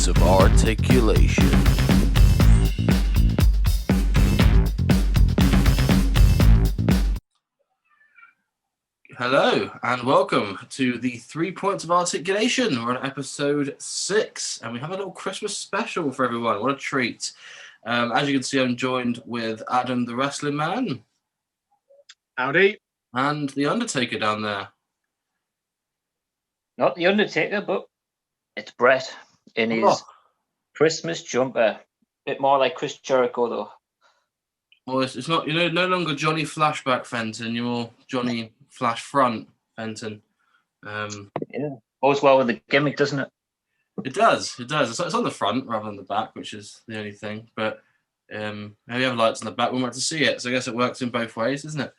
points of articulation. Hello and welcome to the 3 points of articulation. We're on episode 6 and we have a little Christmas special for everyone. What a treat. As you can see, I'm joined with Adam the Wrestling Man. Howdy. And the Undertaker down there. Not the Undertaker, but it's Brett in his Christmas jumper. Bit more like Chris Jericho, though. Well, it's not, no longer Johnny Flashback Fenton. You're more Johnny Flash Front Fenton. Yeah, goes well with the gimmick, doesn't it? It does. It's on the front rather than the back, which is the only thing. But if you have lights on the back, we want to see it. So I guess it works in both ways, isn't it?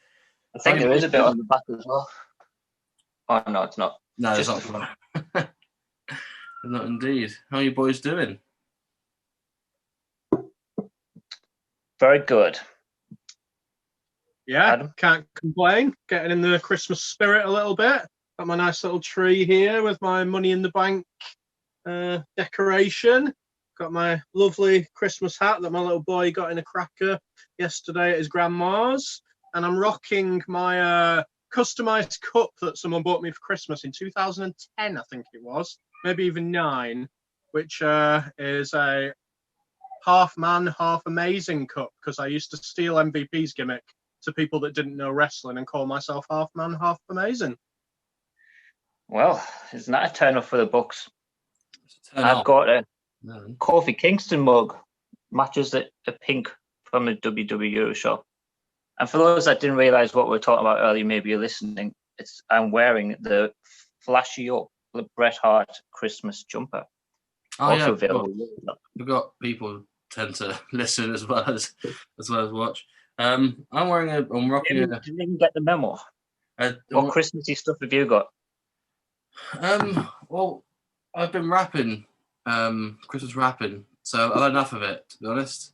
I think there is a bit on the back as well. Oh, no, it's not. No, it's not. Not indeed. How are you boys doing? Very good. Yeah, Adam? Can't complain. Getting in the Christmas spirit a little bit. Got my nice little tree here with my Money in the Bank decoration. Got my lovely Christmas hat that my little boy got in a cracker yesterday at his grandma's. And I'm rocking my customized cup that someone bought me for Christmas in 2010, I think it was. Maybe even 9, which is a half man, half amazing cup, because I used to steal MVP's gimmick to people that didn't know wrestling and call myself half man, half amazing. Well, isn't that a turn off for the books? I've got a Kofi Kingston mug, matches a pink from the WWE show. And for those that didn't realise what we were talking about earlier, maybe you're listening, I'm wearing the flashy up Bret Hart Christmas jumper. Also available. We've got people tend to listen as well as watch. I'm rocking Didn't even get the memo. What Christmassy stuff have you got? Well, I've been rapping, Christmas rapping, so I've had enough of it, to be honest.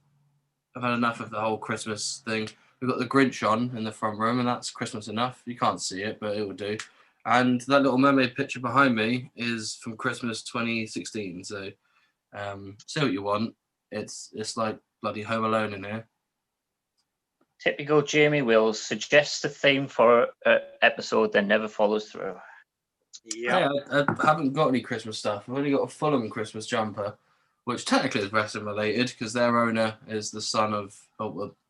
I've had enough of the whole Christmas thing. We've got the Grinch on in the front room, and that's Christmas enough. You can't see it, but it will do. And that little mermaid picture behind me is from Christmas 2016. So, say what you want. It's like bloody Home Alone in here. Typical Jamie Wills suggests a theme for an episode, then never follows through. Yeah, I haven't got any Christmas stuff. I've only got a Fulham Christmas jumper, which technically is wrestling related because their owner is the son of,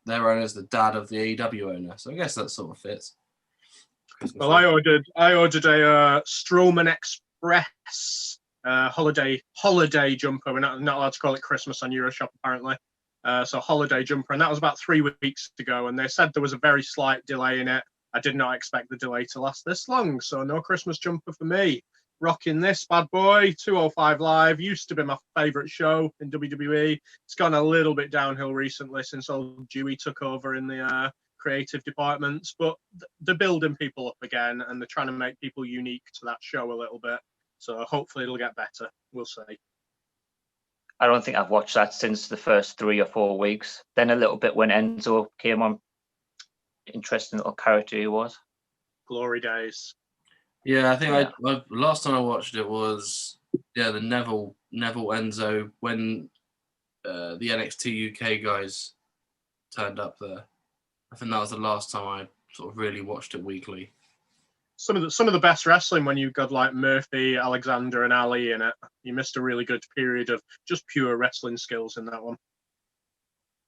their owner is the dad of the AEW owner. So I guess that sort of fits. Christmas Well, I ordered a Strowman Express holiday jumper. We're not allowed to call it Christmas on Euroshop apparently. So holiday jumper, and that was about 3 weeks ago. And they said there was a very slight delay in it. I did not expect the delay to last this long, so no Christmas jumper for me. Rocking this bad boy, 205 Live, used to be my favourite show in WWE. It's gone a little bit downhill recently since old Dewey took over in the creative departments, but they're building people up again, and they're trying to make people unique to that show a little bit. So hopefully it'll get better. We'll see. I don't think I've watched that since the first 3 or 4 weeks. Then a little bit when Enzo came on. Interesting little character he was. Glory days. Yeah, I think I last time I watched it was the Neville Enzo when the NXT UK guys turned up there. I think that was the last time I sort of really watched it weekly. Some of the best wrestling when you've got like Murphy, Alexander, and Ali in it. You missed a really good period of just pure wrestling skills in that one.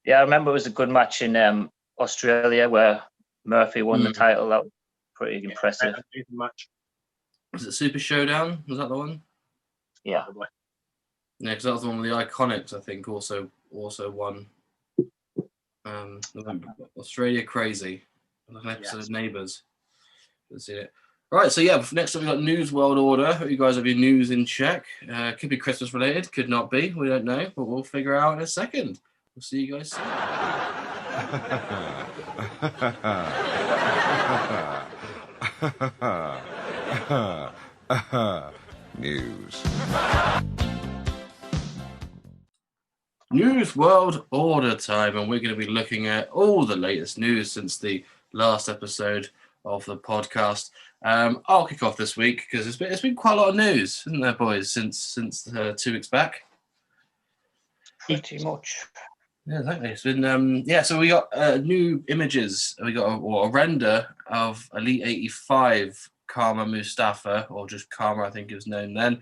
Yeah, I remember it was a good match in Australia where Murphy won the title. That was pretty impressive. Match. Was it Super Showdown? Was that the one? Yeah. Probably. Yeah, because that was the one with the Iconics, I think, also won. Australia Crazy. Like an episode of Neighbours. Let's see it. Right, so next up we've got News World Order. Hope you guys have your news in check. Could be Christmas related, could not be. We don't know, but we'll figure out in a second. We'll see you guys soon. News. News World Order time, and we're going to be looking at all the latest news since the last episode of the podcast. I'll kick off this week because it's been quite a lot of news, isn't there, boys, since 2 weeks back? pretty much. Yeah, exactly. It's been so we got new images. We got a render of Elite 85 Karma Mustafa, or just Karma, I think it was known then,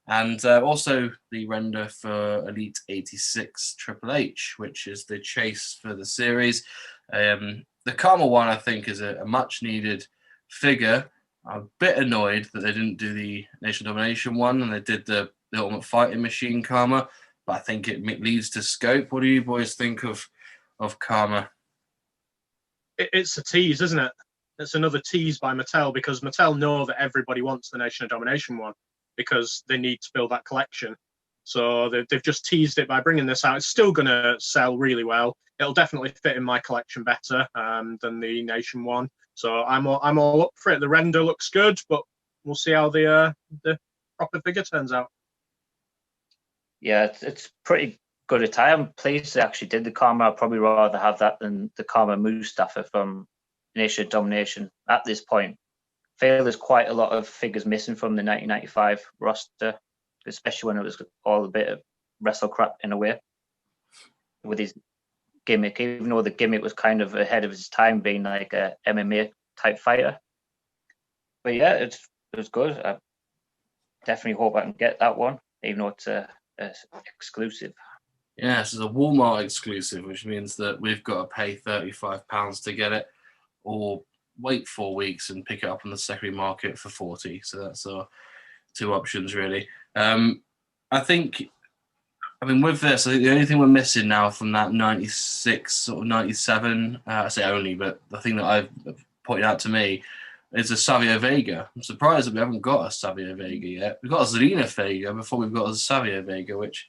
and also the render for Elite 86 Triple H, which is the chase for the series. The Karma one, I think, is a much needed figure. I'm a bit annoyed that they didn't do the Nation Domination one and they did the Ultimate Fighting Machine Karma, but I think it leads to scope. What do you boys think of Karma? It's a tease, isn't it? It's another tease by Mattel, because Mattel know that everybody wants the Nation of Domination one because they need to build that collection. So they've just teased it by bringing this out. It's still going to sell really well. It'll definitely fit in my collection better than the Nation one. So I'm all up for it. The render looks good, but we'll see how the proper figure turns out. Yeah, it's pretty good attire. I'm pleased they actually did the Karma. I'd probably rather have that than the Karma Mustafa from Nation of Domination at this point. I feel there's quite a lot of figures missing from the 1995 roster, especially when it was all a bit of wrestle crap in a way with his gimmick, even though the gimmick was kind of ahead of his time, being like a MMA type fighter. But yeah, it was good. I definitely hope I can get that one, even though it's a exclusive. Yeah, this is a Walmart exclusive, which means that we've got to pay £35 to get it, or wait 4 weeks and pick it up on the secondary market for 40. So that's our two options, really. I think, with this, I think the only thing we're missing now from that 96 or 97, I say only, but the thing that I've pointed out to me is a Savio Vega. I'm surprised that we haven't got a Savio Vega yet. We've got a Zelina Vega before we've got a Savio Vega, which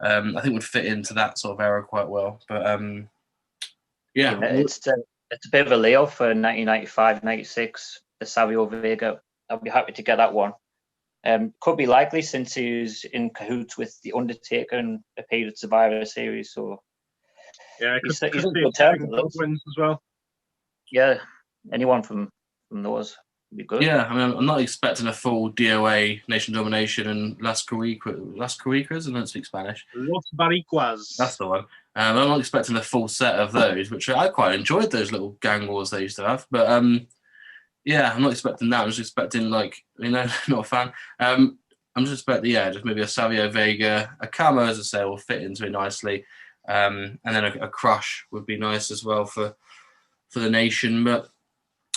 I think would fit into that sort of era quite well. But yeah. It's a bit of a layoff for 1995, 96, the Savio Vega. I'll be happy to get that one. Could be likely since he's in cahoots with The Undertaker and appeared at Survivor Series. So yeah, he's in good terms wins as well. Yeah, anyone from those would be good. Yeah, I'm not expecting a full DOA, Nation Domination, and Las Cuicas, I don't speak Spanish. Los Baricuas. That's the one. I'm not expecting a full set of those, which I quite enjoyed, those little gang wars they used to have. But yeah, I'm not expecting that. I'm just expecting, not a fan. I'm just expecting, just maybe a Savio Vega. A Karma, as I say, will fit into it nicely. And then a Crush would be nice as well for the Nation. But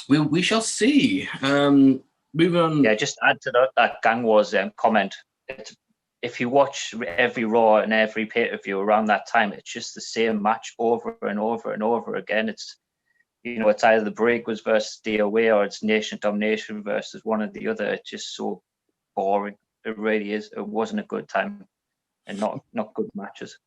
we shall see. Moving on. Yeah, just add to that Gang Wars comment. If you watch every Raw and every pay-per-view around that time, it's just the same match over and over and over again. It's it's either the Breakers versus DOA or it's Nation Domination versus one or the other. It's just so boring. It really is. It wasn't a good time and not good matches.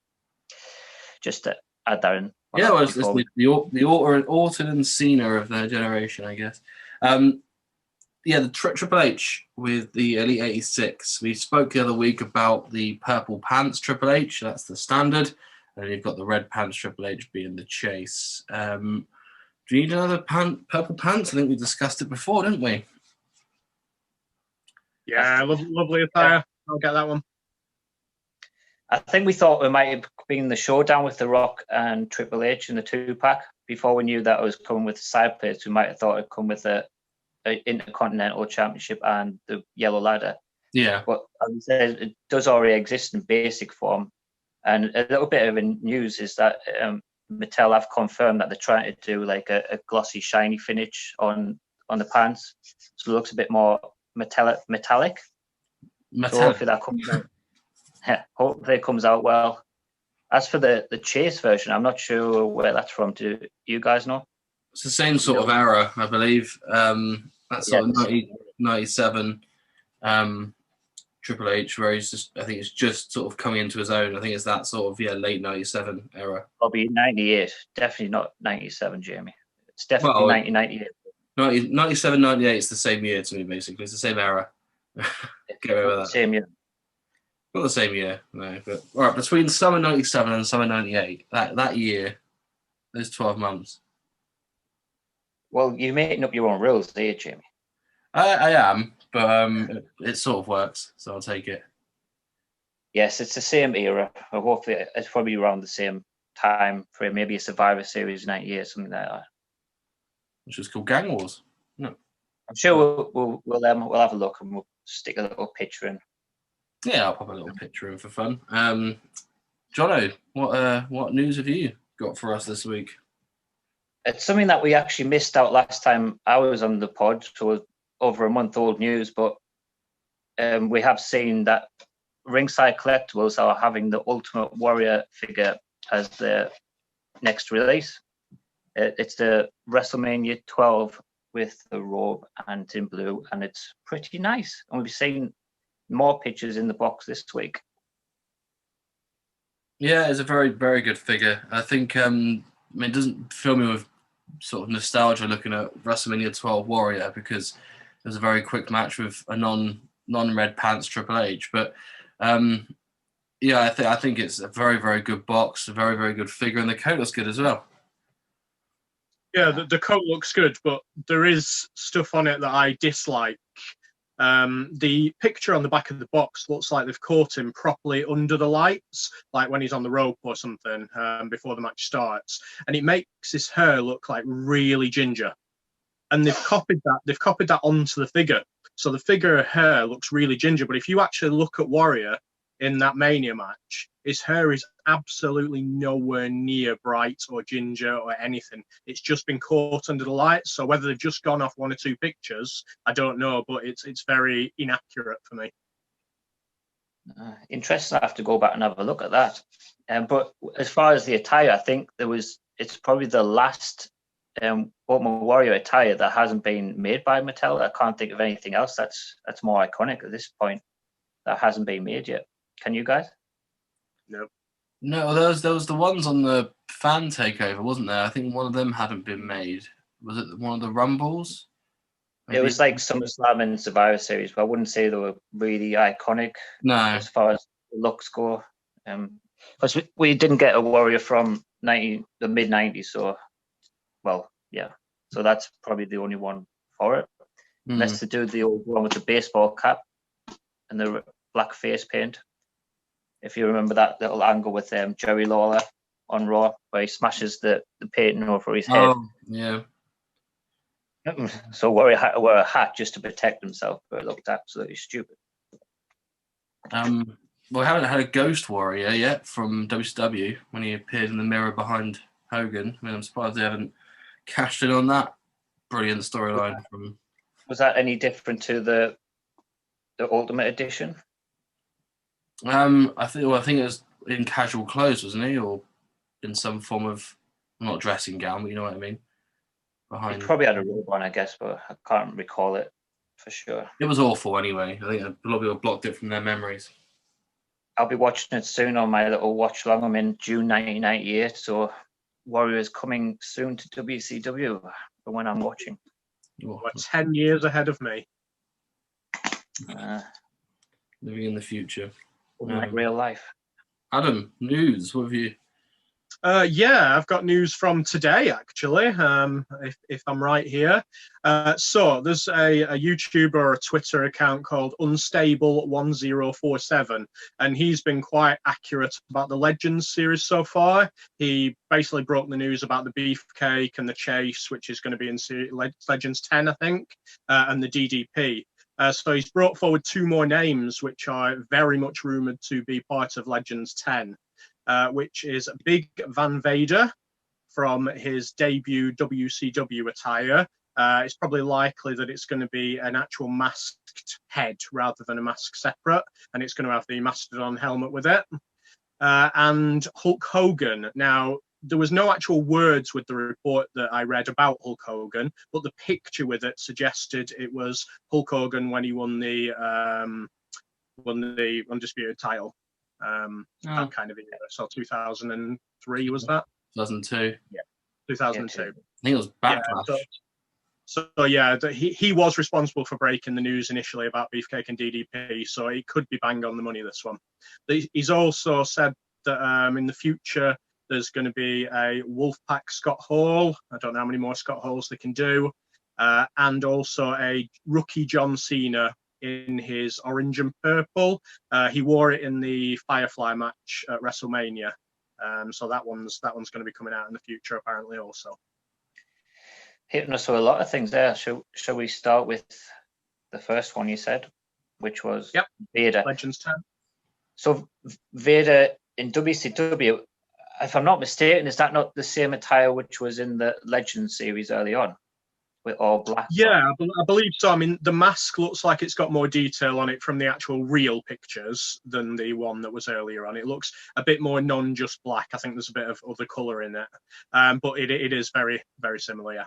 Just to add that in. Yeah, well, it's the Orton and Cena of their generation, I guess. The Triple H with the Elite 86. We spoke the other week about the purple pants Triple H. That's the standard. And then you've got the red pants Triple H being the chase. Do you need another purple pants? I think we discussed it before, didn't we? Yeah, lovely attire. I'll get that one. I think we thought it might have been the showdown with The Rock and Triple H in the 2-pack. Before we knew that it was coming with the side plates, we might have thought it'd come with the Intercontinental Championship and the Yellow Ladder. Yeah. But as I said, it does already exist in basic form. And a little bit of news is that Mattel have confirmed that they're trying to do like a glossy, shiny finish on the pants, so it looks a bit more metallic. So hopefully that comes out. Hopefully it comes out well. As for the Chase version, I'm not sure where that's from. Do you guys know? It's the same sort of era, I believe. That's sort of 97 Triple H, where I think it's just sort of coming into his own. I think it's that sort of late 97 era. Probably 98. Definitely not 97, Jamie. It's definitely 1998. 97, 98 is the same year to me, basically. It's the same era. Get away with that. Same year. Not the same year, no. But all right, between summer 97 and summer 98, that year, those 12 months. Well, you're making up your own rules there, Jamie. I am, but it sort of works, so I'll take it. Yes, it's the same era. Hopefully, it's probably around the same time frame. Maybe a Survivor Series 98, something like that. Which is called Gang Wars. No. I'm sure we'll have a look and we'll stick a little picture in. Yeah, I'll pop a little picture in for fun. Jono, what news have you got for us this week? It's something that we actually missed out last time I was on the pod, so over a month old news, but we have seen that Ringside Collectibles are having the Ultimate Warrior figure as their next release. It's the WrestleMania 12 with the robe and in blue, and it's pretty nice. And we've seen more pictures in the box this week. Yeah, it's a very, very good figure. I think it doesn't fill me with sort of nostalgia looking at WrestleMania 12 Warrior, because it was a very quick match with a non-red pants Triple H. But yeah, I think it's a very, very good box, a very, very good figure, and the coat looks good as well. Yeah, the coat looks good, but there is stuff on it that I dislike. The picture on the back of the box looks like they've caught him properly under the lights, like when he's on the rope or something, before the match starts, and it makes his hair look like really ginger. And they've copied that onto the figure, so the figure hair looks really ginger. But if you actually look at Warrior in that Mania match, his hair is absolutely nowhere near bright or ginger or anything. It's just been caught under the lights. So whether they've just gone off one or two pictures, I don't know, but it's very inaccurate for me. Interesting. I have to go back and have a look at that. But as far as the attire, I think it's probably the last Ultimate Warrior attire that hasn't been made by Mattel. I can't think of anything else that's more iconic at this point that hasn't been made yet. Can you guys? Nope. No, there was the ones on the fan takeover, wasn't there? I think one of them hadn't been made. Was it one of the Rumbles? Maybe? It was like SummerSlam and Survivor Series, but I wouldn't say they were really iconic. No. As far as looks go. Because we didn't get a Warrior from the mid-90s, so, well, yeah. So that's probably the only one for it. Unless they do the old one with the baseball cap and the black face paint. If you remember that little angle with Jerry Lawler on Raw, where he smashes the painting over his head. Oh, yeah. So Warrior had to wear a hat just to protect himself, but it looked absolutely stupid. Well, we haven't had a Ghost Warrior yet from WCW when he appeared in the mirror behind Hogan. I mean, I'm surprised they haven't cashed in on that. Brilliant storyline from. Was that any different to the Ultimate Edition? I think it was in casual clothes, wasn't he, or in some form of not dressing gown, but you know what I mean. He probably had a robe on, I guess, but I can't recall it for sure. It was awful anyway. I think a lot of people blocked it from their memories. I'll be watching it soon on my little watch along. I'm in June 1998, so Warrior is coming soon to WCW for when I'm watching. Oh, 10 years ahead of me. Living in the future. Like real life. Adam, news, what have you? Yeah, I've got news from today, actually, if I'm right here. So there's a YouTuber or a Twitter account called Unstable1047, and he's been quite accurate about the Legends series so far. He basically broke the news about the Beefcake and the Chase, which is going to be in Legends 10, I think, and the DDP. So he's brought forward two more names, which are very much rumoured to be part of Legends 10, which is Big Van Vader from his debut WCW attire. It's probably likely that it's going to be an actual masked head rather than a mask separate, and it's going to have the Mastodon helmet with it. And Hulk Hogan. Now, there was no actual words with the report that I read about Hulk Hogan, but the picture with it suggested it was Hulk Hogan when he won the Undisputed title. That kind of era. So 2003 was that? 2002. Yeah, 2002. I think it was Backlash. Yeah, so yeah, he was responsible for breaking the news initially about Beefcake and DDP, so it could be bang on the money, this one. He's also said that in the future there's going to be a Wolfpack Scott Hall. I don't know how many more Scott Halls they can do. And also a rookie John Cena in his orange and purple. He wore it in the Firefly match at WrestleMania. So that one's going to be coming out in the future apparently also. Hitting us with a lot of things there. Shall we start with the first one you said, which was Vader? Legends 10. So Vader in WCW, if I'm not mistaken, is that not the same attire which was in the Legends series early on, with all black? Yeah, I believe so. I mean, the mask looks like it's got more detail on it from the actual real pictures than the one that was earlier on. It looks a bit more non-just black. I think there's a bit of other colour in it, but it is very, very similar, yeah.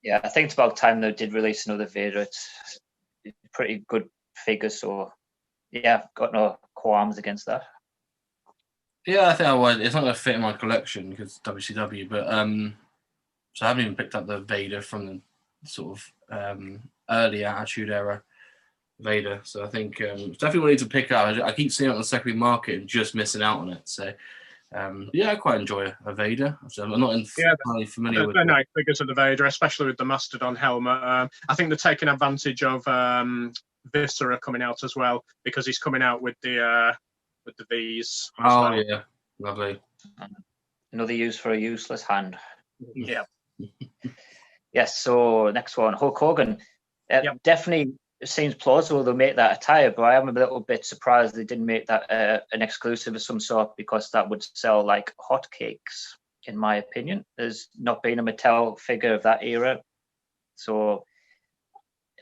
Yeah, I think it's about time they did release another Vader. It's a pretty good figure, so yeah, got no qualms against that. Yeah, I think I would. It's not going to fit in my collection because WCW, but so I haven't even picked up the Vader from the sort of early Attitude Era Vader. So I think it's definitely what I need to pick up. I keep seeing it on the secondary market and just missing out on it. So yeah, I quite enjoy a Vader. So I'm not entirely familiar with. They're nice figures of the Vader, especially with the Mastodon helmet. I think they're taking advantage of Viscera coming out as well because he's coming out with the V's. Oh well. Yeah, lovely. Another use for a useless hand. Yeah. Yes. So next one, Hulk Hogan. Definitely seems plausible they'll make that attire, but I am a little bit surprised they didn't make that an exclusive of some sort because that would sell like hotcakes, in my opinion. There's not been a Mattel figure of that era, so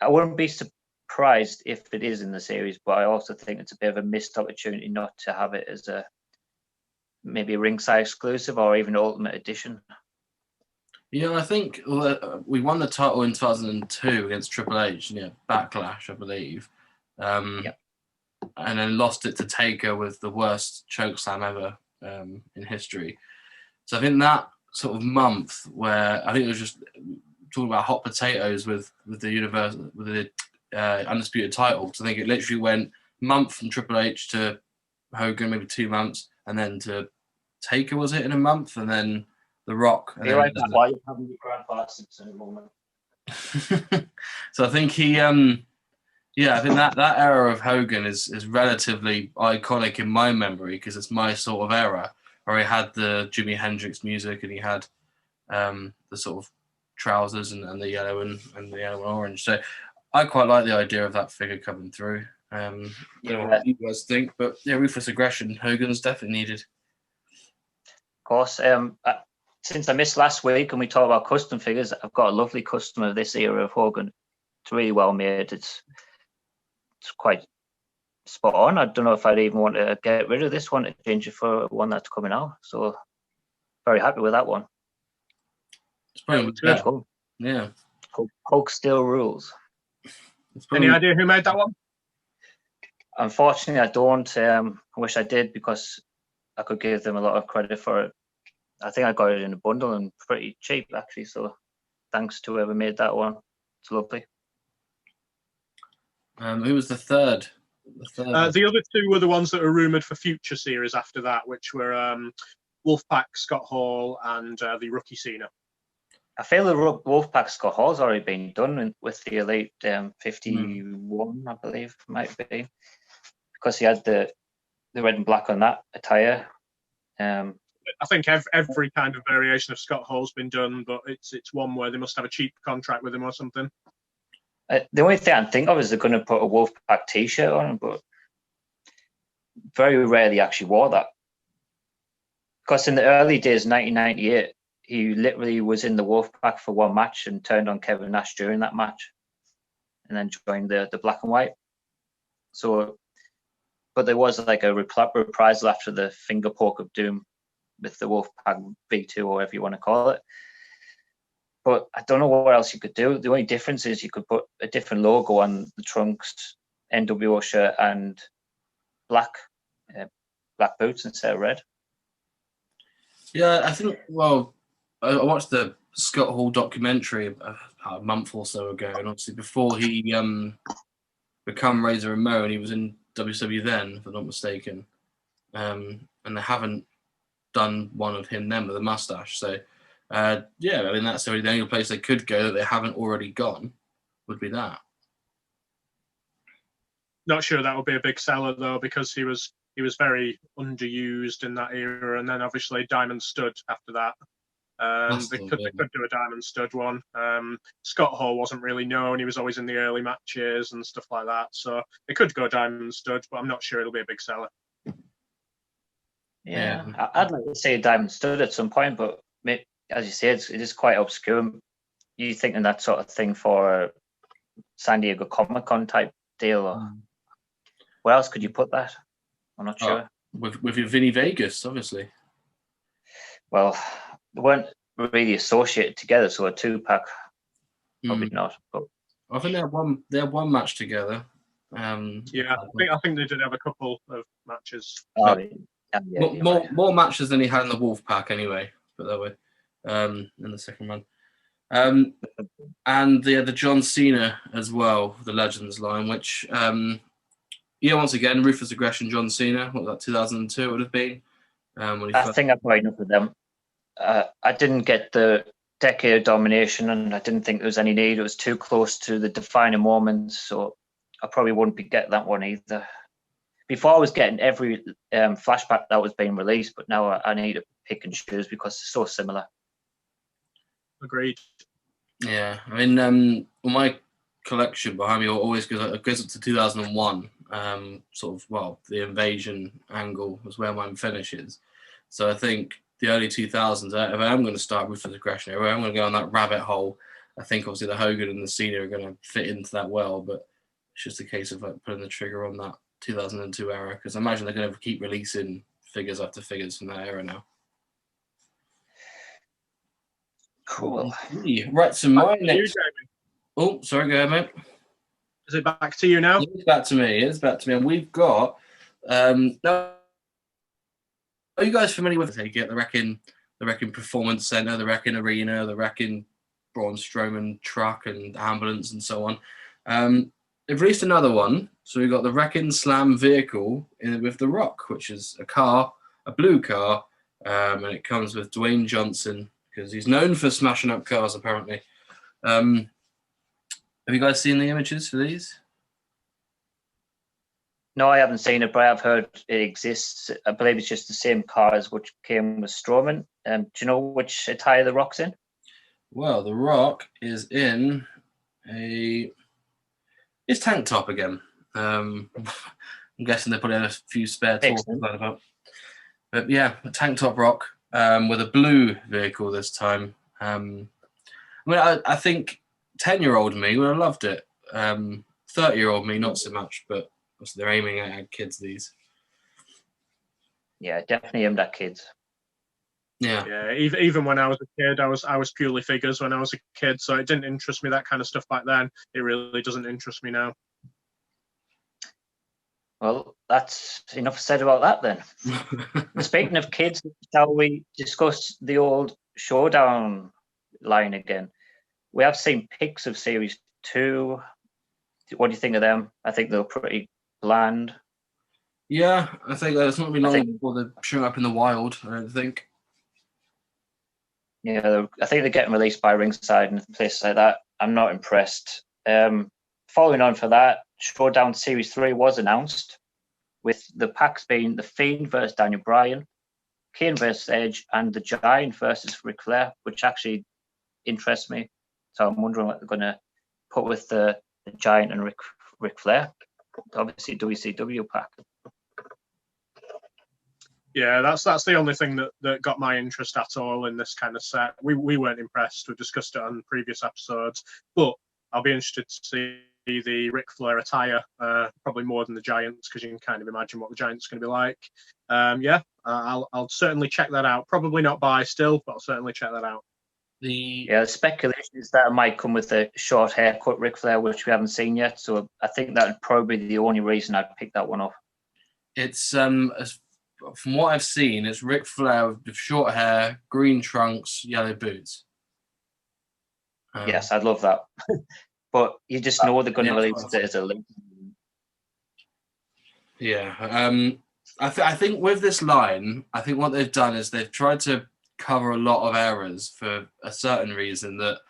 I wouldn't be surprised if it is in the series. But I also think it's a bit of a missed opportunity not to have it as maybe a ringside exclusive or even Ultimate Edition. Yeah, I think we won the title in 2002 against Triple H, Backlash, I believe. And then lost it to Taker with the worst chokeslam ever in history. So I think that sort of month where I think it was just talking about hot potatoes with the undisputed title. So I think it literally went month from Triple H to Hogan, maybe 2 months, and then to Taker, was it, in a month, and then The Rock. You're right, that's why you're having your grandfather Simpson at the moment. So I think I think that era of Hogan is relatively iconic in my memory because it's my sort of era where he had the Jimi Hendrix music and he had the sort of trousers and the yellow and the yellow and orange. So I quite like the idea of that figure coming through. I don't know what you guys think, but yeah, ruthless aggression, Hogan's definitely needed. Of course. Since I missed last week and we talked about custom figures, I've got a lovely custom of this era of Hogan. It's really well made. It's quite spot on. I don't know if I'd even want to get rid of this one to change it for one that's coming out. So very happy with that one. It's probably good. Cool. Yeah. Hulk still rules. Any idea who made that one? Unfortunately, I don't. I wish I did because I could give them a lot of credit for it. I think I got it in a bundle and pretty cheap, actually. So thanks to whoever made that one. It's lovely. Who was the third? The other two were the ones that were rumoured for future series after that, which were Wolfpack Scott Hall and the Rookie Cena. I feel the Wolfpack Scott Hall's already been done with the Elite 51, I believe, might be. Because he had the red and black on that attire. I think every kind of variation of Scott Hall's been done, but it's one where they must have a cheap contract with him or something. The only thing I think of is they're going to put a Wolfpack T-shirt on him, but very rarely actually wore that. Because in the early days, 1998, he literally was in the Wolfpack for one match and turned on Kevin Nash during that match, and then joined the black and white. So, but there was like a reprisal after the finger poke of doom with the Wolfpack V2 or whatever you want to call it. But I don't know what else you could do. The only difference is you could put a different logo on the trunks, NWO shirt, and black boots instead of red. Yeah, I think, well, I watched the Scott Hall documentary a month or so ago, and obviously before he become Razor Ramon, he was in WCW then, if I'm not mistaken. And they haven't done one of him then with a mustache. So, yeah, I mean, that's the only place they could go that they haven't already gone would be that. Not sure that would be a big seller though, because he was very underused in that era, and then obviously Diamond Stud after that. They could do a Diamond Stud one. Scott Hall wasn't really known; he was always in the early matches and stuff like that. So they could go Diamond Stud, but I'm not sure it'll be a big seller. Yeah, I'd like to say a Diamond Stud at some point, but as you say, it is quite obscure. You thinking that sort of thing for a San Diego Comic-Con type deal, or where else could you put that? I'm not sure. With your Vinny Vegas, obviously. Well, they weren't really associated together, so a 2-pack, probably not. But I think they had one match together. Yeah, I think they did have a couple of matches. More matches than he had in the Wolfpack, anyway. Put that way, in the second run. And the John Cena as well, the Legends line, which once again, Ruthless Aggression, John Cena. What was that, 2002? It would have been. I think I've played enough with them. I didn't get the Decade of Domination, and I didn't think there was any need. It was too close to the defining moments, so I probably wouldn't be getting that one either. Before I was getting every flashback that was being released, but now I need to pick and choose because it's so similar. Agreed. Yeah, I mean, my collection behind me always goes up to 2001. The invasion angle was where mine finishes. So I think the early 2000s, if I am going to start with the Aggression era, I'm going to go on that rabbit hole. I think obviously the Hogan and the Cena are going to fit into that well, but it's just a case of like putting the trigger on that 2002 era, because I imagine they're going to keep releasing figures after figures from that era now. Cool. Right, so my next... Oh, sorry, go ahead, mate. Is it back to you now? It's back to me. And we've got... now, are you guys familiar with it? The Wrecking Performance Center, the Wrecking Arena, the Wrecking Braun Strowman truck and ambulance and so on. They've released another one. So we've got the Wrecking Slam vehicle with The Rock, which is a blue car, and it comes with Dwayne Johnson, because he's known for smashing up cars, apparently. Have you guys seen the images for these? No, I haven't seen it, but I've heard it exists. I believe it's just the same car as which came with Strowman. Do you know which attire The Rock's in? Well, The Rock is in his tank top again. I'm guessing they probably had a few spare toys about. But yeah, a tank top Rock with a blue vehicle this time. I think 10-year-old me would have loved it. 30-year-old me, not so much, but they're aiming at kids, these. Yeah, definitely aimed at kids. Yeah. Even when I was a kid, I was purely figures when I was a kid, so it didn't interest me, that kind of stuff back then. It really doesn't interest me now. Well, that's enough said about that then. Speaking of kids, shall we discuss the old Showdown line again? We have seen pics of Series 2. What do you think of them? I think they're pretty bland. Yeah, I think it's not really long before they're showing up in the wild, I don't think. Yeah, I think they're getting released by Ringside and places like that. I'm not impressed. Following on for that, Showdown Series 3 was announced, with the packs being The Fiend versus Daniel Bryan, Kane versus Edge, and The Giant versus Ric Flair, which actually interests me. So I'm wondering what they're going to put with the Giant and Ric Flair. Obviously, WCW pack. Yeah, that's the only thing that got my interest at all in this kind of set. We weren't impressed. We discussed it on previous episodes, but I'll be interested to see the Ric Flair attire, probably more than the Giants, because you can kind of imagine what the Giants are going to be like. I'll certainly check that out. Probably not buy still, but I'll certainly check that out. The speculation is that it might come with a short haircut Ric Flair, which we haven't seen yet. So I think that would probably be the only reason I'd pick that one up. It's from what I've seen, it's Ric Flair with short hair, green trunks, yellow boots. Yes, I'd love that. But you just know they're going to release it as a link. Yeah. I think with this line, I think what they've done is they've tried to cover a lot of errors for a certain reason, that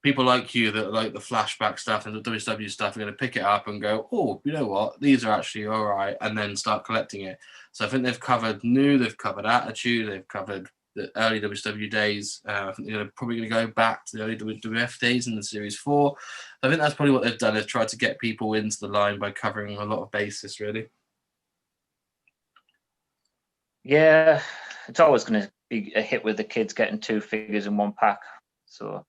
people like you that like the flashback stuff and the WCW stuff are going to pick it up and go, oh, you know what? These are actually all right, and then start collecting it. So I think they've covered New, they've covered Attitude, they've covered the early WCW days. I think they're probably going to go back to the early WWF days in the Series 4. I think that's probably what they've done, is tried to get people into the line by covering a lot of bases, really. Yeah, it's always going to be a hit with the kids getting 2 figures in one pack. So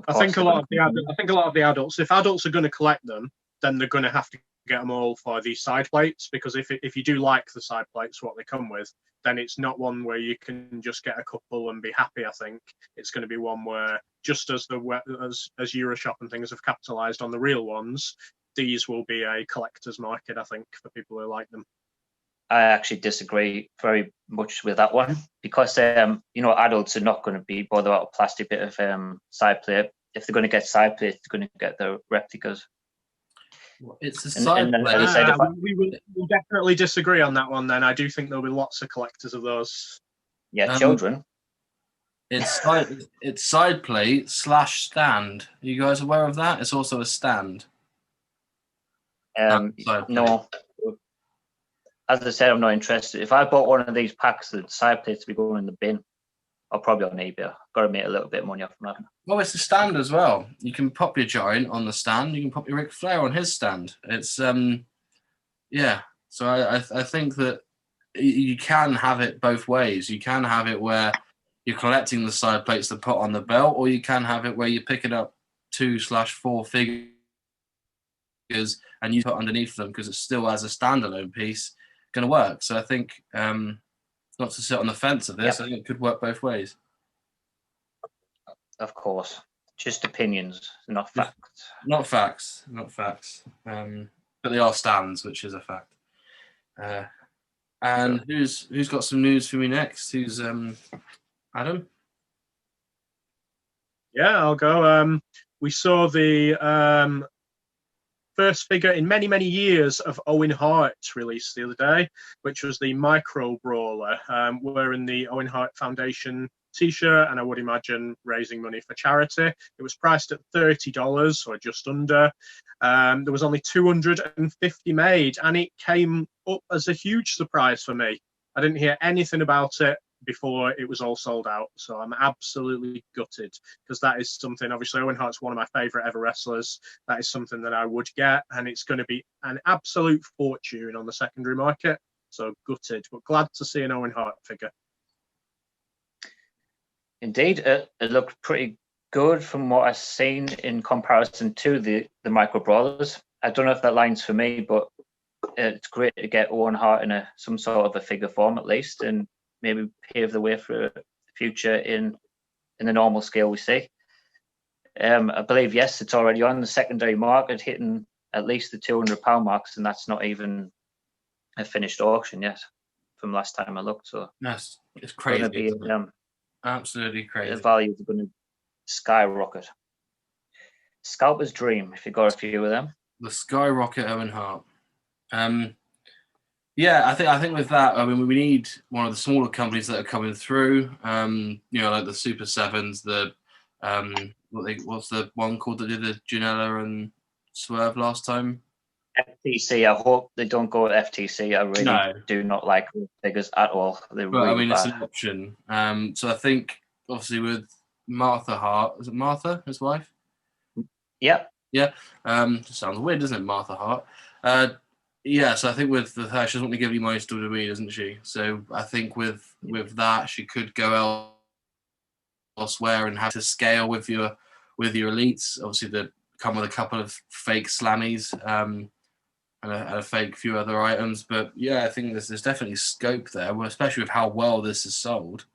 I think a lot of the adults, if adults are going to collect them, then they're going to have to get them all for these side plates, because if you do like the side plates, what they come with, then it's not one where you can just get a couple and be happy. I think it's going to be one where, just as Euroshop and things have capitalized on the real ones, these will be a collector's market, I think, for people who like them. I actually disagree very much with that one, because adults are not going to be bothered about a plastic bit of side plate. If they're going to get side plates, they're going to get the replicas. It's a side plate. We'll definitely disagree on that one. Then I do think there'll be lots of collectors of those. Yeah, children. It's side plate / stand. Are you guys aware of that? It's also a stand. No. As I said, I'm not interested. If I bought one of these packs, the side plates would be going in the bin. Or probably on eBay. Got to make a little bit of money off from that. Well, it's a stand as well. You can pop your Giant on the stand. You can pop your Ric Flair on his stand. It's yeah. So I think that you can have it both ways. You can have it where you're collecting the side plates to put on the belt, or you can have it where you're picking up 2/4 figures and you put underneath them, because it's still as a standalone piece going to work. So I think, not to sit on the fence of this, I think it could work both ways. Of course, just opinions, not facts. Not facts. But they are stands, which is a fact. And who's got some news for me next? Who's Adam? Yeah, I'll go. We saw the first figure in many, many years of Owen Hart released the other day, which was the Micro Brawler, wearing the Owen Hart Foundation t-shirt, and I would imagine raising money for charity. It was priced at $30 or just under. There was only 250 made, and it came up as a huge surprise for me. I didn't hear anything about it before it was all sold out, so I'm absolutely gutted, because that is something, obviously Owen Hart's one of my favorite ever wrestlers. That is something that I would get, and it's going to be an absolute fortune on the secondary market. So gutted, but glad to see an Owen Hart figure. Indeed, it looked pretty good from what I've seen in comparison to the Micro Brawlers. I don't know if that line's for me, but it's great to get Owen Hart in some sort of a figure form at least, and maybe pave the way for the future in the normal scale we see. I believe, yes, it's already on the secondary market, hitting at least the £200 marks, and that's not even a finished auction yet from last time I looked. So yes, it's crazy. Absolutely crazy. The values are going to skyrocket. Scalper's Dream, if you got a few of them. The Skyrocket Owen Hart. Yeah, I think with that, I mean, we need one of the smaller companies that are coming through. Like the Super Sevens, the what's the one called that did the Janela and Swerve last time? FTC. I hope they don't go with FTC. I really do not like figures at all. They're really bad. It's an option. So I think obviously with Martha Hart, is it Martha, his wife? Yep. Yeah. Just sounds weird, doesn't it, Martha Hart? Yeah, so I think with her, she doesn't want to give any money to WWE, doesn't she? So I think with that, she could go elsewhere and have to scale with your elites. Obviously, they come with a couple of fake slammies and a fake few other items. But yeah, I think there's definitely scope there, especially with how well this is sold.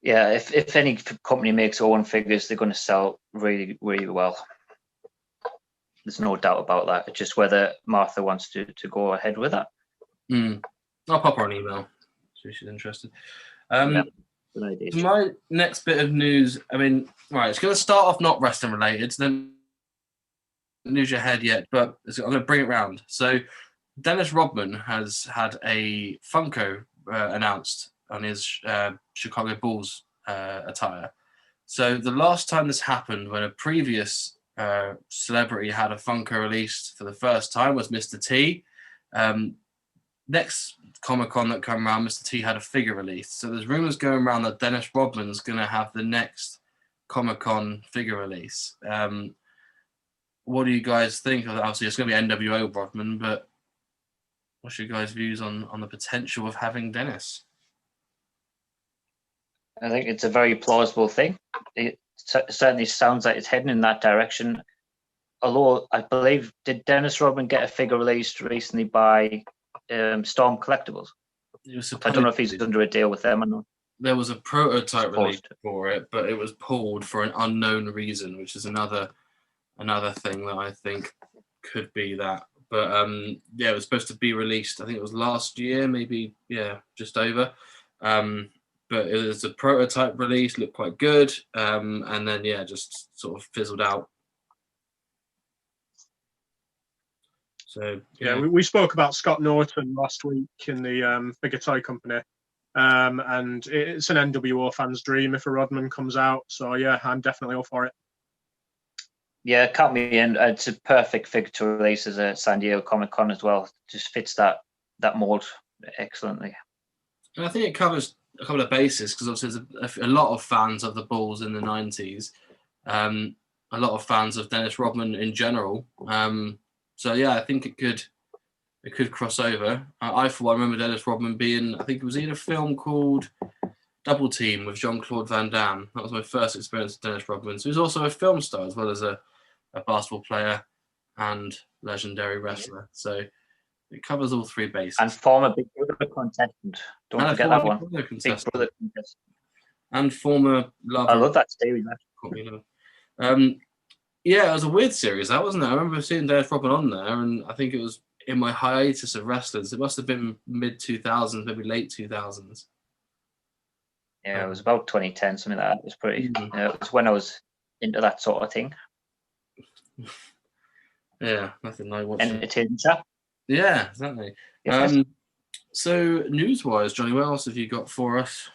Yeah, if any company makes Owen figures, they're going to sell really, really well. There's no doubt about that. It's just whether Martha wants to go ahead with that. I'll pop her an email. See if she's interested. My next bit of news, I mean, right, it's going to start off not wrestling related, so then news your head yet, but I'm going to bring it round. So Dennis Rodman has had a Funko announced on his Chicago Bulls attire. So the last time this happened, when a previous celebrity had a Funko released for the first time, was Mr. T. Next Comic-Con that came around, Mr. T had a figure released. So there's rumors going around that Dennis Rodman's going to have the next Comic-Con figure release. What do you guys think? Obviously, it's going to be NWO Rodman, but what's your guys' views on the potential of having Dennis? I think it's a very plausible thing. It certainly sounds like it's heading in that direction. Although I believe, did Dennis Rodman get a figure released recently by Storm Collectibles? I don't know if he's under a deal with them or not. There was a prototype released for it, but it was pulled for an unknown reason, which is another thing that I think could be that. But yeah, it was supposed to be released. I think it was last year, maybe just over. But it was a prototype release, looked quite good, and then just sort of fizzled out. So we spoke about Scott Norton last week in the Bigger Toy Company, and it's an NWO fan's dream if a Rodman comes out. So yeah, I'm definitely all for it. Yeah, count me in. It's a perfect figure to release as a San Diego Comic-Con as well. Just fits that mold excellently. And I think it covers a couple of bases, because obviously there's a lot of fans of the Bulls in the 90s, a lot of fans of Dennis Rodman in general. So yeah, I think it could cross over. I for one remember Dennis Rodman being, I think it was in a film called Double Team with Jean-Claude Van Damme. That was my first experience with Dennis Rodman. So he's also a film star as well as a basketball player and legendary wrestler. So it covers all three bases. And former Big Brother contestant. Don't forget that one. Big Brother contestant. And former lover. I love that series. Yeah, it was a weird series, that, wasn't it? I remember seeing Dennis Rodman on there, and I think it was in my hiatus of wrestlers. It must have been mid-2000s, maybe late 2000s. Yeah, it was about 2010, something like that. It was pretty. It was when I was into that sort of thing. Yeah, nothing like watching. Entertaining chat. Yeah, exactly. Yes. So, news-wise, Johnny, what else have you got for us?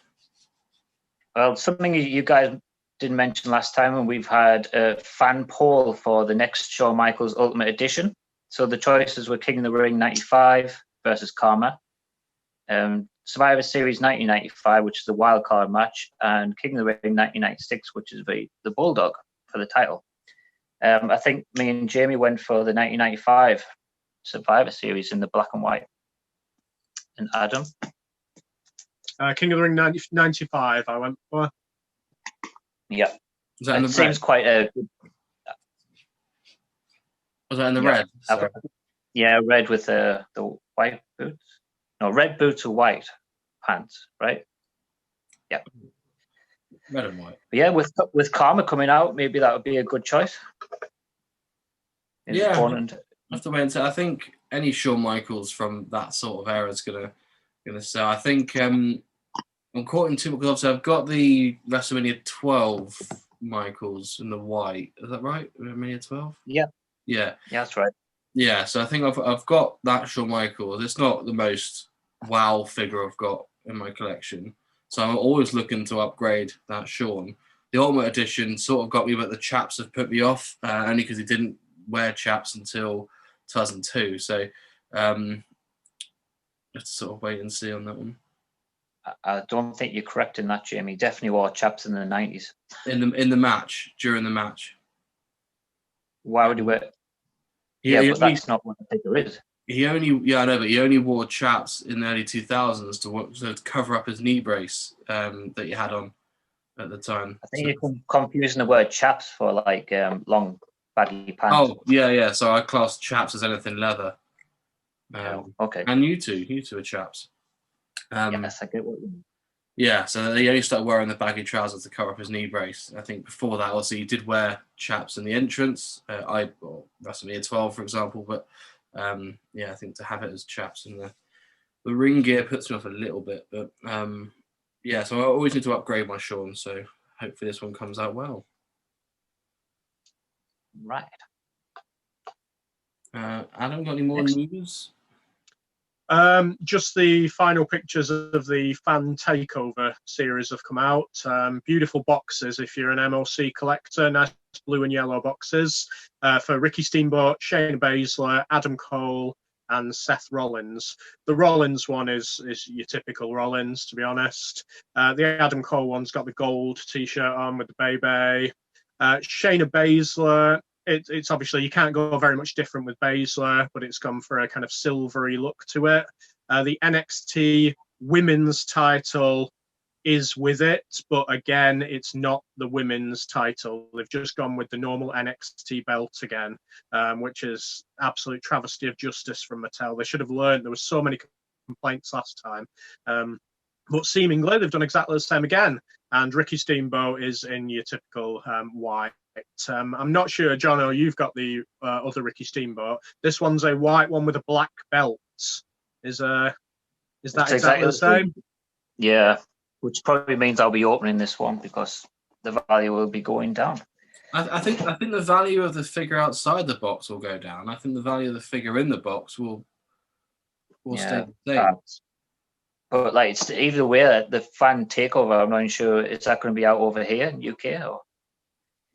Well, something you guys didn't mention last time, and we've had a fan poll for the next Shawn Michaels Ultimate Edition. So the choices were King of the Ring 95 versus Karma, Survivor Series 1995, which is the wild card match, and King of the Ring 1996, which is the Bulldog for the title. I think me and Jamie went for the 1995 Survivor Series in the black and white. And Adam? King of the Ring 95 I went for. Yeah. Was that in the seems red? Quite a good... Was that in the red? Sorry. Yeah, red with the white boots. No, red boots or white pants, right? Yeah. Red and white. But yeah, with Karma coming out, maybe that would be a good choice. Yeah. I have to wait and see. I think any Shawn Michaels from that sort of era is gonna sell. I think I'm caught in two, because obviously I've got the WrestleMania 12 Michaels in the white. Is that right? WrestleMania 12? Yeah. Yeah. Yeah, that's right. Yeah, so I think I've got that Shawn Michaels. It's not the most wow figure I've got in my collection, so I'm always looking to upgrade that Shawn. The Ultimate Edition sort of got me, but the chaps have put me off, only because he didn't wear chaps until 2002. So let's sort of wait and see on that one. I don't think you're correct in that, Jamie. He definitely wore chaps in the 90s. In the match, during the match. Why would he wear? But that's not what the figure is. I know, but he only wore chaps in the early 2000s to cover up his knee brace that he had on at the time. I think you're confusing the word chaps for like long baggy pants. Oh, yeah. So I class chaps as anything leather. Okay. And you two are chaps. Yes, I get what you mean. Yeah, so he only started wearing the baggy trousers to cover up his knee brace. I think before that, also, he did wear chaps in the entrance. WrestleMania 12, for example. But I think to have it as chaps in the ring gear puts me off a little bit. But so I always need to upgrade my Shawn. So hopefully this one comes out well. Right. Adam, got any more news? Just the final pictures of the Fan Takeover series have come out. Beautiful boxes if you're an MLC collector. Nice blue and yellow boxes for Ricky Steamboat, Shayna Baszler, Adam Cole, and Seth Rollins. The Rollins one is your typical Rollins, to be honest. The Adam Cole one's got the gold T-shirt on with the baby. Shayna Baszler. It's obviously, you can't go very much different with Baszler, but it's gone for a kind of silvery look to it. The NXT women's title is with it, but again, it's not the women's title. They've just gone with the normal NXT belt again, which is absolute travesty of justice from Mattel. They should have learned. There were so many complaints last time. But seemingly, they've done exactly the same again. And Ricky Steamboat is in your typical white. I'm not sure, Jono, you've got the other Ricky Steamboat. This one's a white one with a black belt. Is that exactly the same? Yeah, which probably means I'll be opening this one because the value will be going down. I think the value of the figure outside the box will go down. I think the value of the figure in the box will stay the same. But like, it's either way, the Fan Takeover, I'm not sure, is that going to be out over here in UK or?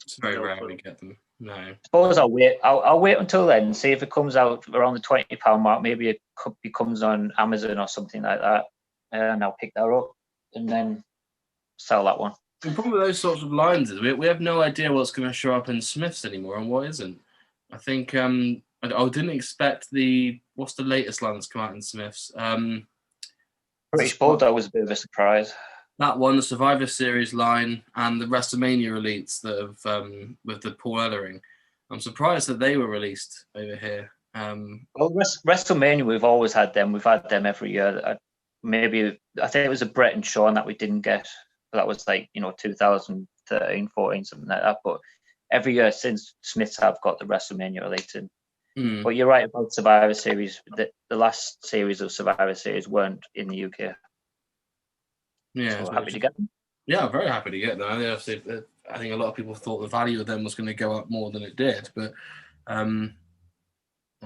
It's very rare we get them. No. I suppose I'll wait. I'll wait until then and see if it comes out around the £20 mark. Maybe it becomes on Amazon or something like that, and I'll pick that up and then sell that one. The problem with those sorts of lines is we have no idea what's going to show up in Smiths anymore and what isn't. I think I didn't expect what's the latest line that's come out in Smiths? British Bulldog was a bit of a surprise. That one, the Survivor Series line, and the WrestleMania Elites that have with the Paul Ellering. I'm surprised that they were released over here. Well, WrestleMania, we've always had them. We've had them every year. I think it was a Brett and Sean that we didn't get. That was 2013, 14, something like that. But every year since, Smiths have got the WrestleMania Elite in. But you're right about Survivor Series. The last series of Survivor Series weren't in the UK. Yeah, so happy to get them. Yeah, I'm very happy to get them. I think a lot of people thought the value of them was going to go up more than it did, but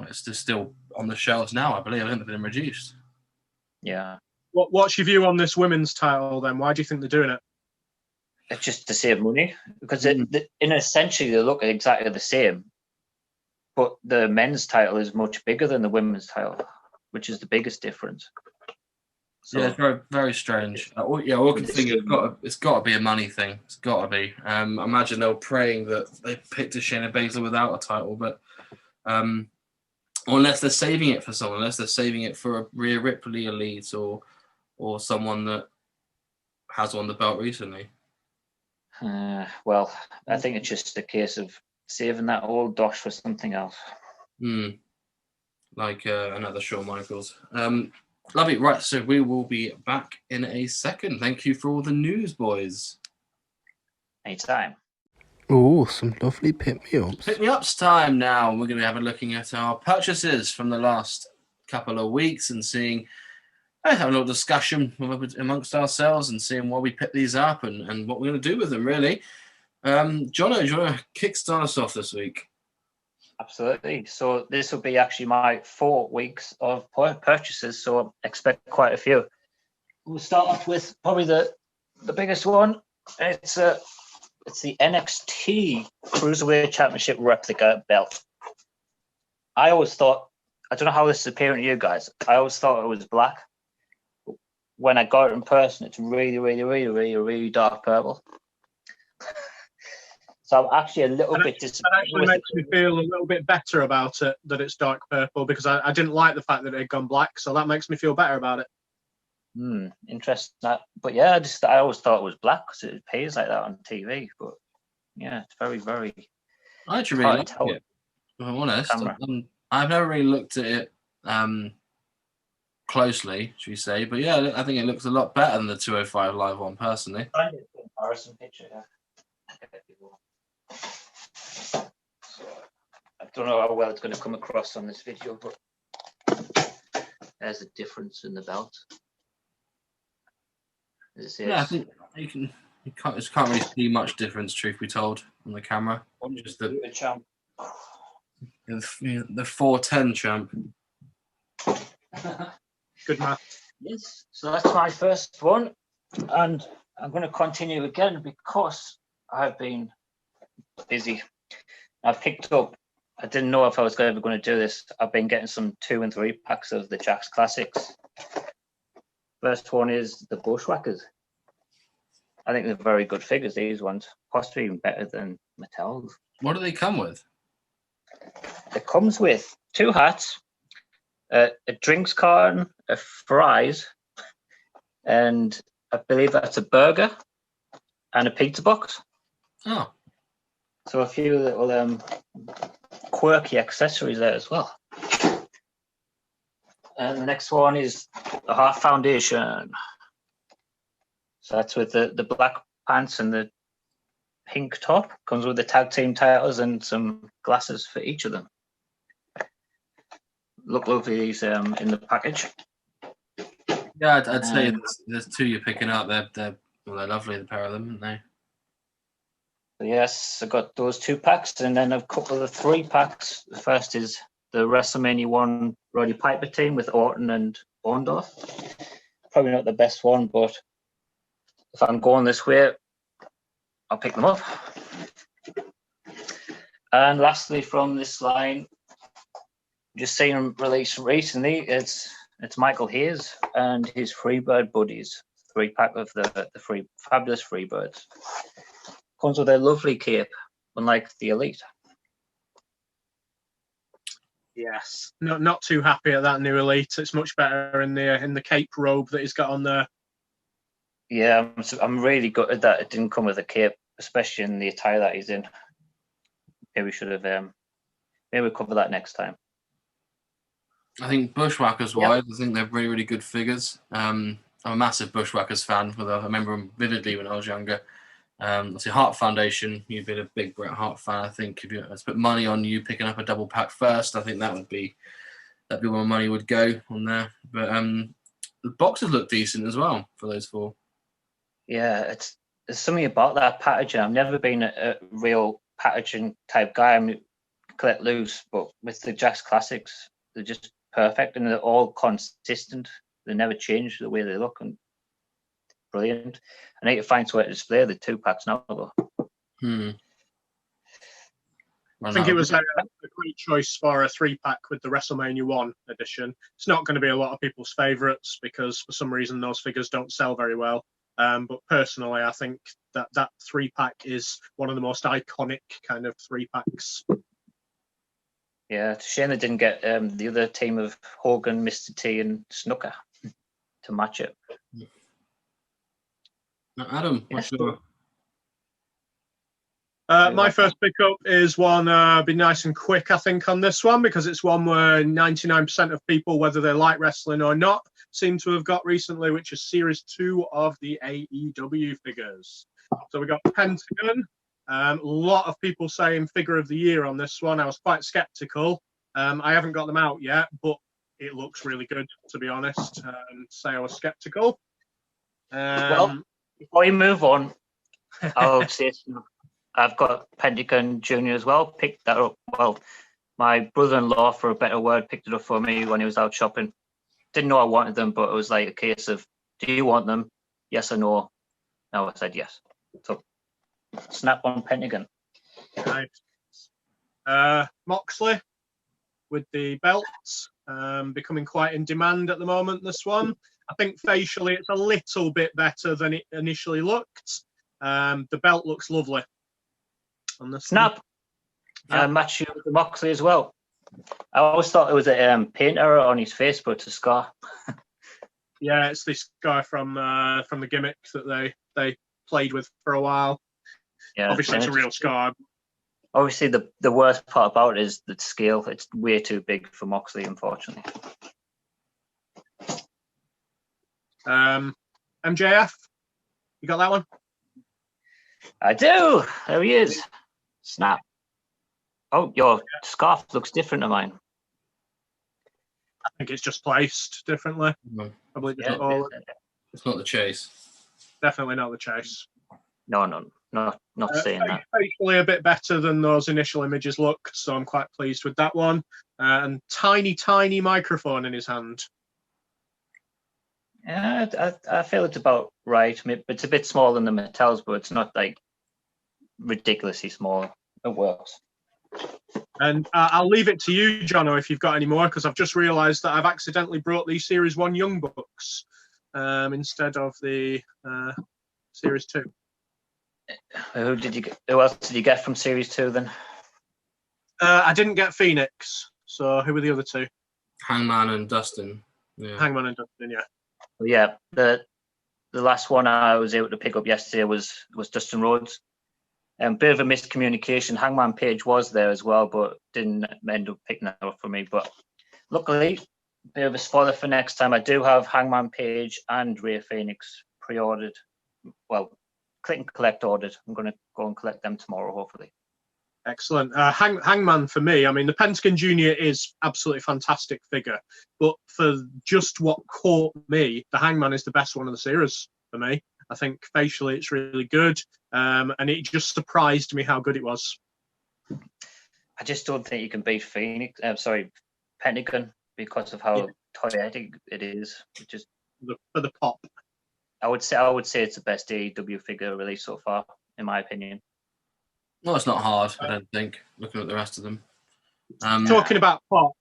it's just still on the shelves now. I believe. I think they've been reduced. Yeah. What's your view on this women's title then? Why do you think they're doing it? It's just to save money because essentially they look exactly the same, but the men's title is much bigger than the women's title, which is the biggest difference. So, yeah, it's very, very strange. All I can think it's got to be a money thing. It's got to be. Imagine they were praying that they picked a Shayna Baszler without a title, but unless they're saving it for someone, unless they're saving it for a Rhea Ripley Elite or someone that has won the belt recently. Well, I think it's just a case of saving that old dosh for something else. Like another Shawn Michaels. Lovely. Right, so we will be back in a second. Thank you for all the news, boys. Anytime. Oh, some lovely pick-me-ups. Pick-me-ups time now. We're going to have a looking at our purchases from the last couple of weeks and seeing, have a little discussion amongst ourselves and seeing why we picked these up and what we're going to do with them, really. Jono, do you want to kickstart us off this week? Absolutely. So this will be actually my 4 weeks of purchases, so expect quite a few. We'll start off with probably the biggest one. It's the NXT Cruiserweight Championship replica belt. I always thought, I don't know how this is appearing to you guys, I always thought it was black. When I got it in person, it's really, really, really, really, really dark purple. So I'm actually a little bit disappointed. That actually makes me feel a little bit better about it, that it's dark purple, because I didn't like the fact that it had gone black, so that makes me feel better about it. Interesting. But yeah, I always thought it was black because it appears like that on TV. But yeah, it's very, very. I actually really like it. If I'm honest, I've never really looked at it closely, should we say? But yeah, I think it looks a lot better than the 205 Live one, personally. Find a comparison picture. Yeah. I don't know how well it's going to come across on this video, but there's a difference in the belt. Yeah, I think you can't really see much difference, truth be told, on the camera. Just the champ. The 410 champ. Good math. Yes, so that's my first one, and I'm going to continue again because I've been busy. I picked up, I didn't know if I was ever going to do this. I've been getting some 2 and 3 packs of the Jakks Classics. First one is the Bushwhackers. I think they're very good figures, these ones, possibly even better than Mattel's. What do they come with? It comes with 2 hats, a drinks carton, a fries, and I believe that's a burger and a pizza box. Oh. So a few little quirky accessories there as well. And the next one is the Heart Foundation. So that's with the black pants and the pink top. Comes with the tag team titles and some glasses for each of them. Look lovely, these in the package. Yeah, I'd say there's 2 you're picking up. They're lovely, the pair of them, aren't they? So yes, I got those 2 packs, and then a couple of the 3 packs. The first is the WrestleMania 1 Roddy Piper team with Orton and Orndorff. Probably not the best one, but if I'm going this way, I'll pick them up. And lastly, from this line, just seen him released recently. It's Michael Hayes and his Freebird buddies. 3-pack of the fabulous Freebirds. Comes with a lovely cape, unlike the Elite. Yes, not too happy at that new Elite. It's much better in the cape robe that he's got on there. Yeah, I'm really gutted that it didn't come with a cape, especially in the attire that he's in. Maybe we should have. Maybe we'll cover that next time. I think Bushwhackers wise, I think they're really, really good figures. I'm a massive Bushwhackers fan. I remember them vividly when I was younger. Obviously, Heart Foundation, you've been a big Bret Hart fan. I think if you let's put money on you picking up a double pack first, I think that'd be where money would go on there. But the boxes look decent as well for those 4. Yeah, there's something about that packaging. I've never been a real packaging type guy. I'm let loose, but with the Jakks Classics, they're just perfect and they're all consistent. They never change the way they look, and brilliant. I need to find somewhere to display the 2 packs now, though. I think it was a great choice for a 3-pack with the WrestleMania 1 edition. It's not going to be a lot of people's favourites because for some reason those figures don't sell very well. But personally, I think that 3-pack is one of the most iconic kind of 3-packs. Yeah, it's a shame they didn't get the other team of Hogan, Mr. T, and Snooker to match it. Adam, what's your... My first pickup is one, be nice and quick, I think, on this one, because it's one where 99% of people, whether they like wrestling or not, seem to have got recently, which is Series 2 of the AEW figures. So we got Pentagon. A lot of people saying figure of the year on this one. I was quite skeptical. I haven't got them out yet, but it looks really good, to be honest. Say I was skeptical. Well, before you move on, I'll say I've got Pentagon Jr. as well. Picked that up. Well, my brother-in-law, for a better word, picked it up for me when he was out shopping. Didn't know I wanted them, but it was like a case of, do you want them? Yes or no? No, I said yes. So, snap on Pentagon. Right. Moxley with the belts, becoming quite in demand at the moment, this one. I think facially it's a little bit better than it initially looked. The belt looks lovely. On this snap. Yeah. Match you with the Moxley as well. I always thought it was a paint error on his face, but it's a scar. Yeah, it's this guy from the gimmick that they played with for a while. Yeah, obviously it's a real scar. Obviously, the worst part about it is the scale. It's way too big for Moxley, unfortunately. MJF, you got that one? I do. There he is. Snap. Oh, your scarf looks different to mine. I think it's just placed differently. No. Probably just It's not the chase. Definitely not the chase. No, not saying that. Facially a bit better than those initial images looked, so I'm quite pleased with that one. And tiny microphone in his hand. Yeah, I feel it's about right. I mean, it's a bit smaller than the Mattels, but it's not like ridiculously small. It works. And I'll leave it to you, Jono, if you've got any more, because I've just realised that I've accidentally brought these Series 1 Young Bucks instead of the Series 2. Who else did you get from Series 2 then? I didn't get Phoenix, so who were the other two? Hangman and Dustin. Yeah. Hangman and Dustin, yeah. Yeah, the last one I was able to pick up yesterday was Dustin Rhodes. Bit of a miscommunication. Hangman Page was there as well, but didn't end up picking that up for me. But luckily, bit of a spoiler for next time. I do have Hangman Page and Rey Fenix pre-ordered. Well, click and collect ordered. I'm going to go and collect them tomorrow, hopefully. Excellent. Hangman for me, I mean, the Pentagon Junior is absolutely fantastic figure, but for just what caught me, the Hangman is the best one of the series for me. I think facially it's really good, and it just surprised me how good it was. I just don't think you can beat Pentagon because of how toyetic it is. Just for the pop. I would say it's the best AEW figure released so far, in my opinion. No, it's not hard, I don't think, looking at the rest of them. Talking about pop,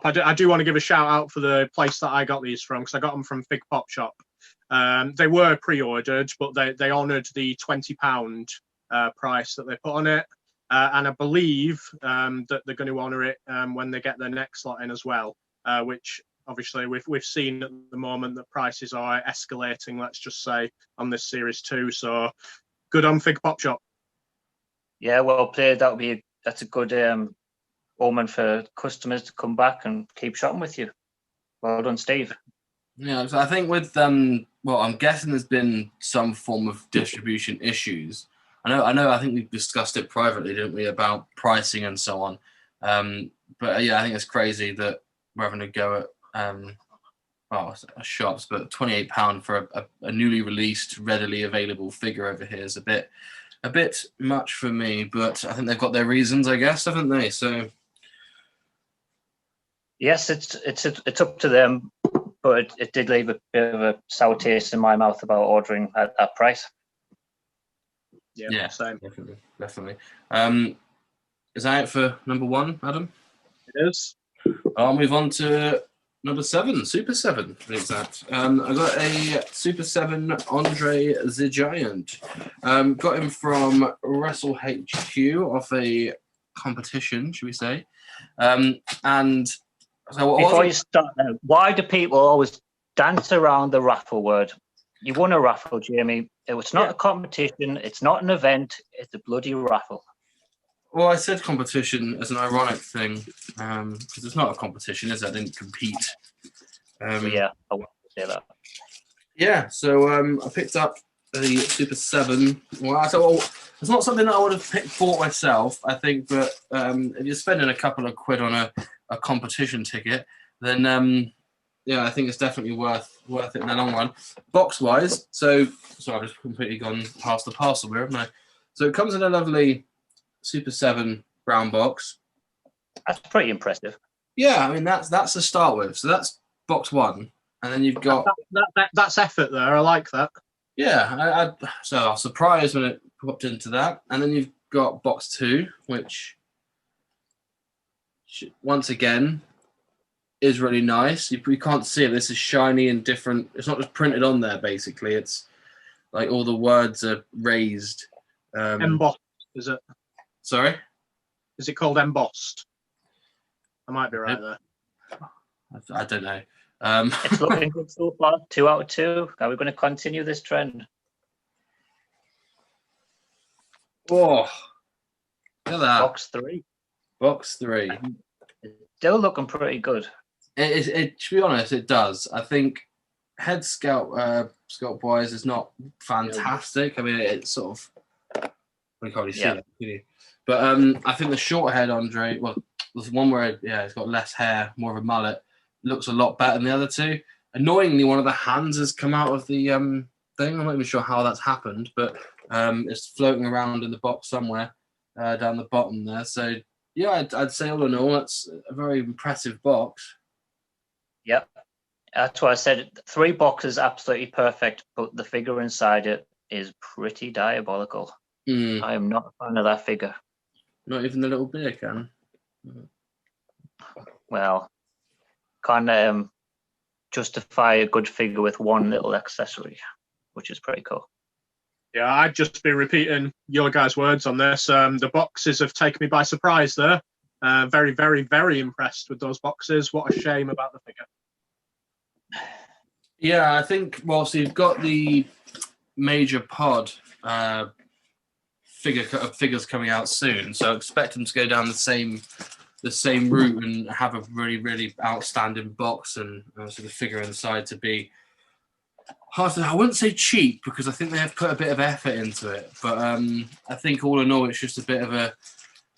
I do want to give a shout out for the place that I got these from, because I got them from Fig Pop Shop. They were pre-ordered, but they honoured the £20 price that they put on it. And I believe that they're going to honour it when they get their next lot in as well, which obviously we've seen at the moment that prices are escalating, let's just say, on this Series 2. So good on Fig Pop Shop. Yeah, well played. That's a good omen for customers to come back and keep shopping with you. Well done, Steve. Yeah, so I think with I'm guessing there's been some form of distribution issues. I know. I think we discussed it privately, didn't we, about pricing and so on. But yeah, I think it's crazy that we're having to go at shops, but £28 for a newly released, readily available figure over here is a bit much for me, but I think they've got their reasons, I guess, haven't they? So yes, it's up to them, but it did leave a bit of a sour taste in my mouth about ordering at that price. Yeah, same. Definitely. Is that it for number 1, Adam? It is. I'll move on to number 7, Super 7, to be exact. I got a Super 7 Andre the Giant. Got him from Wrestle HQ off a competition, should we say. And so before you start, why do people always dance around the raffle word? You won a raffle, Jamie. It's not a competition. It's not an event. It's a bloody raffle. Well, I said competition as an ironic thing, because it's not a competition, is it? I didn't compete. Yeah, I want to say that. Yeah, so I picked up the Super 7. Well, it's not something that I would have bought myself, I think, but if you're spending a couple of quid on a competition ticket, then yeah, I think it's definitely worth it in the long run. Box-wise, so I've just completely gone past the parcel here, haven't I? So it comes in a lovely Super 7 brown box. That's pretty impressive. Yeah, I mean that's to start with. So that's box 1, and then you've got that's effort there. I like that. Yeah, so I was surprised when it popped into that, and then you've got box 2, which once again is really nice. You can't see it. This is shiny and different. It's not just printed on there. Basically, it's like all the words are raised. Embossed, is it? Sorry? Is it called embossed? I might be right there. I don't know. It's looking good so far. 2 out of 2. Are we going to continue this trend? Oh, look at that. Box 3. Box 3. It's still looking pretty good. It to be honest, it does. I think head scout wise is not fantastic. I mean, it's sort of you can't really see it, can you? But I think the short head Andre, well, there's one where it's got less hair, more of a mullet, looks a lot better than the other two. Annoyingly, one of the hands has come out of the thing. I'm not even sure how that's happened, but it's floating around in the box somewhere down the bottom there. So yeah, I'd say all in all, it's a very impressive box. Yep. That's why I said 3 boxes absolutely perfect, but the figure inside it is pretty diabolical. I am not a fan of that figure. Not even the little beer can. Well, can't justify a good figure with one little accessory, which is pretty cool. Yeah, I'd just be repeating your guys' words on this. The boxes have taken me by surprise there. Very, very, very impressed with those boxes. What a shame about the figure. Yeah, I think, well, so you've got the major pod figures coming out soon, so expect them to go down the same route and have a really, really outstanding box, and so the figure inside to be hard to, I wouldn't say cheap, because I think they have put a bit of effort into it, but I think all in all it's just a bit of a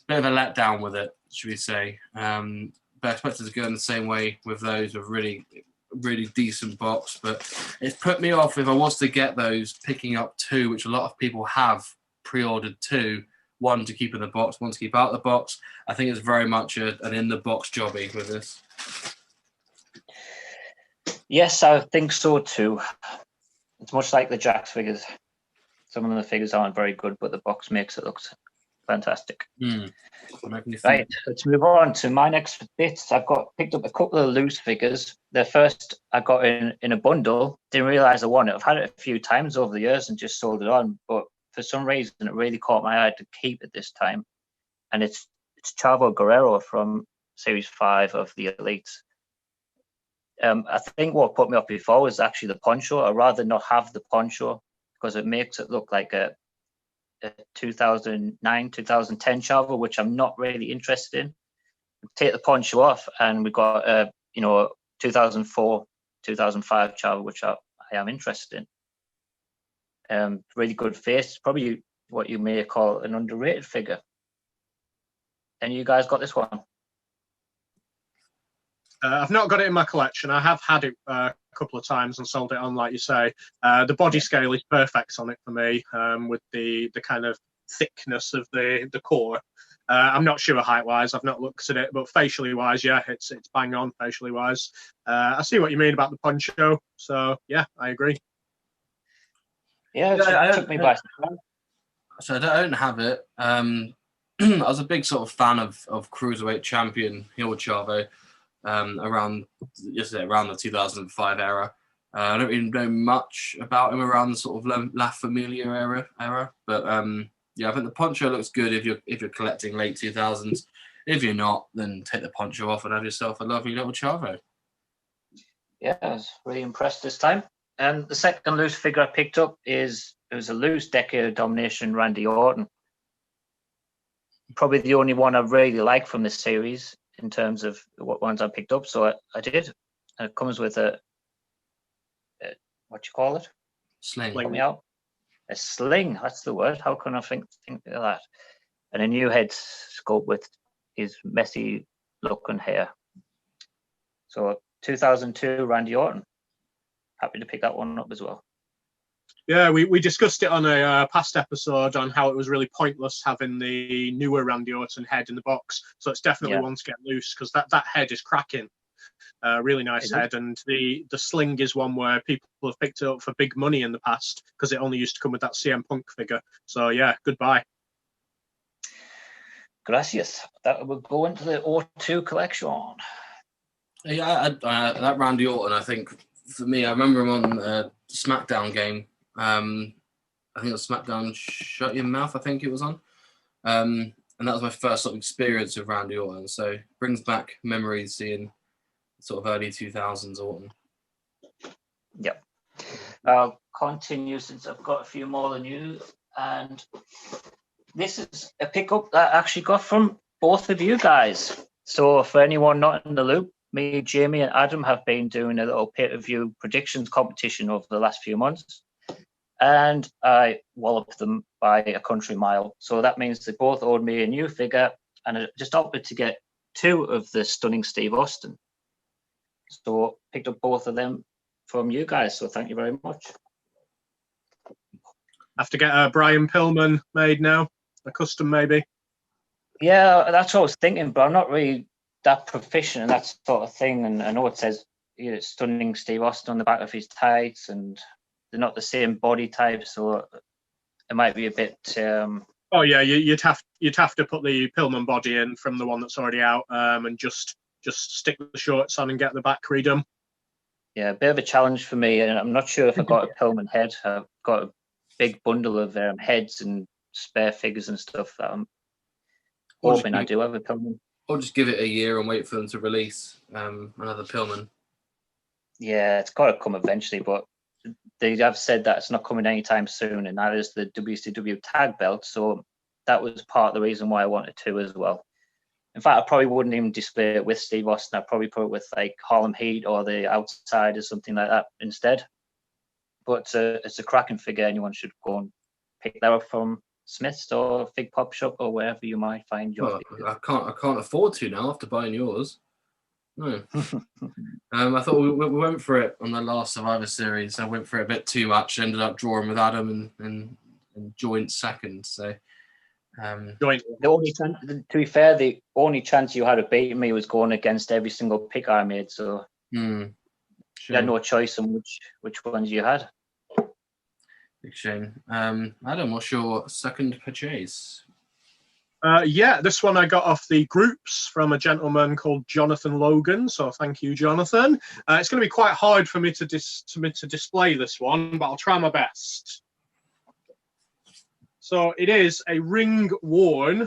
letdown with it, should we say. But I expected to go in the same way with those, with really, really decent box, but it's put me off, if I was to get those, picking up 2, which a lot of people have pre-ordered 2, 1 to keep in the box, 1 to keep out the box. I think it's very much an in-the-box jobby with this. Yes, I think so too. It's much like the Jakks figures. Some of the figures aren't very good, but the box makes it look fantastic. Right, let's move on to my next bits. I've picked up a couple of loose figures. The first I got in a bundle. Didn't realize I wanted it. I've had it a few times over the years and just sold it on, but for some reason it really caught my eye to keep it this time. And it's Chavo Guerrero from Series 5 of the Elites. I think what put me off before was actually the poncho. I'd rather not have the poncho because it makes it look like a 2009, 2010 Chavo, which I'm not really interested in. Take the poncho off, and we got 2004, 2005 Chavo, which I am interested in. Really good face, probably what you may call an underrated figure. And you guys got this one? I've not got it in my collection. I have had it a couple of times and sold it on, like you say. The body scale is perfect on it for me, with the kind of thickness of the core. I'm not sure height-wise. I've not looked at it, but facially-wise, yeah, it's bang on facially-wise. I see what you mean about the poncho. So, yeah, I agree. Yeah, it took me by surprise. So I don't have it. I was a big sort of fan of Cruiserweight Champion Heel Chavo around the 2005 era. I don't really know much about him around the sort of La Familia era, but yeah, I think the poncho looks good if you're collecting late 2000s. If you're not, then take the poncho off and have yourself a lovely little Chavo. Yeah, I was really impressed this time. And the second loose figure I picked up it was a loose Decade of Domination Randy Orton. Probably the only one I really like from this series in terms of what ones I picked up. So I did. And it comes with a what you call it? Sling. Help me out. A sling. That's the word. How can I think of that? And a new head sculpt with his messy looking hair. So 2002 Randy Orton. Happy to pick that one up as well. Yeah, we discussed it on a past episode on how it was really pointless having the newer Randy Orton head in the box. So it's definitely one to get loose, because that head is cracking. Really nice head. And the sling is one where people have picked it up for big money in the past, because it only used to come with that CM Punk figure. So yeah, goodbye. Gracias. That will go into the O2 collection. Yeah, that Randy Orton, I think, for me, I remember him on the SmackDown game. I think it was SmackDown Shut Your Mouth, I think it was on. And that was my first sort of experience of Randy Orton. So it brings back memories seeing sort of early 2000s Orton. Yep. I'll continue since I've got a few more than you. And this is a pickup that I actually got from both of you guys. So for anyone not in the loop, me, Jamie, and Adam have been doing a little pay-per-view predictions competition over the last few months. And I walloped them by a country mile. So that means they both owed me a new figure, and I just opted to get 2 of the stunning Steve Austin. So picked up both of them from you guys. So thank you very much. Have to get a Brian Pillman made now, a custom maybe. Yeah, that's what I was thinking, but I'm not really that proficient in that sort of thing. And I know it says Stunning Steve Austin on the back of his tights, and they're not the same body type, so it might be a bit. Oh yeah, you'd have to put the Pillman body in from the one that's already out, and just stick the shorts on and get the back redone. Yeah, a bit of a challenge for me, and I'm not sure if I got a Pillman head. I've got a big bundle of heads and spare figures and stuff that I'm hoping I do have a Pillman. Or just give it a year and wait for them to release another Pillman. Yeah, it's got to come eventually, but they have said that it's not coming anytime soon, and that is the WCW tag belt. So that was part of the reason why I wanted to as well. In fact, I probably wouldn't even display it with Steve Austin. I'd probably put it with like Harlem Heat or the Outside or something like that instead. But it's a cracking figure. Anyone should go and pick that up from Smith's or Fig Pop Shop or wherever you might find your figures. I can't afford to now after buying yours. No. I thought we went for it on the last Survivor Series. I went for it a bit too much. Ended up drawing with Adam and joint second. So Joint. The only chance, to be fair, the only chance you had of beating me was going against every single pick I made. So sure. You had no choice on which ones you had. Big shame. Adam, what's your second purchase? Yeah, this one I got off the groups from a gentleman called Jonathan Logan. So thank you, Jonathan. It's going to be quite hard for me to display this one, but I'll try my best. So it is a ring-worn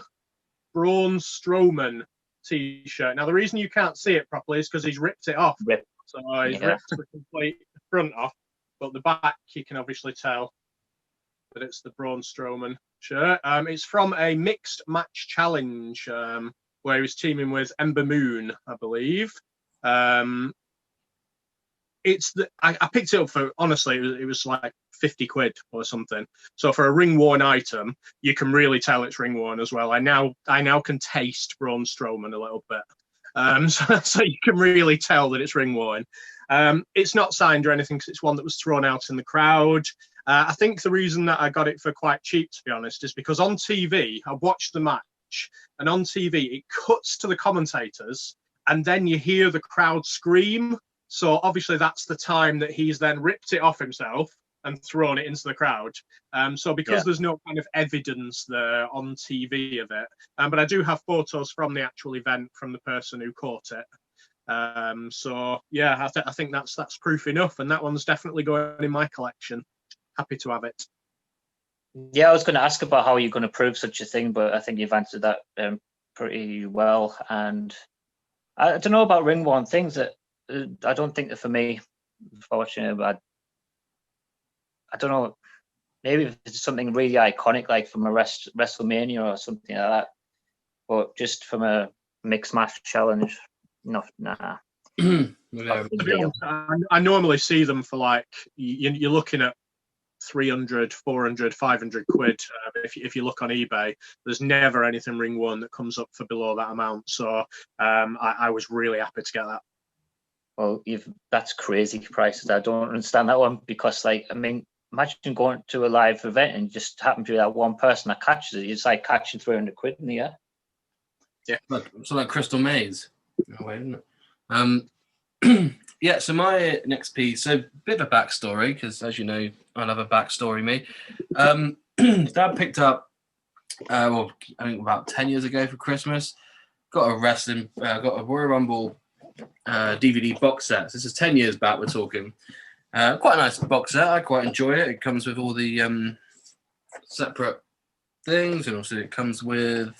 Braun Strowman T-shirt. Now, the reason you can't see it properly is because he's ripped it off. So he's ripped the complete front off, but the back you can obviously tell that it's the Braun Strowman shirt. It's from a mixed match challenge where he was teaming with Ember Moon, I believe. I picked it up for, honestly, it was like 50 quid or something. So for a ring worn item, you can really tell it's ring worn as well. I now can taste Braun Strowman a little bit. So you can really tell that it's ring worn. It's not signed or anything because it's one that was thrown out in the crowd. I think the reason that I got it for quite cheap, to be honest, is because on TV, I watched the match, and on TV, it cuts to the commentators, and then you hear the crowd scream. So obviously that's the time that he's then ripped it off himself and thrown it into the crowd. So because there's no kind of evidence there on TV of it, but I do have photos from the actual event from the person who caught it. So yeah, I think that's proof enough, and that one's definitely going in my collection. Happy to have it. Yeah, I was going to ask about how you're going to prove such a thing, but I think you've answered that pretty well. And I don't know about ring worn things that I don't think that for me, unfortunately, but I don't know. Maybe if it's something really iconic, like from a WrestleMania or something like that, but just from a mixed match challenge, nah. To be honest, I normally see them for like you're looking at 300, 400, 500 quid. If you look on eBay, there's never anything ring worn that comes up for below that amount. So I was really happy to get that. Well, that's crazy prices. I don't understand that one because, like, I mean, imagine going to a live event and just happen to be that one person that catches it. It's like catching 300 quid in the air. Yeah, so like Crystal Maze. No way, isn't it? Yeah, so my next piece, so a bit of a backstory, because as you know, I love a backstory, me. Dad picked up, I think about 10 years ago for Christmas, got a Royal Rumble DVD box set. So this is 10 years back, we're talking. Quite a nice box set. I quite enjoy it. It comes with all the separate things, and also it comes with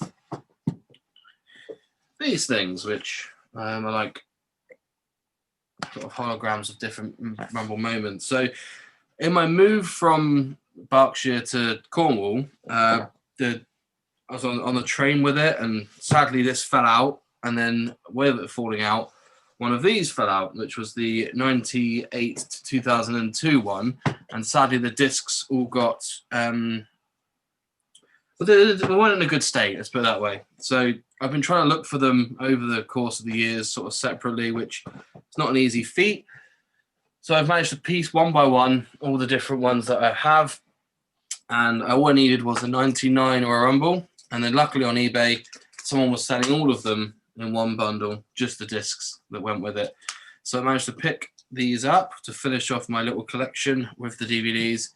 these things, which are like sort of holograms of different Rumble moments. So in my move from Berkshire to Cornwall, I was on the train with it, and sadly this fell out, and then with it falling out, one of these fell out, which was the 98 to 2002 one, and sadly the discs all got they weren't in a good state, let's put it that way. So I've been trying to look for them over the course of the years, sort of separately, which is not an easy feat. So I've managed to piece one by one all the different ones that I have, and all I needed was a 99 or a Rumble, and then luckily on eBay, someone was selling all of them in one bundle, just the discs that went with it. So I managed to pick these up to finish off my little collection with the DVDs.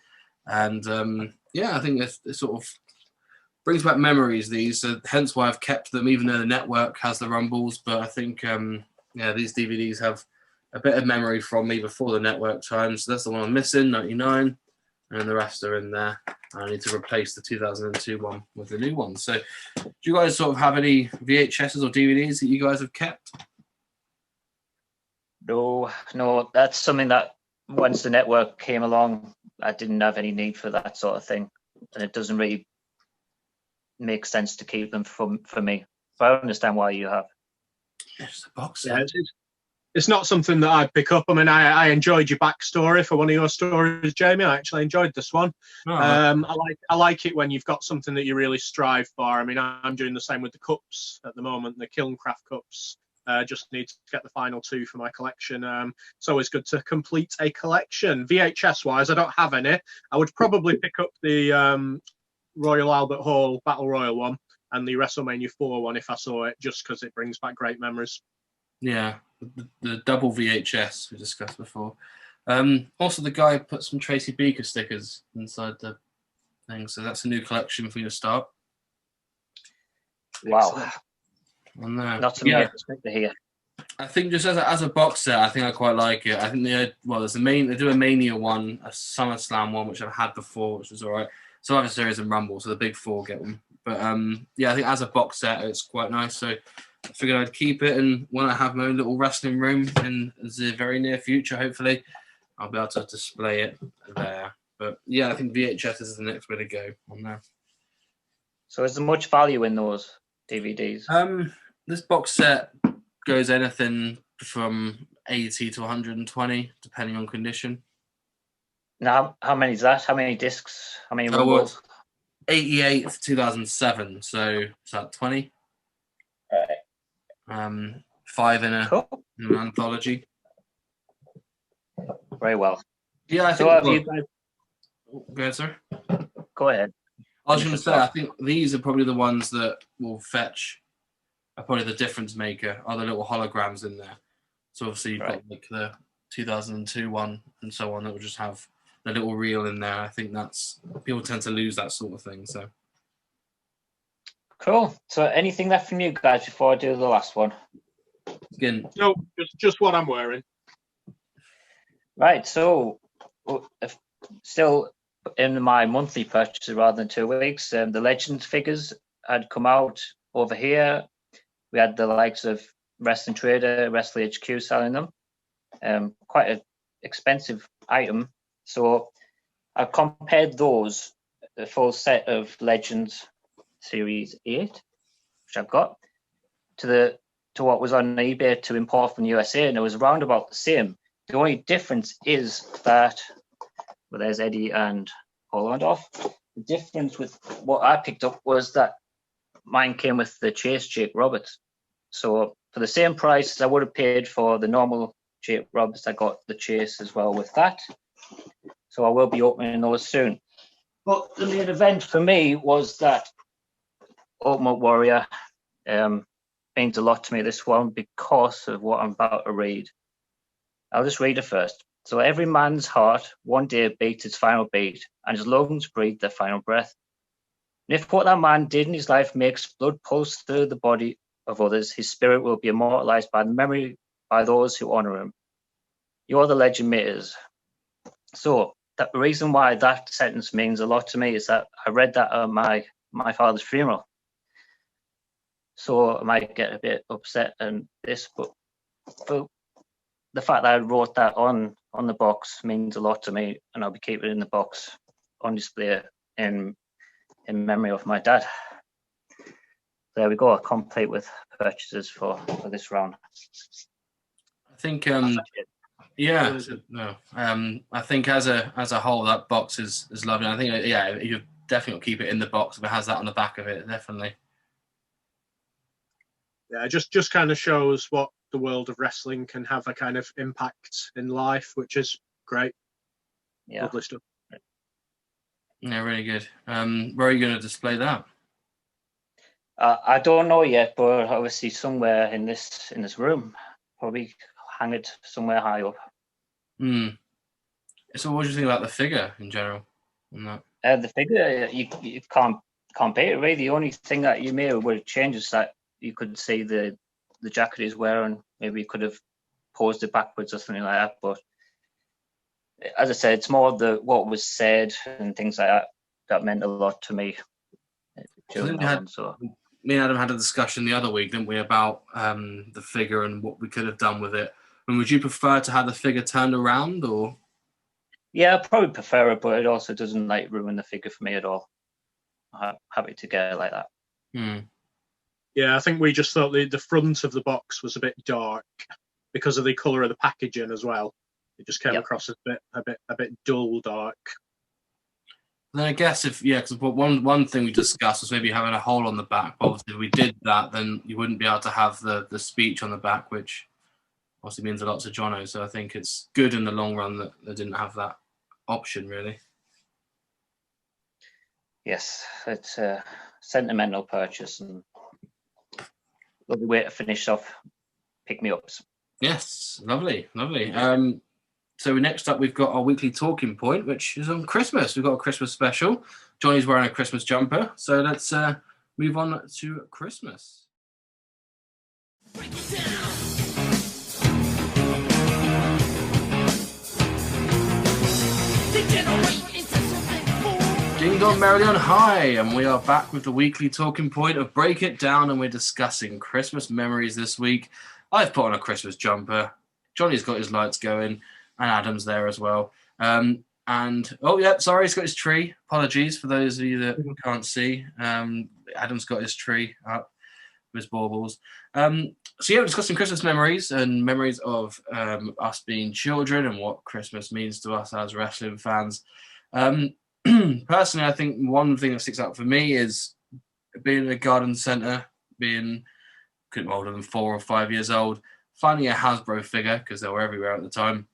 And yeah, I think it sort of brings back memories, these. So hence why I've kept them, even though the network has the Rumbles. But I think, yeah, these DVDs have a bit of memory from me before the network time. So that's the one I'm missing, 99. And the rest are in there. I need to replace the 2002 one with the new one. So do you guys sort of have any VHSs or DVDs that you guys have kept? No, that's something that once the network came along, I didn't have any need for that sort of thing. And it doesn't really make sense to keep them for me. But I understand why you have. It's a box Yeah, set. it's not something that I'd pick up. I mean, I enjoyed your backstory for one of your stories, Jamie. I actually enjoyed this one. Oh, I like it when you've got something that you really strive for. I mean, I'm doing the same with the cups at the moment, the Kilncraft cups. Just need to get the final 2 for my collection. It's always good to complete a collection. VHS-wise, I don't have any. I would probably pick up the Royal Albert Hall Battle Royal one and the WrestleMania 4 one if I saw it, just because it brings back great memories. yeah, the double VHS we discussed before. Also, the guy put some Tracy Beaker stickers inside the thing, so that's a new collection for you to start. Wow. On there. Not something I expect to hear. I think just as a box set, I think I quite like it. I think there's they do a Mania one, a SummerSlam one, which I've had before, which was all right. Survivor Series and Rumble, so the big 4 get them. But yeah, I think as a box set, it's quite nice. So I figured I'd keep it, and when I have my own little wrestling room in the very near future, hopefully, I'll be able to display it there. But yeah, I think VHS is the next way to go on there. So is there much value in those DVDs? This box set goes anything from 80 to 120, depending on condition. Now, how many is that? How many discs? How many Rumbles? 88 to 2007, so is that 20? Right. 5 in an anthology. Very well. Yeah, I think. So have you guys... Go ahead, sir. Go ahead. I was going to say, I think these are probably the ones that will fetch. Are probably the difference maker. Are the little holograms in there? So obviously you've got like the 2002 one and so on that will just have the little reel in there. I think that's people tend to lose that sort of thing. So cool. So anything left from you guys before I do the last one? Again, no, just what I'm wearing. Right. So still in my monthly purchases rather than 2 weeks, the Legends figures had come out over here. We had the likes of Wrestling Trader, Wrestling HQ selling them. Quite an expensive item. So I compared those, the full set of Legends Series 8, which I've got, to what was on eBay to import from the USA, and it was around about the same. The only difference is that, well, there's Eddie and Paul Orndorff. The difference with what I picked up was that mine came with the Chase Jake Roberts. So for the same price I would have paid for the normal Jake Roberts, I got the Chase as well with that. So I will be opening those soon. But the main event for me was that Ultimate Warrior means a lot to me, this one, because of what I'm about to read. I'll just read it first. So every man's heart one day beats its final beat, and his lungs breathe their final breath. And if what that man did in his life makes blood pulse through the body of others, his spirit will be immortalized by the memory by those who honor him. You're the legend makers. So the reason why that sentence means a lot to me is that I read that at my father's funeral. So I might get a bit upset and this, but the fact that I wrote that on the box means a lot to me, and I'll be keeping it in the box on display in memory of my dad. There we go, complete with purchases for this round. I think yeah, no. I think as a whole that box is lovely. I think you definitely keep it in the box if it has that on the back of it, definitely. Yeah, just kind of shows what the world of wrestling can have a kind of impact in life, which is great. Yeah. Lovely stuff. Yeah, really good. Where are you going to display that? I don't know yet, but obviously somewhere in this room, probably hang it somewhere high up. So what do you think about the figure in general? The figure, you can't beat it, really. The only thing that you may would change is that you could see the jacket he's wearing. Maybe you could have posed it backwards or something like that. But as I said, it's more what was said and things like that meant a lot to me during that one. So me and Adam had a discussion the other week, didn't we, about the figure and what we could have done with it. And would you prefer to have the figure turned around, or? Yeah, I probably prefer it, but it also doesn't ruin the figure for me at all. I'm happy to get it like that. Yeah, I think we just thought the front of the box was a bit dark because of the colour of the packaging as well. It just came across a bit dull dark. Then I guess because one thing we discussed was maybe having a hole on the back. But obviously, if we did that, then you wouldn't be able to have the speech on the back, which obviously means a lot to Jono. So I think it's good in the long run that they didn't have that option, really. Yes, it's a sentimental purchase and lovely way to finish off pick-me-ups. Yes, lovely. So next up, we've got our weekly talking point, which is on Christmas. We've got a Christmas special. Johnny's wearing a Christmas jumper. So let's move on to Christmas. Break it down. Ding dong, merrily on high, and we are back with the weekly talking point of Break It Down, and we're discussing Christmas memories this week. I've put on a Christmas jumper. Johnny's got his lights going, and Adam's there as well. He's got his tree. Apologies for those of you that can't see. Adam's got his tree up with his baubles. We're discussing Christmas memories and memories of us being children and what Christmas means to us as wrestling fans. Personally, I think one thing that sticks out for me is being in a garden centre, couldn't be older than 4 or 5 years old, finding a Hasbro figure because they were everywhere at the time,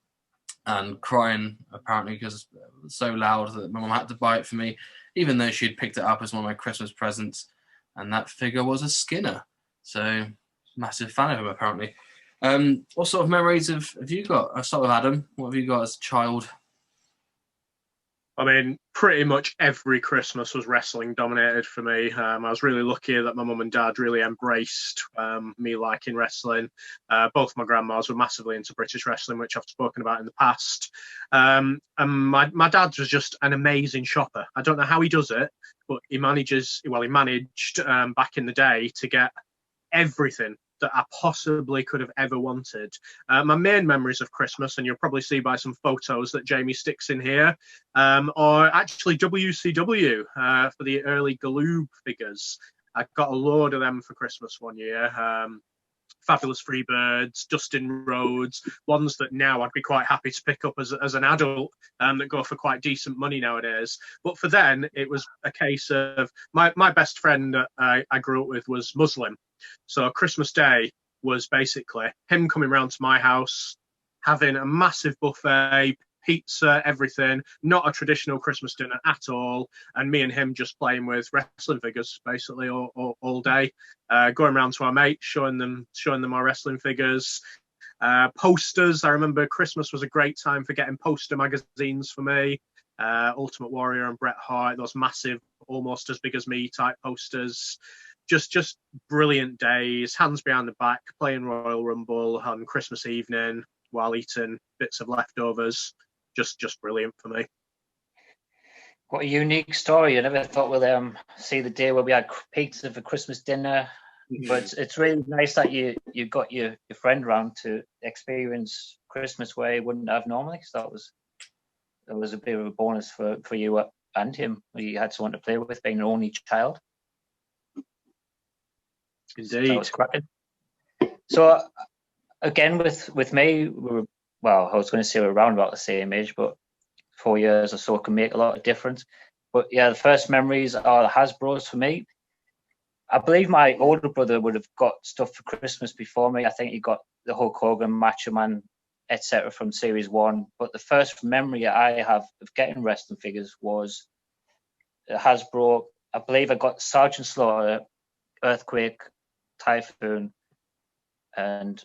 and crying apparently because it was so loud that my mum had to buy it for me, even though she'd picked it up as one of my Christmas presents, and that figure was a Skinner. So massive fan of him apparently. What sort of memories have you got? I'll start with Adam. What have you got as a child? I mean, pretty much every Christmas was wrestling dominated for me. I was really lucky that my mum and dad really embraced me liking wrestling. Both my grandmas were massively into British wrestling, which I've spoken about in the past. And my dad was just an amazing shopper. I don't know how he does it, but he managed back in the day to get everything that I possibly could have ever wanted. My main memories of Christmas, and you'll probably see by some photos that Jamie sticks in here, are actually WCW for the early Galoob figures. I got a load of them for Christmas one year. Fabulous Freebirds, Dustin Rhodes, ones that now I'd be quite happy to pick up as an adult, that go for quite decent money nowadays. But for then, it was a case of my best friend I grew up with was Muslim. So Christmas Day was basically him coming round to my house, having a massive buffet, pizza, everything, not a traditional Christmas dinner at all, and me and him just playing with wrestling figures basically all day, going around to our mates, showing them our wrestling figures. Posters. I remember Christmas was a great time for getting poster magazines for me. Ultimate Warrior and Bret Hart, those massive, almost as big as me type posters. Just brilliant days, hands behind the back, playing Royal Rumble on Christmas evening while eating bits of leftovers. Just brilliant for me. What a unique story. I never thought we'll see the day where we had pizza for Christmas dinner. But it's really nice that you got your friend round to experience Christmas where he wouldn't have normally. So that was a bit of a bonus for you and him. You had someone to play with, being an only child. Indeed. So it was cracking. So again, with me, I was going to say we're around about the same age, but 4 years or so can make a lot of difference. But yeah, the first memories are the Hasbros for me. I believe my older brother would have got stuff for Christmas before me. I think he got the Hulk Hogan, Macho Man, etc. from Series 1. But the first memory I have of getting wrestling figures was Hasbro. I believe I got Sergeant Slaughter, Earthquake, Typhoon, and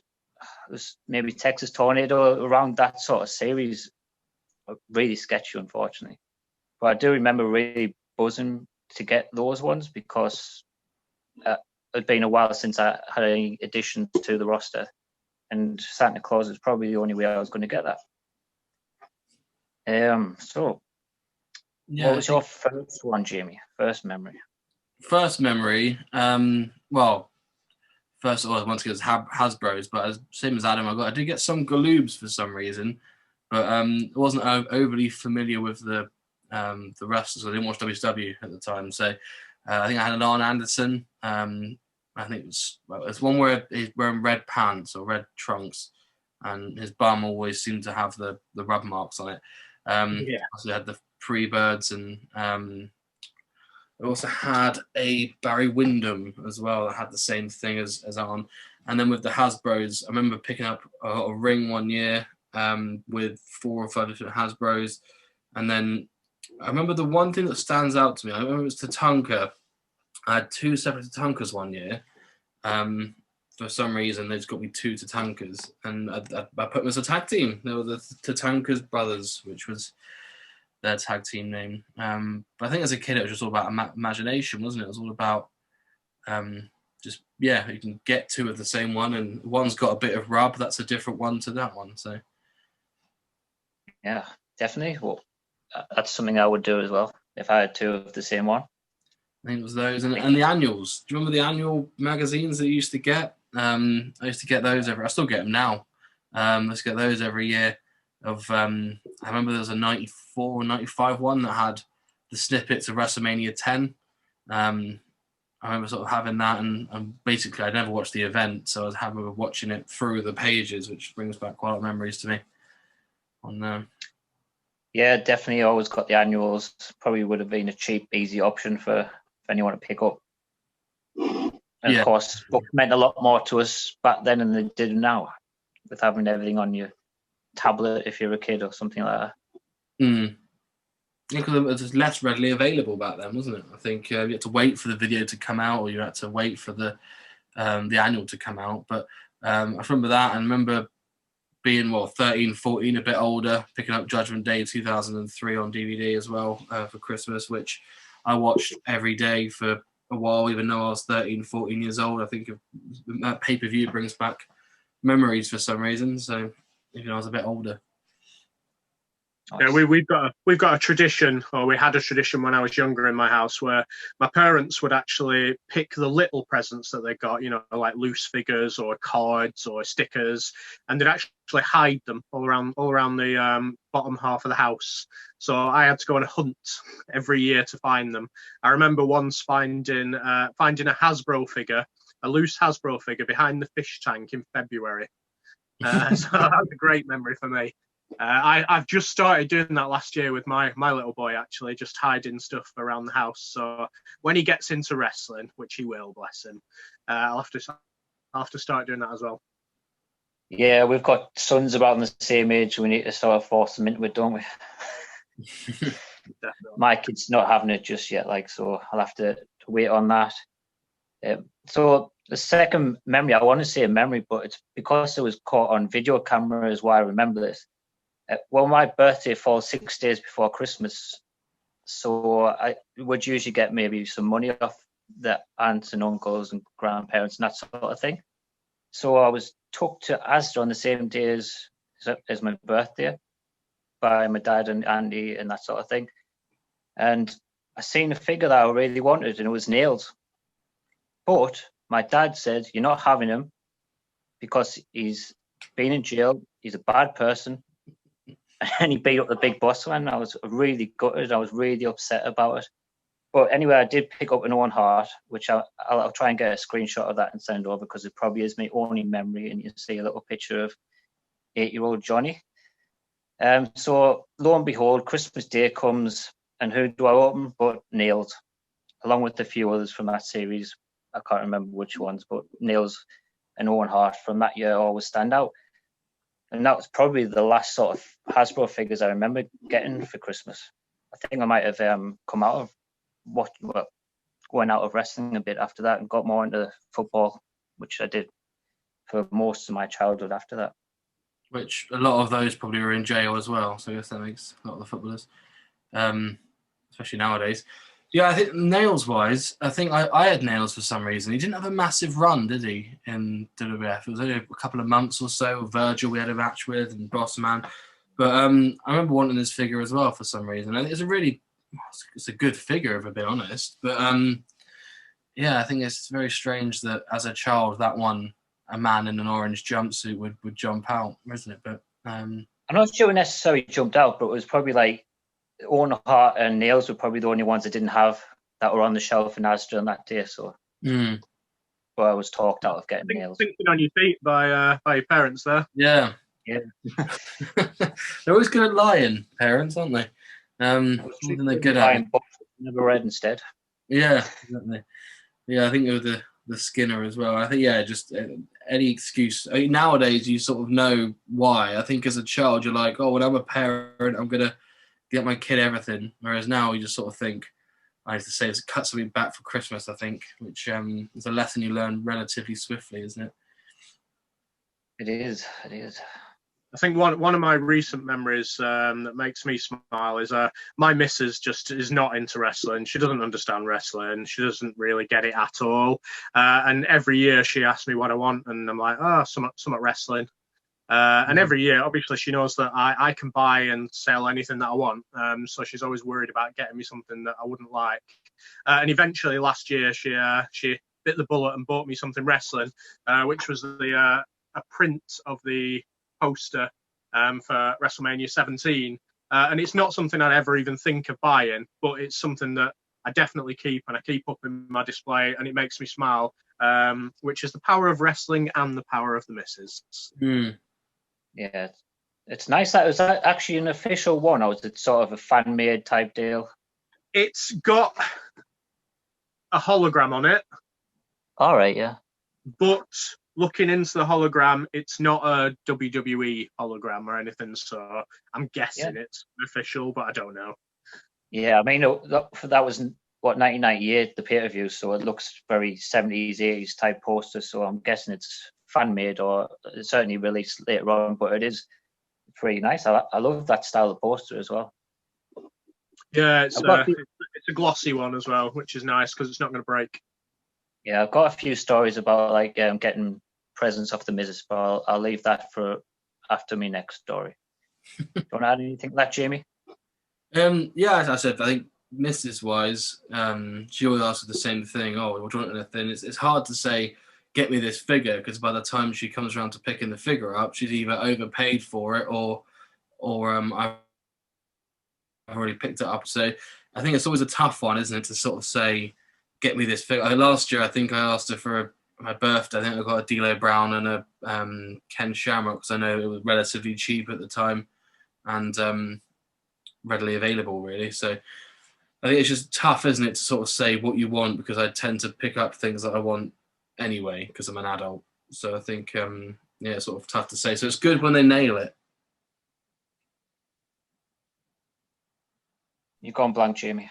was maybe Texas Tornado, around that sort of series. Really sketchy, unfortunately. But I do remember really buzzing to get those ones because it had been a while since I had any additions to the roster, and Santa Claus is probably the only way I was going to get that. So, what was your first one, Jamie? First memory? First memory, well, first of all, once again, it was Hasbro's, but same as Adam, I did get some Galoobs for some reason, but I wasn't overly familiar with the wrestlers. I didn't watch WCW at the time, so I think I had an Arn Anderson. I think it's one where he's wearing red pants or red trunks, and his bum always seemed to have the rub marks on it. Also had the Freebirds, and I also had a Barry Windham as well that had the same thing as Arn. And then with the Hasbro's, I remember picking up a ring one year with 4 or 5 different Hasbro's. And then I remember the one thing that stands out to me, I remember it was Tatanka. I had 2 separate Tatankas one year. For some reason, they just got me 2 Tatankas. And I put them as a tag team. They were the Tatankas Brothers, which was their tag team name. But I think as a kid, it was just all about imagination, wasn't it? It was all about you can get 2 of the same one, and one's got a bit of rub. That's a different one to that one. So yeah, definitely. Well, that's something I would do as well if I had 2 of the same one. I think it was those and the annuals. Do you remember the annual magazines that you used to get? I used to get those I still get them now. I used to get those every year. I remember there was a 94 or 95 one that had the snippets of WrestleMania 10. I remember sort of having that, and basically I never watched the event, so I was watching it through the pages, which brings back quite a lot of memories to me. Yeah, definitely always got the annuals. Probably would have been a cheap, easy option for anyone to pick up. And of course, books meant a lot more to us back then than they did now, with having everything on your tablet if you're a kid or something like that. Yeah, because it was less readily available back then, wasn't it? I think you had to wait for the video to come out, or you had to wait for the annual to come out. But I remember that, and remember being 13, 14, a bit older, picking up Judgment Day 2003 on DVD as well for Christmas, which I watched every day for a while, even though I was 13, 14 years old. I think that pay-per-view brings back memories for some reason. So even though I was a bit older. Yeah, we've got a tradition, or we had a tradition when I was younger in my house, where my parents would actually pick the little presents that they got, like loose figures or cards or stickers, and they'd actually hide them all around the bottom half of the house. So I had to go on a hunt every year to find them. I remember once finding a Hasbro figure, a loose Hasbro figure, behind the fish tank in February. So that's a great memory for me. I've just started doing that last year with my little boy, actually, just hiding stuff around the house. So when he gets into wrestling, which he will, bless him, I'll have to start doing that as well. Yeah, we've got sons about the same age. We need to sort of force them into it, don't we? My kid's not having it just yet, so I'll have to wait on that. So the second memory, I want to say a memory, but it's because it was caught on video camera is why I remember this. Well, my birthday falls 6 days before Christmas, so I would usually get maybe some money off the aunts and uncles and grandparents and that sort of thing. So I was took to Asda on the same day as my birthday by my dad and Andy and that sort of thing. And I seen a figure that I really wanted, and it was Nails. But my dad said, "You're not having him because he's been in jail. He's a bad person." And he beat up the big boss man. I was really gutted. I was really upset about it. But anyway, I did pick up an Owen Hart, which I'll try and get a screenshot of that and send over, because it probably is my only memory. And you see a little picture of 8-year-old Johnny. So lo and behold, Christmas Day comes, and who do I open but Nails, along with a few others from that series. I can't remember which ones, but Nails and Owen Hart from that year always stand out. And that was probably the last sort of Hasbro figures I remember getting for Christmas. I think I might have come out of going out of wrestling a bit after that and got more into football, which I did for most of my childhood after that. Which a lot of those probably were in jail as well. So I guess that makes a lot of the footballers, especially nowadays. Yeah, I think Nails-wise, I think I had Nails for some reason. He didn't have a massive run, did he, in WWF? It was only a couple of months or so. Virgil we had a match with and Bossman. But I remember wanting his figure as well for some reason. And it's a good figure, if I've been honest. But yeah, I think it's very strange that as a child, that one, a man in an orange jumpsuit would jump out, isn't it? But I'm not sure it necessarily jumped out, but it was probably like Owen Hart and Nails were probably the only ones that didn't have that were on the shelf in Asda on that day. So, but I was talked out of getting Nails. Thinking on your feet by your parents there. Yeah. They're always good at lying, parents, aren't they? Something they're good at. Never read instead. Yeah, exactly. Yeah, I think with the Skinner as well. I think just any excuse. I mean, nowadays you sort of know why. I think as a child you're like, oh, when I'm a parent, I'm gonna get my kid everything. Whereas now you just sort of think, I have to say, it's cut something back for Christmas. I think, which is a lesson you learn relatively swiftly, isn't it? It is. It is. I think one of my recent memories that makes me smile is my missus just is not into wrestling. She doesn't understand wrestling. She doesn't really get it at all. And every year she asks me what I want, and I'm like, some wrestling. And every year, obviously, she knows that I can buy and sell anything that I want. So she's always worried about getting me something that I wouldn't like. And eventually, last year, she bit the bullet and bought me something wrestling, which was a print of the poster for WrestleMania 17. And it's not something I'd ever even think of buying, but it's something that I definitely keep, and I keep up in my display, and it makes me smile, which is the power of wrestling and the power of the missus. Yeah, it's nice that it was actually an official one, or was it sort of a fan-made type deal? It's got a hologram on it. All right, yeah. But looking into the hologram, it's not a WWE hologram or anything, so I'm guessing it's official, but I don't know. Yeah, I mean, that was, 1998, the pay-per-view, so it looks very 70s, 80s type poster, so I'm guessing it's fan-made, or it's certainly released later on, but it is pretty nice. I love that style of poster as well. Yeah, it's a glossy one as well, which is nice because it's not going to break. Yeah, I've got a few stories about getting presents off the missus, but I'll leave that for after my next story. Do you want to add anything to that, Jamie? Yeah, as I said, I think Mrs. wise, she always asks the same thing. Oh, what do you want anything? It's hard to say, get me this figure, because by the time she comes around to picking the figure up, she's either overpaid for it or I've already picked it up. So I think it's always a tough one, isn't it, to sort of say, get me this figure. Last year, I think I asked her for my birthday. I think I got a D'Lo Brown and a Ken Shamrock, because I know it was relatively cheap at the time and readily available, really. So I think it's just tough, isn't it, to sort of say what you want, because I tend to pick up things that I want anyway because I'm an adult. So I think it's sort of tough to say. So it's good when they nail it. You've gone blank, Jamie.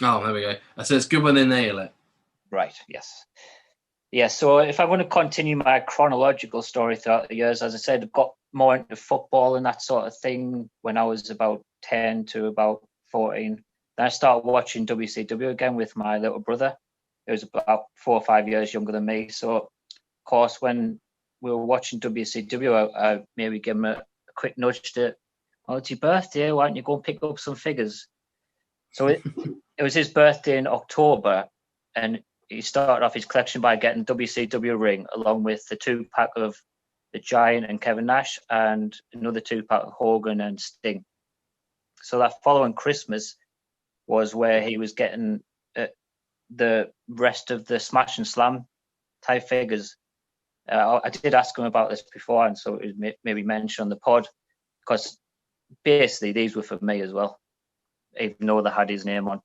Oh, there we go. I said it's good when they nail it. Right, yes. Yeah, so if I want to continue my chronological story throughout the years, as I said, I've got more into football and that sort of thing when I was about 10 to about 14. Then I started watching WCW again with my little brother. He was about 4 or 5 years younger than me. So, of course, when we were watching WCW, I maybe give him a quick nudge to, oh, it's your birthday, why don't you go and pick up some figures? So it was his birthday in October, and he started off his collection by getting WCW ring, along with the 2-pack of the Giant and Kevin Nash, and another 2-pack of Hogan and Sting. So that following Christmas was where he was getting the rest of the Smash and Slam type figures. I did ask him about this before, and so it was maybe mentioned on the pod, because basically these were for me as well, even though they had his name on.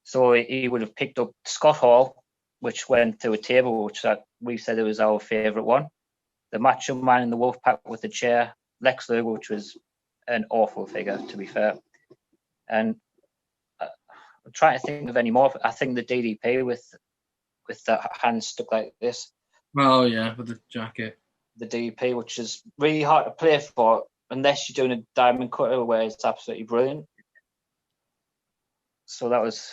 So he would have picked up Scott Hall, which went to a table, which we said it was our favourite one. The Macho Man in the Wolfpack with the chair, Lex Luger, which was an awful figure, to be fair. And I'm trying to think of any more. I think the DDP with the hands stuck like this. Oh yeah, with the jacket. The DP, which is really hard to play for unless you're doing a diamond cutter where it's absolutely brilliant. So that's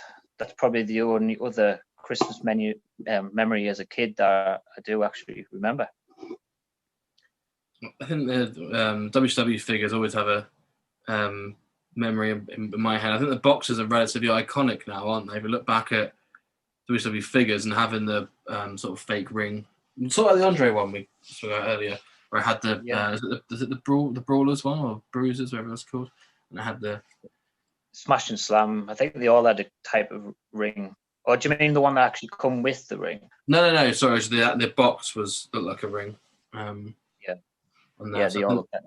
probably the only other Christmas memory as a kid that I do actually remember. I think the WCW figures always have a memory in my head. I think the boxes are relatively iconic now, aren't they? If you look back at WCW figures and having the sort of fake ring, sort of like the Andre one we saw earlier, where I had the is it the Brawlers one or Bruisers, whatever it's called, and I had the Smash and Slam. I think they all had a type of ring. Or do you mean the one that actually come with the ring? No. Sorry, the box looked like a ring. Yeah, they all look that.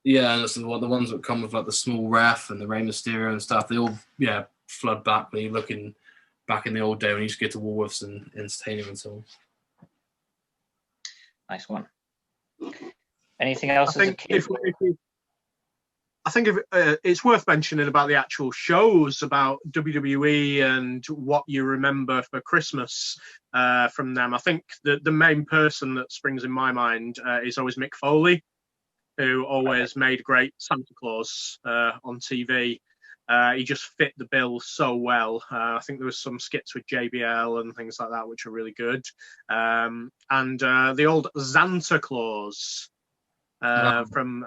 Yeah, and it's the ones that come with like the small ref and the Rey Mysterio and stuff. They all flood back when you're looking back in the old day when you used to get to Woolworths and Stadium and so on. Nice one. Anything else? I think it's worth mentioning about the actual shows about WWE and what you remember for Christmas from them. I think the main person that springs in my mind is always Mick Foley, who always made great Santa Claus on TV. He just fit the bill so well. I think there was some skits with JBL and things like that, which are really good. And the old Santa Claus from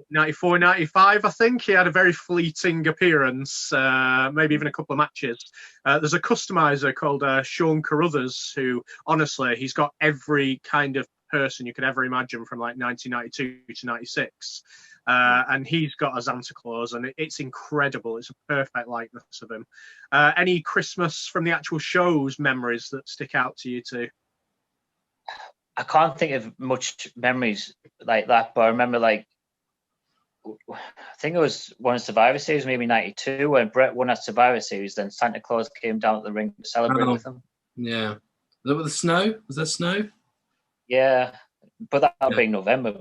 94, 95, I think. He had a very fleeting appearance, maybe even a couple of matches. There's a customizer called Sean Carruthers, who, honestly, he's got every kind of person you could ever imagine from like 1992 to 96. And he's got a Santa Claus, and it's incredible. It's a perfect likeness of him. Any Christmas from the actual shows memories that stick out to you too? I can't think of much memories like that, but I remember I think it was one of Survivor Series, maybe 92, when Brett won at Survivor Series, then Santa Claus came down to the ring to celebrate with him. Yeah. Was that with the snow? Was that snow? Yeah, but that would be November.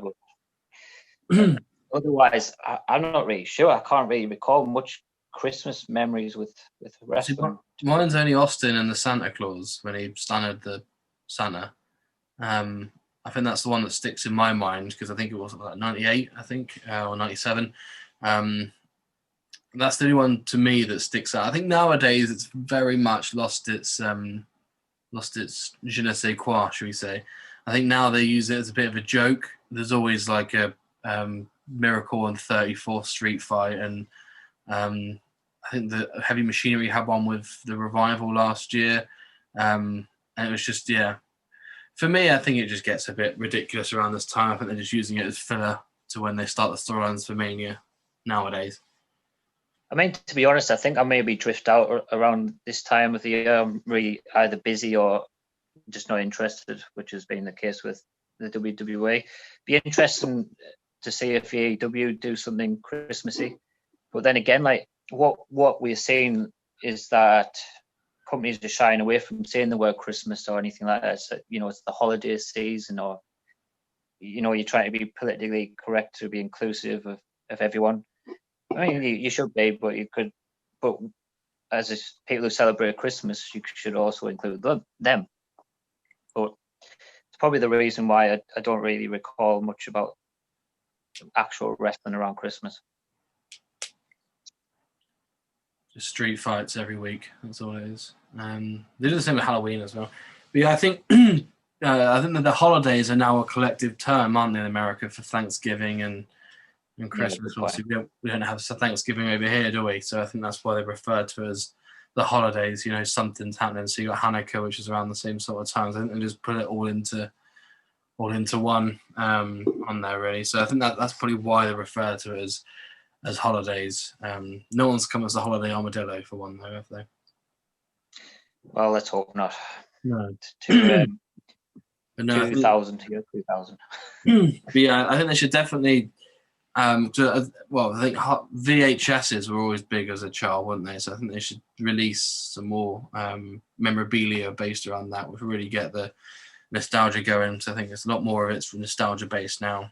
But otherwise, I'm not really sure. I can't really recall much Christmas memories with wrestling. Mine's only Austin and the Santa Claus when he stunned the Santa. I think that's the one that sticks in my mind because I think it was like 98, I think, or 97. That's the only one to me that sticks out. I think nowadays it's very much lost its je ne sais quoi, should we say. I think now they use it as a bit of a joke. There's always like a Miracle on 34th Street fight, and I think the Heavy Machinery had one with the Revival last year, and it was just, for me, I think it just gets a bit ridiculous around this time. I think they're just using it as filler to when they start the storylines for Mania nowadays. I mean, to be honest, I think I maybe drift out around this time of the year, really either busy or just not interested, which has been the case with the WWE. Be interesting to see if AEW do something Christmassy. But then again, like what we're seeing is that companies are shying away from saying the word Christmas or anything like that. So, it's the holiday season, or, you're trying to be politically correct to be inclusive of everyone. I mean, you should be, but as people who celebrate Christmas, you should also include them. But it's probably the reason why I don't really recall much about actual wrestling around Christmas. Just street fights every week. That's all it is. They do the same with Halloween as well. But yeah, I think that the holidays are now a collective term, aren't they, in America, for Thanksgiving and Christmas. Obviously, we don't have Thanksgiving over here, do we? So I think that's why they refer to it as the holidays. Something's happening. So you got Hanukkah, which is around the same sort of times. I think they just put it all into one on there, really. So I think that's probably why they refer to it as holidays. No one's come as a holiday armadillo for one, though, have they? Well, let's hope not. No. 2000 to 2000. But yeah, I think they should definitely. I think VHSs were always big as a child, weren't they? So I think they should release some more memorabilia based around that, which will really get the nostalgia going. So I think it's a lot more of it's nostalgia based now.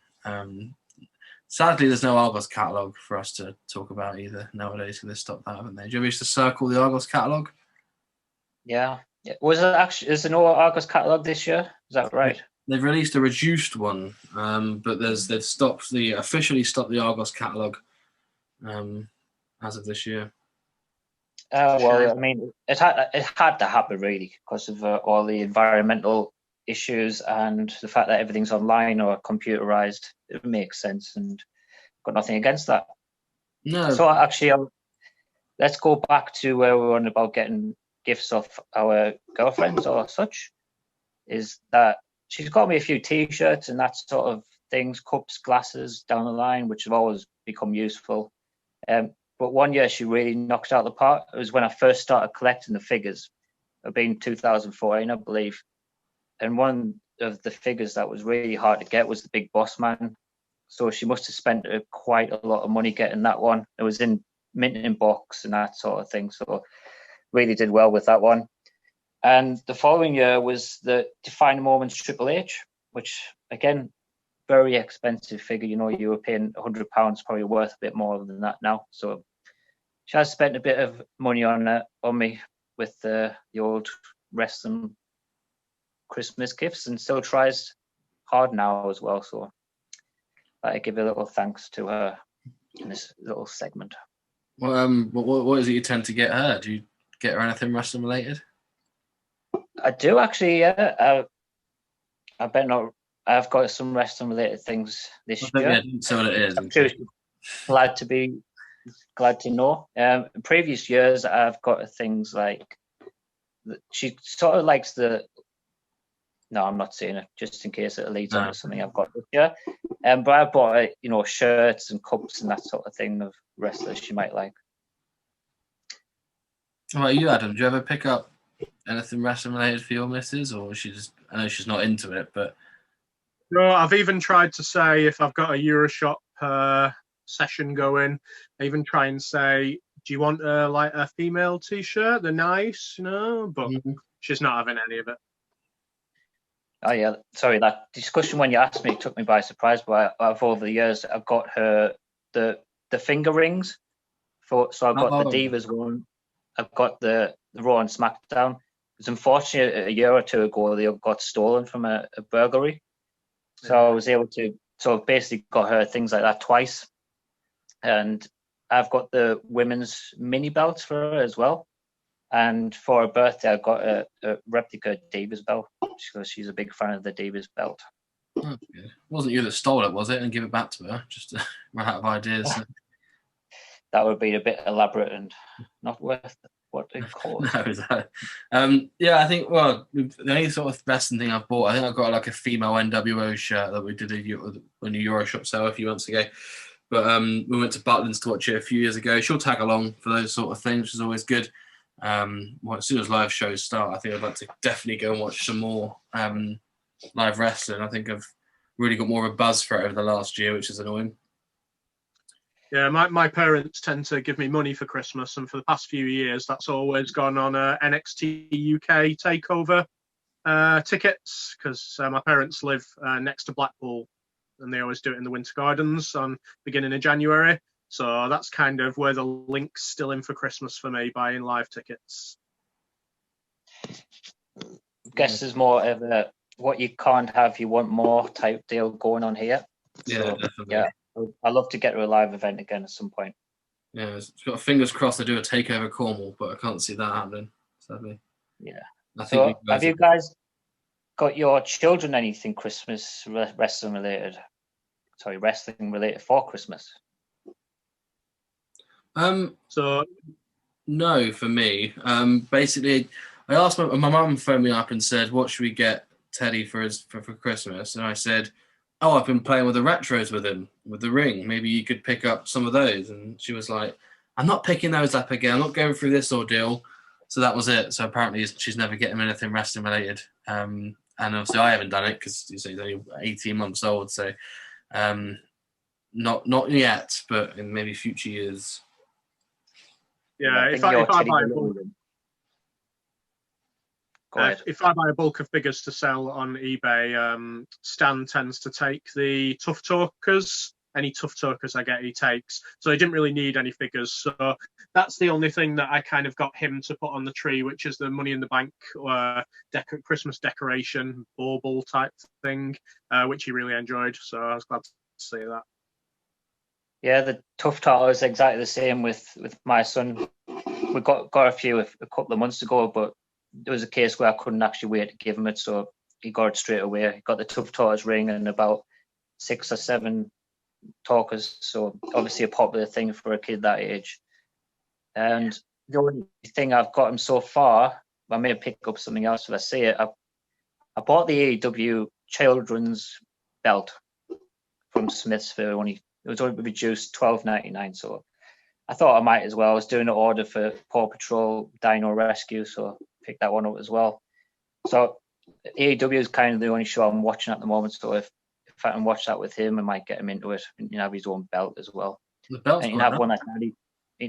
Sadly, there's no Argos catalogue for us to talk about either nowadays, because they stopped that, haven't they? Do you ever used to circle the Argos catalogue? Yeah. Was it actually? Is there no Argos catalogue this year? Is that right? they've released a reduced one, but they've officially stopped the Argos catalogue as of this year. Well, I mean, it had to happen really because of all the environmental issues and the fact that everything's online or computerized. It makes sense, and got nothing against that. No. So actually, let's go back to where we were on about getting gifts off our girlfriends or such. Is that she's got me a few T-shirts and that sort of things, cups, glasses down the line, which have always become useful. But one year she really knocked out the park. It was when I first started collecting the figures. It'd been 2014, I believe. And one of the figures that was really hard to get was the Big Boss Man. So she must have spent quite a lot of money getting that one. It was in mint in box and that sort of thing. So really did well with that one. And the following year was the Defining Moments Triple H, which again, very expensive figure. You know, you were paying £100, probably worth a bit more than that now. So she has spent a bit of money on me with the old wrestling Christmas gifts, and still tries hard now as well. So I give a little thanks to her in this little segment. Well, what is it you tend to get her? Do you get her anything wrestling related? I do actually, yeah. I bet not. I've got some wrestling related things this year. Yeah, so what it is. I'm sure glad to know. In previous years, I've got things like she sort of likes the. No, I'm not saying it just in case it leads on to something I've got this year. But I bought shirts and cups and that sort of thing of wrestlers she might like. How about you, Adam? Do you ever pick up anything wrestling related for your missus, or she just? I know she's not into it, but no, I've even tried to say if I've got a Euroshop session going, I even try and say, "Do you want like a female T-shirt? They're nice, you know." But she's not having any of it. Oh yeah, sorry. That discussion when you asked me took me by surprise. But over the years, I've got her the finger rings. So I've got the Divas one. I've got the Raw and SmackDown. It was unfortunate a year or two ago they got stolen from a burglary. So I was able to basically got her things like that twice. And I've got the women's mini belts for her as well. And for her birthday, I got a replica Divas belt because she's a big fan of the Divas belt. Oh, good. It wasn't you that stole it, was it? And give it back to her? Just to run out of ideas. That would be a bit elaborate and not worth what it costs. No, yeah, I think, well, the only sort of wrestling thing I've bought, I think I've got like a female NWO shirt that we did on the Euroshop sale a few months ago. But we went to Butlins to watch it a few years ago. She'll tag along for those sort of things, which is always good. Well, as soon as live shows start, I think I'd like to definitely go and watch some more live wrestling. I think I've really got more of a buzz for it over the last year, which is annoying. Yeah, my parents tend to give me money for Christmas, and for the past few years, that's always gone on NXT UK takeover tickets, because my parents live next to Blackpool, and they always do it in the Winter Gardens on beginning of January. So that's kind of where the link's still in for Christmas for me, buying live tickets. I guess there's more of a what you can't have, you want more type deal going on here. Yeah, so, definitely. Yeah, I'd love to get to a live event again at some point. Yeah, it's got fingers crossed to do a takeover Cornwall, but I can't see that happening, sadly. Yeah. I think have you guys got your children anything Christmas wrestling related? Sorry, wrestling related for Christmas? So no, for me. Basically, I asked my mum phoned me up and said, "What should we get Teddy for Christmas?" And I said, "Oh, I've been playing with the retros with him, with the ring. Maybe you could pick up some of those." And she was like, "I'm not picking those up again. I'm not going through this ordeal." So that was it. So apparently she's never getting anything wrestling related. And obviously I haven't done it because he's only 18 months old. So not yet, but in maybe future years. Yeah, if I buy a bulk of figures to sell on eBay, Stan tends to take the Tough Talkers any tough tokers I get, he takes. So he didn't really need any figures. So that's the only thing that I kind of got him to put on the tree, which is the Money in the Bank Christmas decoration, bauble type thing, which he really enjoyed. So I was glad to see that. Yeah, the tough title is exactly the same with my son. We got a few a couple of months ago, but there was a case where I couldn't actually wait to give him it, so he got it straight away. He got the Tough Talkers ring and about 6 or 7 talkers, so obviously a popular thing for a kid that age. And the only thing I've got him so far, I may pick up something else if I see it. I bought the AEW children's belt from Smiths for it was only reduced $12.99, so I thought I might as well. I was doing an order for Paw Patrol Dino Rescue, so picked that one up as well. So AEW is kind of the only show I'm watching at the moment, so if I can watch that with him, I might get him into it and have his own belt as well. The belt's and you can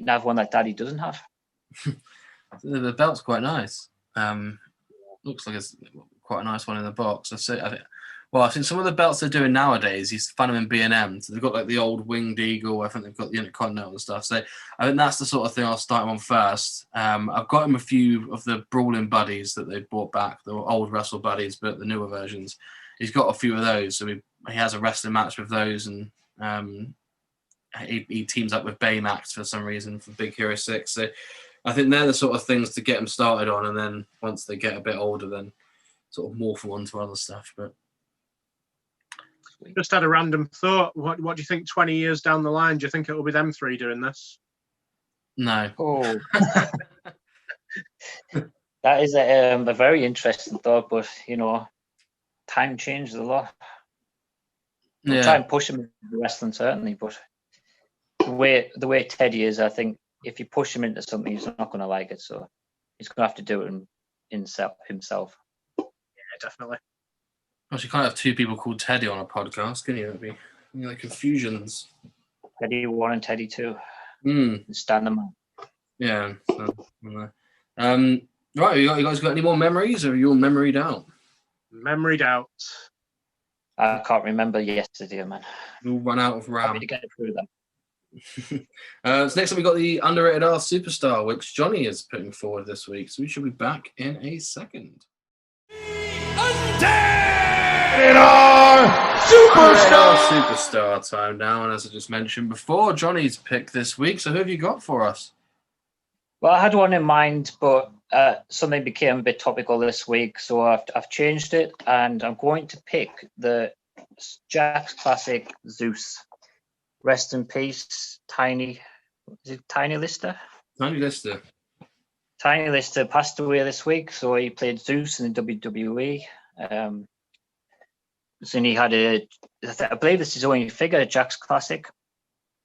have one that Daddy doesn't have. The belt's quite nice. Looks like it's quite a nice one in the box. I think some of the belts they're doing nowadays, you find them in B&M. So they've got like the old Winged Eagle. I think they've got the Intercontinental and stuff. So I think that's the sort of thing I'll start him on first. I've got him a few of the Brawling Buddies that they brought back, the old Wrestle Buddies, but the newer versions. He's got a few of those. So he has a wrestling match with those, and he teams up with Baymax for some reason for Big Hero 6. So I think they're the sort of things to get them started on, and then once they get a bit older, then sort of morph them onto other stuff. But just had a random thought. What do you think 20 years down the line? Do you think it will be them 3 doing this? No. Oh. That is a very interesting thought, but, time changes a lot. I'll try and push him into wrestling, certainly, but the way Teddy is, I think if you push him into something, he's not going to like it, so he's going to have to do it himself. Yeah, definitely. Well, you can't have 2 people called Teddy on a podcast, can you? That'd be like confusions. Teddy 1 and Teddy 2. Stand them up. Yeah. Right, you guys got any more memories, or are you all memoried out? Memoried out. I can't remember yesterday, man. We'll run out of RAM. Happy to get through them. So next up, we got the Underrated R Superstar, which Johnny is putting forward this week. So we should be back in a second. Underrated R Superstar time now, and as I just mentioned before, Johnny's pick this week. So who have you got for us? Well, I had one in mind, but something became a bit topical this week, so I've changed it, and I'm going to pick the Jakks Classic Zeus. Rest in peace, Tiny Lister? Tiny Lister. Tiny Lister passed away this week, so he played Zeus in the WWE. So he had I believe this is his only figure, Jakks Classic.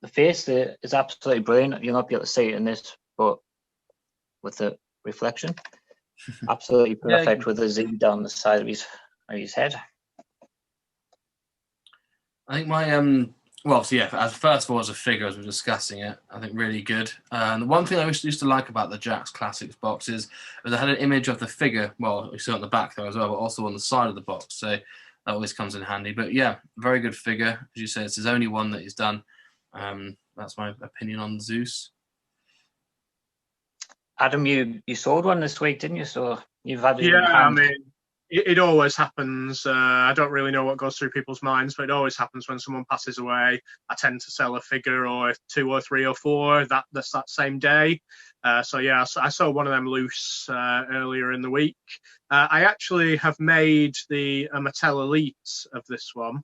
The face is absolutely brilliant. You'll not be able to see it in this, but with the reflection, absolutely perfect with the Z down the side of his head. I think my as first of all as a figure, as we're discussing it, I think really good. And the one thing I used to like about the Jakks Classics box is I had an image of the figure. Well, you see it on the back there as well, but also on the side of the box. So that always comes in handy. But yeah, very good figure. As you say, it's his only one that he's done. That's my opinion on Zeus. Adam, you sold one this week, didn't you? So you've had it. Yeah, I mean, it always happens. I don't really know what goes through people's minds, but it always happens when someone passes away. I tend to sell a figure or 2 or 3 or 4 that's that same day. So yeah, I sold one of them loose earlier in the week. I actually have made the Mattel Elite of this one.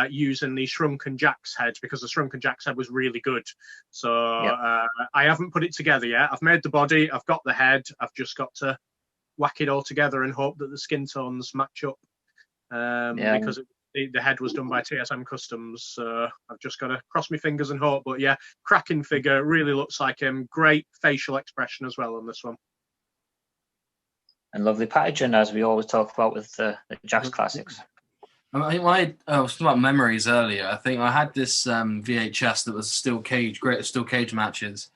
Using the Shrunken Jakks head, because the Shrunken Jakks head was really good. So I haven't put it together yet. I've made the body, I've got the head, I've just got to whack it all together and hope that the skin tones match up. Because the head was done by TSM Customs, so I've just got to cross my fingers and hope. But yeah, cracking figure, really looks like him. Great facial expression as well on this one. And lovely packaging, as we always talk about with the Jakks Classics. I think I was talking about memories earlier. I think I had this VHS that was greatest steel cage matches,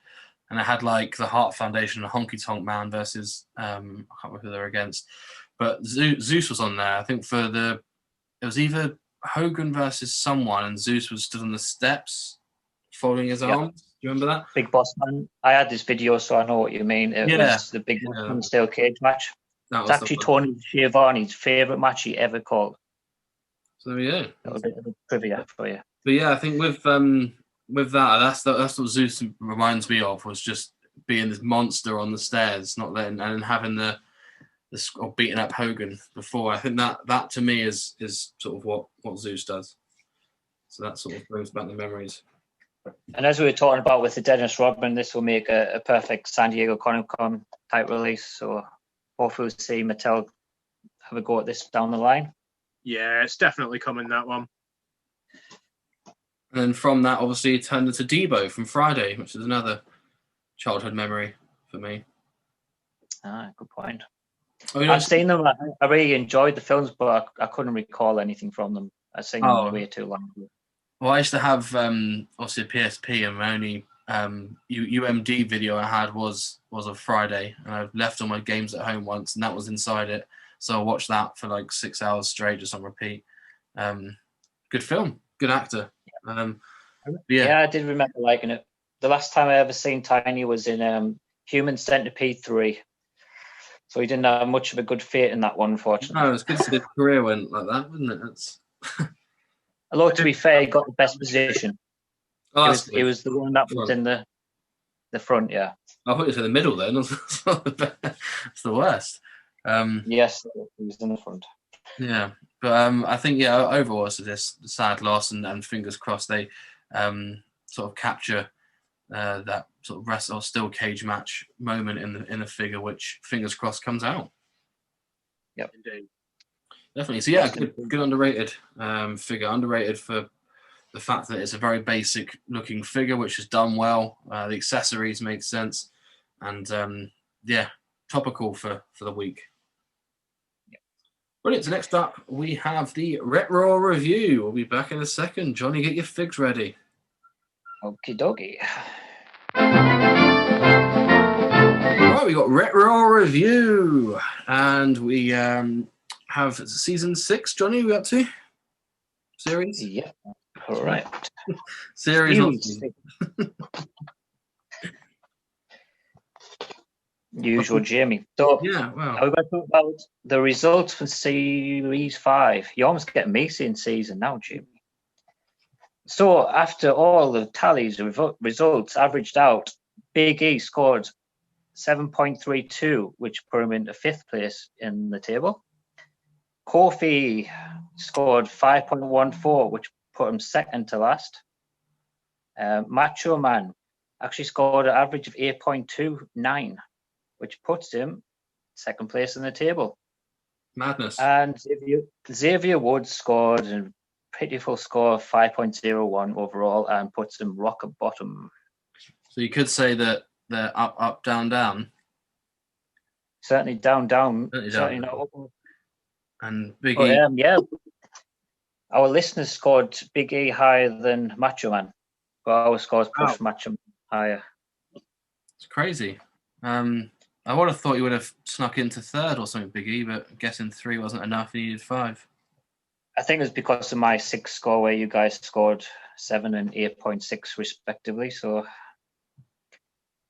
and I had like the Heart Foundation and Honky Tonk Man versus I can't remember who they were against, but Zeus was on there. I think it was either Hogan versus someone, and Zeus was stood on the steps, folding his arms. Do you remember that? Big Boss Man. I had this video, so I know what you mean. It was the Big Boss Man steel cage match. It's actually Tony Schiavone's favourite match he ever called. So there we go. That was a bit of trivia for you. But yeah, I think with that, that's what Zeus reminds me of, was just being this monster on the stairs, not letting, and having the or beating up Hogan before. I think that to me is sort of what Zeus does. So that sort of brings back the memories. And as we were talking about with the Dennis Rodman, this will make a perfect San Diego Comic-Con type release. So hopefully we'll see Mattel have a go at this down the line. Yeah, it's definitely coming, that one. And then from that, obviously, it turned into Debo from Friday, which is another childhood memory for me. Good point. I mean, I've seen them. I really enjoyed the films, but I couldn't recall anything from them. I've seen them way too long ago. Well, I used to have obviously a PSP, and my only UMD video I had was of Friday, and I've left all my games at home once, and that was inside it. So I watched that for like 6 hours straight, just on repeat. Good film, good actor. Yeah, I did remember liking it. The last time I ever seen Tiny was in Human Centipede 3. So he didn't have much of a good fate in that one, unfortunately. No, it was good to see his career went like that, wasn't it? That's... Although, to be fair, he got the best position. It was the one that was in the front, yeah. I thought it was in the middle then. It's the worst. Yes, he was in the front. Yeah, but I think, overall, it's this sad loss, and fingers crossed they sort of capture that sort of wrestle or steel cage match moment in the figure, which fingers crossed comes out. Yep, indeed. Definitely. So yeah, good underrated figure. Underrated for the fact that it's a very basic looking figure, which is done well. The accessories make sense, and topical for the week. Yep. Brilliant. So next up we have the Retro review. We'll be back in a second. Johnny, get your figs ready. Okie dokie. Right, we got Retro review, and we have season 6. Johnny, we up to series? Yeah, correct. Series. Usual Jamie. So yeah, well, we're going to talk about the results for series 5. You almost get me saying season now, Jamie. So after all the tallies, results averaged out, Big E scored 7.32, which put him into 5th place in the table. Kofi scored 5.14, which put him 2nd to last. Macho Man actually scored an average of 8.29, which puts him 2nd place in the table. Madness. And Xavier Woods scored a pitiful score of 5.01 overall and puts him rock bottom. So you could say that they're up, up, down, down. Certainly down. Certainly not up. And Big E. Yeah. Our listeners scored Big E higher than Macho Man, but our scores pushed Macho Man higher. It's crazy. I would have thought you would have snuck into 3rd or something, Big E, but I'm guessing 3 wasn't enough. You needed 5. I think it was because of my 6 score, where you guys scored 7 and 8.6 respectively. So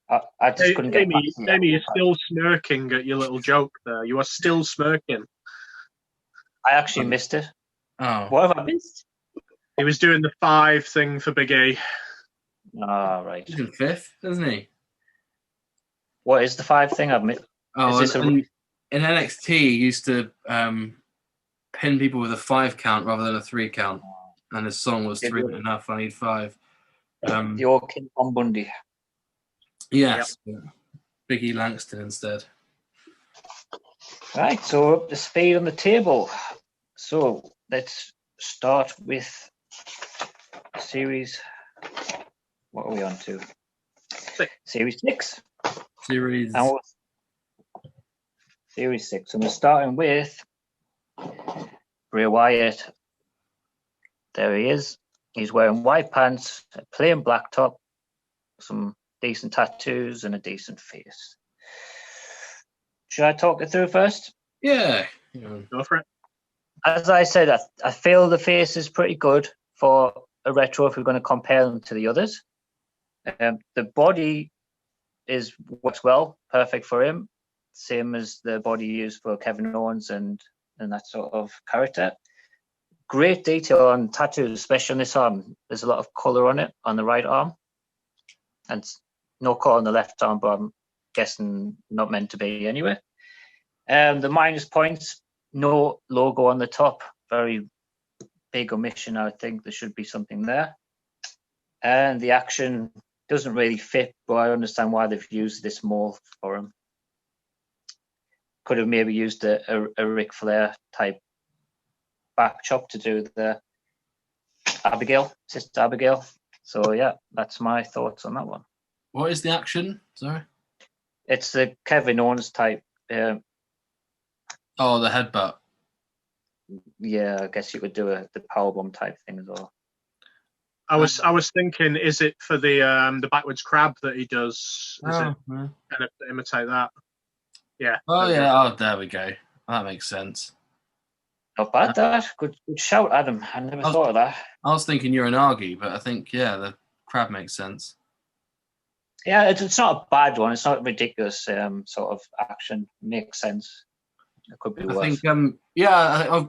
I just couldn't get. Jamie, you're still smirking at your little joke there. You are still smirking. I actually missed it. Oh, What have I missed? He was doing the 5 thing for Big E. Oh, right. he's in 5th, isn't he? What is the 5 thing I've missed? Oh, in NXT, he used to pin people with a 5 count rather than a 3 count, and his song was 3 enough. I need 5. The old King Kong Bundy. Yes, Big E Langston instead. Right, so we're up to speed on the table. So let's start with series. What are we on to? 6. Series 6. Series. Series 6. And we're starting with Bray Wyatt. There he is. He's wearing white pants, a plain black top, some decent tattoos, and a decent face. Should I talk it through first? Yeah. Go for it. as I said, I feel the face is pretty good for a retro if we're going to compare them to the others. The body works well, perfect for him, same as the body used for Kevin Owens and that sort of character. Great detail on tattoos, especially on this arm. There's a lot of colour on it on the right arm, and no colour on the left arm, but I'm guessing not meant to be anyway. The minus points, no logo on the top. Very big omission. I think there should be something there. And the action doesn't really fit, but I understand why they've used this mold for him. Could have maybe used a Ric Flair type back chop to do the Sister Abigail. So yeah, that's my thoughts on that one. What is the action? Sorry. It's the Kevin Owens type. Oh, the headbutt. Yeah, I guess you could do the powerbomb type thing as well. I was thinking, is it for the backwards crab that he does? Is it kind of to imitate that? Yeah. Oh yeah. Oh, there we go. That makes sense. Not bad, that. Good shout, Adam. I never thought of that. I was thinking Uranagi, but I think, yeah, the crab makes sense. Yeah, it's not a bad one. It's not ridiculous sort of action. It makes sense. It could be worse. I think,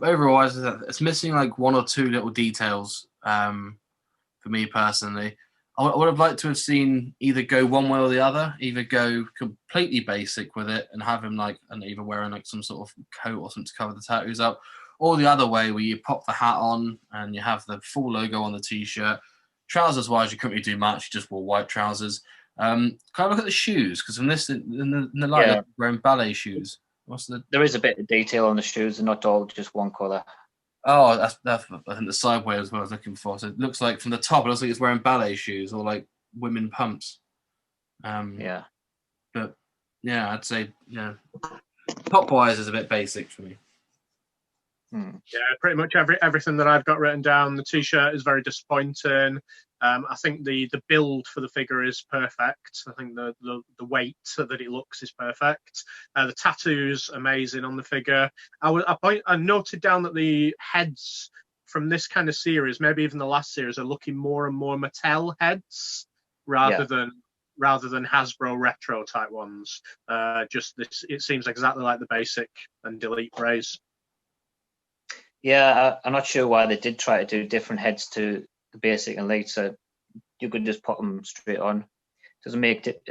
overall, it's missing like one or two little details for me personally. I would have liked to have seen either go one way or the other, either go completely basic with it and have him either wearing like some sort of coat or something to cover the tattoos up, or the other way where you pop the hat on and you have the full logo on the t-shirt. Trousers wise, you couldn't really do much. You just wore white trousers. Can I look at the shoes? Because in the light, they're wearing ballet shoes. There is a bit of detail on the shoes, and not all just one colour. Oh, that's I think the sideway is what I was looking for. So it looks like from the top, it looks like it's wearing ballet shoes or like women pumps. Yeah. But yeah, I'd say top wise is a bit basic for me. Yeah, pretty much everything that I've got written down. The t-shirt is very disappointing. I think the build for the figure is perfect. I think the weight that it looks is perfect. The tattoos amazing on the figure. I noted down that the heads from this kind of series, maybe even the last series, are looking more and more Mattel heads rather than Hasbro retro type ones. It seems exactly like the basic and Elite Braze. Yeah, I'm not sure why they did try to do different heads to the basic and Elite, so you could just put them straight on. Doesn't make it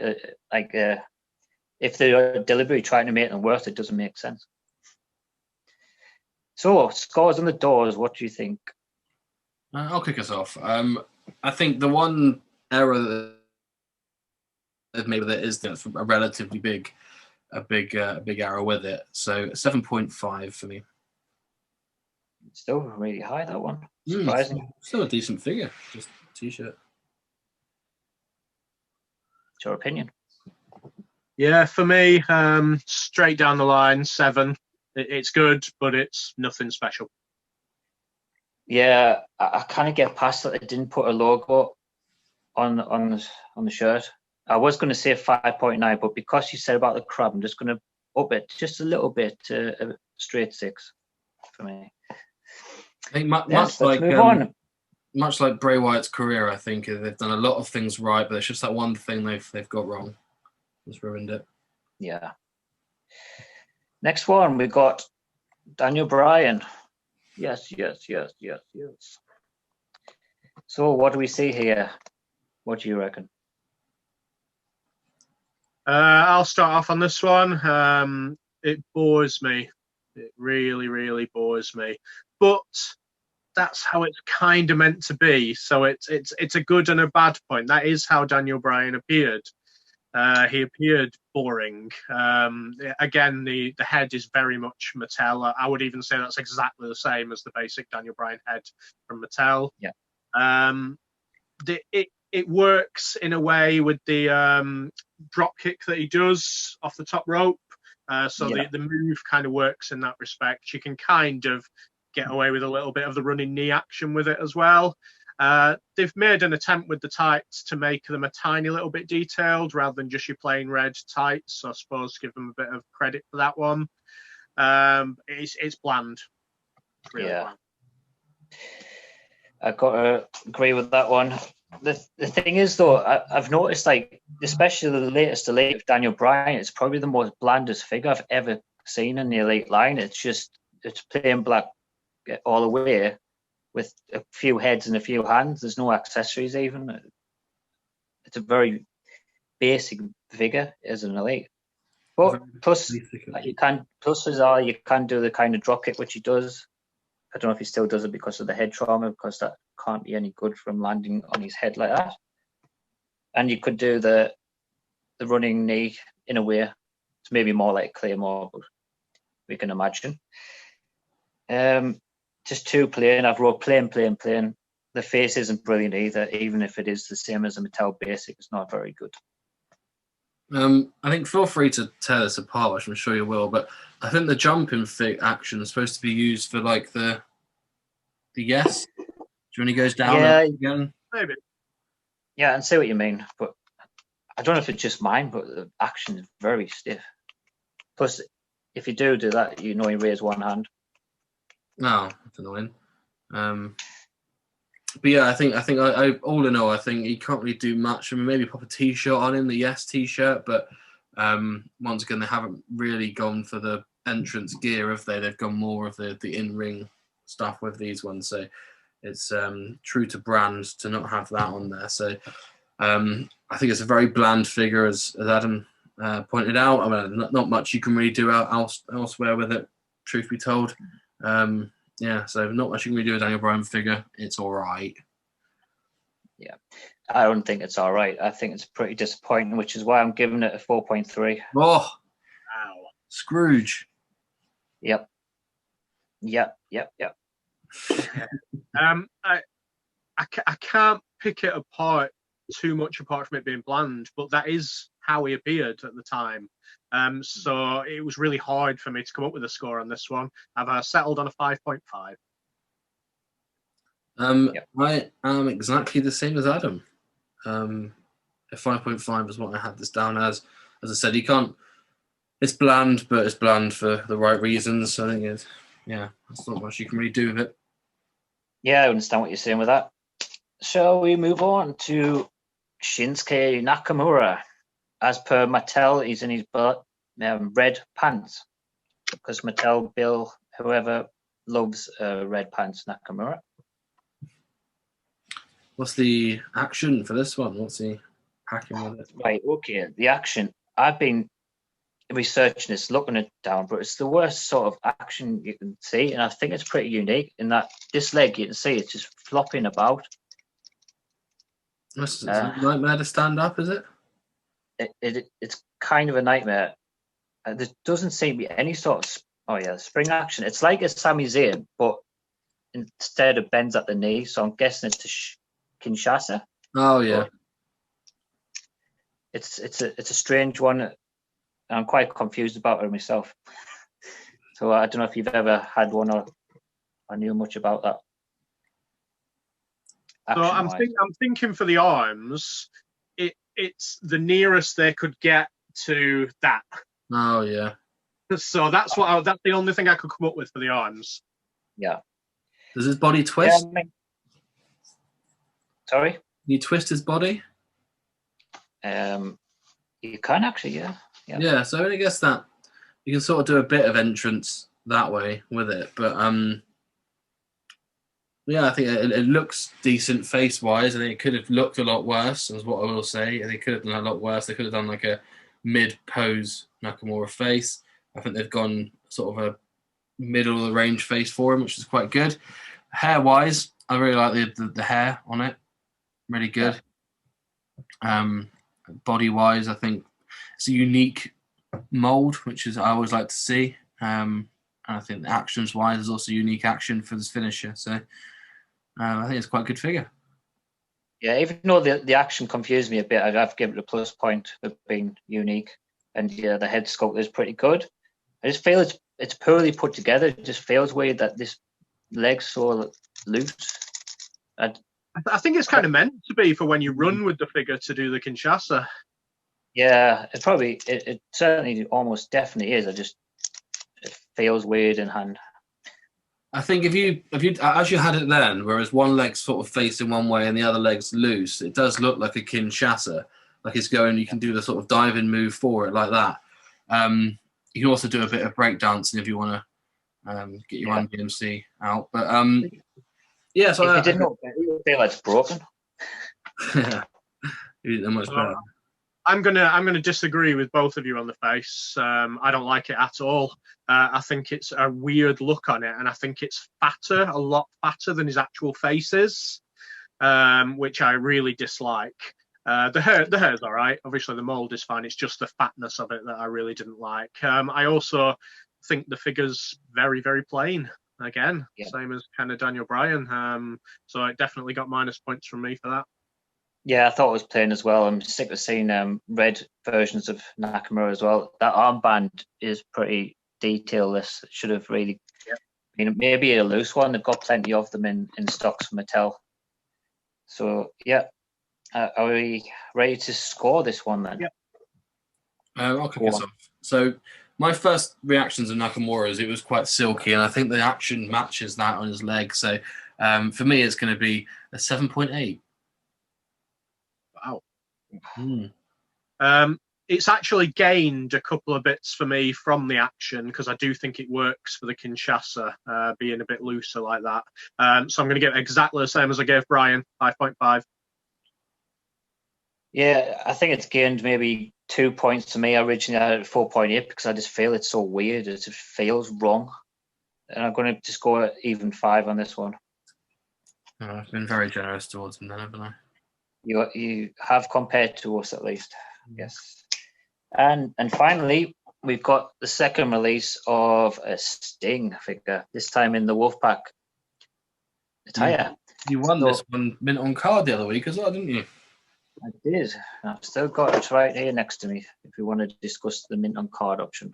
if they're deliberately trying to make them worse, it doesn't make sense. So, scores on the doors, what do you think? I'll kick us off. I think the one error that they've made with it is that it's a relatively big error with it. So 7.5 for me. Still really high, that one. Surprising. Still a decent figure. Just a t-shirt. It's your opinion. Yeah, for me, straight down the line, 7. It's good, but it's nothing special. Yeah, I kind of get past that they didn't put a logo on the shirt. I was going to say 5.9, but because you said about the crab, I'm just going to up it just a little bit to a straight 6 for me. I think much like Bray Wyatt's career, I think they've done a lot of things right, but it's just that one thing they've got wrong. It's ruined it. Yeah. Next one, we got Daniel Bryan. Yes. So what do we see here? What do you reckon? I'll start off on this one. It bores me. It really, really bores me. But that's how it's kind of meant to be. So it's a good and a bad point. That is how Daniel Bryan appeared. He appeared boring. Again, the head is very much Mattel. I would even say that's exactly the same as the basic Daniel Bryan head from Mattel. Yeah. It works in a way with the drop kick that he does off the top rope. The move kind of works in that respect. You can kind of get away with a little bit of the running knee action with it as well. They've made an attempt with the tights to make them a tiny little bit detailed rather than just your plain red tights. So I suppose give them a bit of credit for that one. It's bland. Really Yeah. bland. I've got to agree with that one. The thing is, though, I've noticed, like, especially the latest Elite of Daniel Bryan, it's probably the most blandest figure I've ever seen in the Elite line. It's plain black all the way with a few heads and a few hands. There's no accessories even. It's a very basic figure as an Elite. But plus you can do the kind of drop kick which he does. I don't know if he still does it because of the head trauma, because that can't be any good from landing on his head like that. And you could do the running knee in a way. It's maybe more like Claymore, but we can imagine. Just too plain. I've wrote plain. The face isn't brilliant either, even if it is the same as a Mattel Basic. It's not very good. I think feel free to tear this apart, which I'm sure you will, but I think the jumping action is supposed to be used for like the yes. When he goes down again. Maybe. Yeah, and see what you mean, but I don't know if it's just mine, but the action is very stiff. Plus, if you do that, you know he raised one hand. No, that's annoying. But yeah, I think I all in all, I think he can't really do much. I mean, maybe pop a T-shirt on him, the Yes T-shirt, but once again, they haven't really gone for the entrance gear, have they? They've gone more of the in-ring stuff with these ones, so it's true to brand to not have that on there. So I think it's a very bland figure, as Adam pointed out. I mean, not much you can really do elsewhere with it, truth be told. Yeah, so not much you can really do with Daniel Bryan figure. It's all right. Yeah, I don't think it's all right. I think it's pretty disappointing, which is why I'm giving it a 4.3. Oh, wow. Scrooge. Yep. I can't pick it apart too much apart from it being bland, but that is how he appeared at the time. So it was really hard for me to come up with a score on this one. I've settled on a 5.5. I am exactly the same as Adam. A 5.5 is what I had this down as. As I said, you can't. It's bland, but it's bland for the right reasons. So I think it's there's not much you can really do with it. Yeah, I understand what you're saying with that. Shall we move on to Shinsuke Nakamura? As per Mattel, he's in his red pants because Mattel bill whoever loves red pants Nakamura. What's the action for this one? What's he hacking with it? Right, okay. The action. I've been researching this, looking it down, but it's the worst sort of action you can see, and I think it's pretty unique in that this leg, you can see it's just flopping about. It's a nightmare to stand up, is it? It's kind of a nightmare. There doesn't seem to be any sort of spring action. It's like a Sami Zayn, but instead it bends at the knee, so I'm guessing it's a Kinshasa. Oh yeah. But it's a strange one. I'm quite confused about it myself. So I don't know if you've ever had one or knew much about that. So I'm thinking for the arms, it's the nearest they could get to that. Oh yeah. So that's the only thing I could come up with for the arms. Yeah. Does his body twist? Yeah, sorry? Can you twist his body? You can actually, yeah. Yeah, so I guess that you can sort of do a bit of entrance that way with it, but yeah, I think it looks decent face-wise. I think it could have looked a lot worse, is what I will say. I think it could have done a lot worse. They could have done like a mid-pose Nakamura face. I think they've gone sort of a middle of the range face for him, which is quite good. Hair-wise, I really like the hair on it. Really good. Body-wise, I think it's a unique mold, which is I always like to see. And I think actions-wise, there's also unique action for this finisher. So I think it's quite a good figure. Yeah, even though the action confused me a bit, I'd have to give it a plus point of being unique. And yeah, the head sculpt is pretty good. I just feel it's poorly put together. It just feels weird that this leg's so loose. I think it's kind of meant to be for when you run with the figure to do the Kinshasa. Yeah, it certainly almost definitely is. It feels weird in hand. I think if you as you had it then, whereas one leg's sort of facing one way and the other leg's loose, it does look like a Kinshasa, like it's going. You can do the sort of diving move for it like that. You can also do a bit of breakdancing if you want to get your Run DMC out. But yeah, so if you didn't feel it's broken. Yeah, they're much better. I'm gonna disagree with both of you on the face. I don't like it at all. I think it's a weird look on it, and I think it's fatter, a lot fatter than his actual face is, which I really dislike. The hair's all right. Obviously, the mold is fine. It's just the fatness of it that I really didn't like. I also think the figure's very, very plain. Again, same as kind of Daniel Bryan. So it definitely got minus points from me for that. Yeah, I thought it was plain as well. I'm sick of seeing red versions of Nakamura as well. That armband is pretty detailless. It should have really been maybe a loose one. They've got plenty of them in stocks from Mattel. So, yeah. Are we ready to score this one then? Yeah. I'll kick us off. So my first reactions of Nakamura is it was quite silky, and I think the action matches that on his leg. So for me, it's going to be a 7.8. Wow. It's actually gained a couple of bits for me from the action because I do think it works for the Kinshasa being a bit looser like that. So I'm going to give it exactly the same as I gave Brian, 5.5. Yeah, I think it's gained maybe 2 points to me. Originally I had 4.8 because I just feel it's so weird. It just feels wrong. And I'm going to just go even 5 on this one. I've been very generous towards him then, haven't I? You have compared to us at least. Yes. And finally, we've got the second release of a Sting figure, this time in the Wolfpack attire. You won this one mint on card the other week as well, didn't you? I did. I've still got it right here next to me if we want to discuss the mint on card option.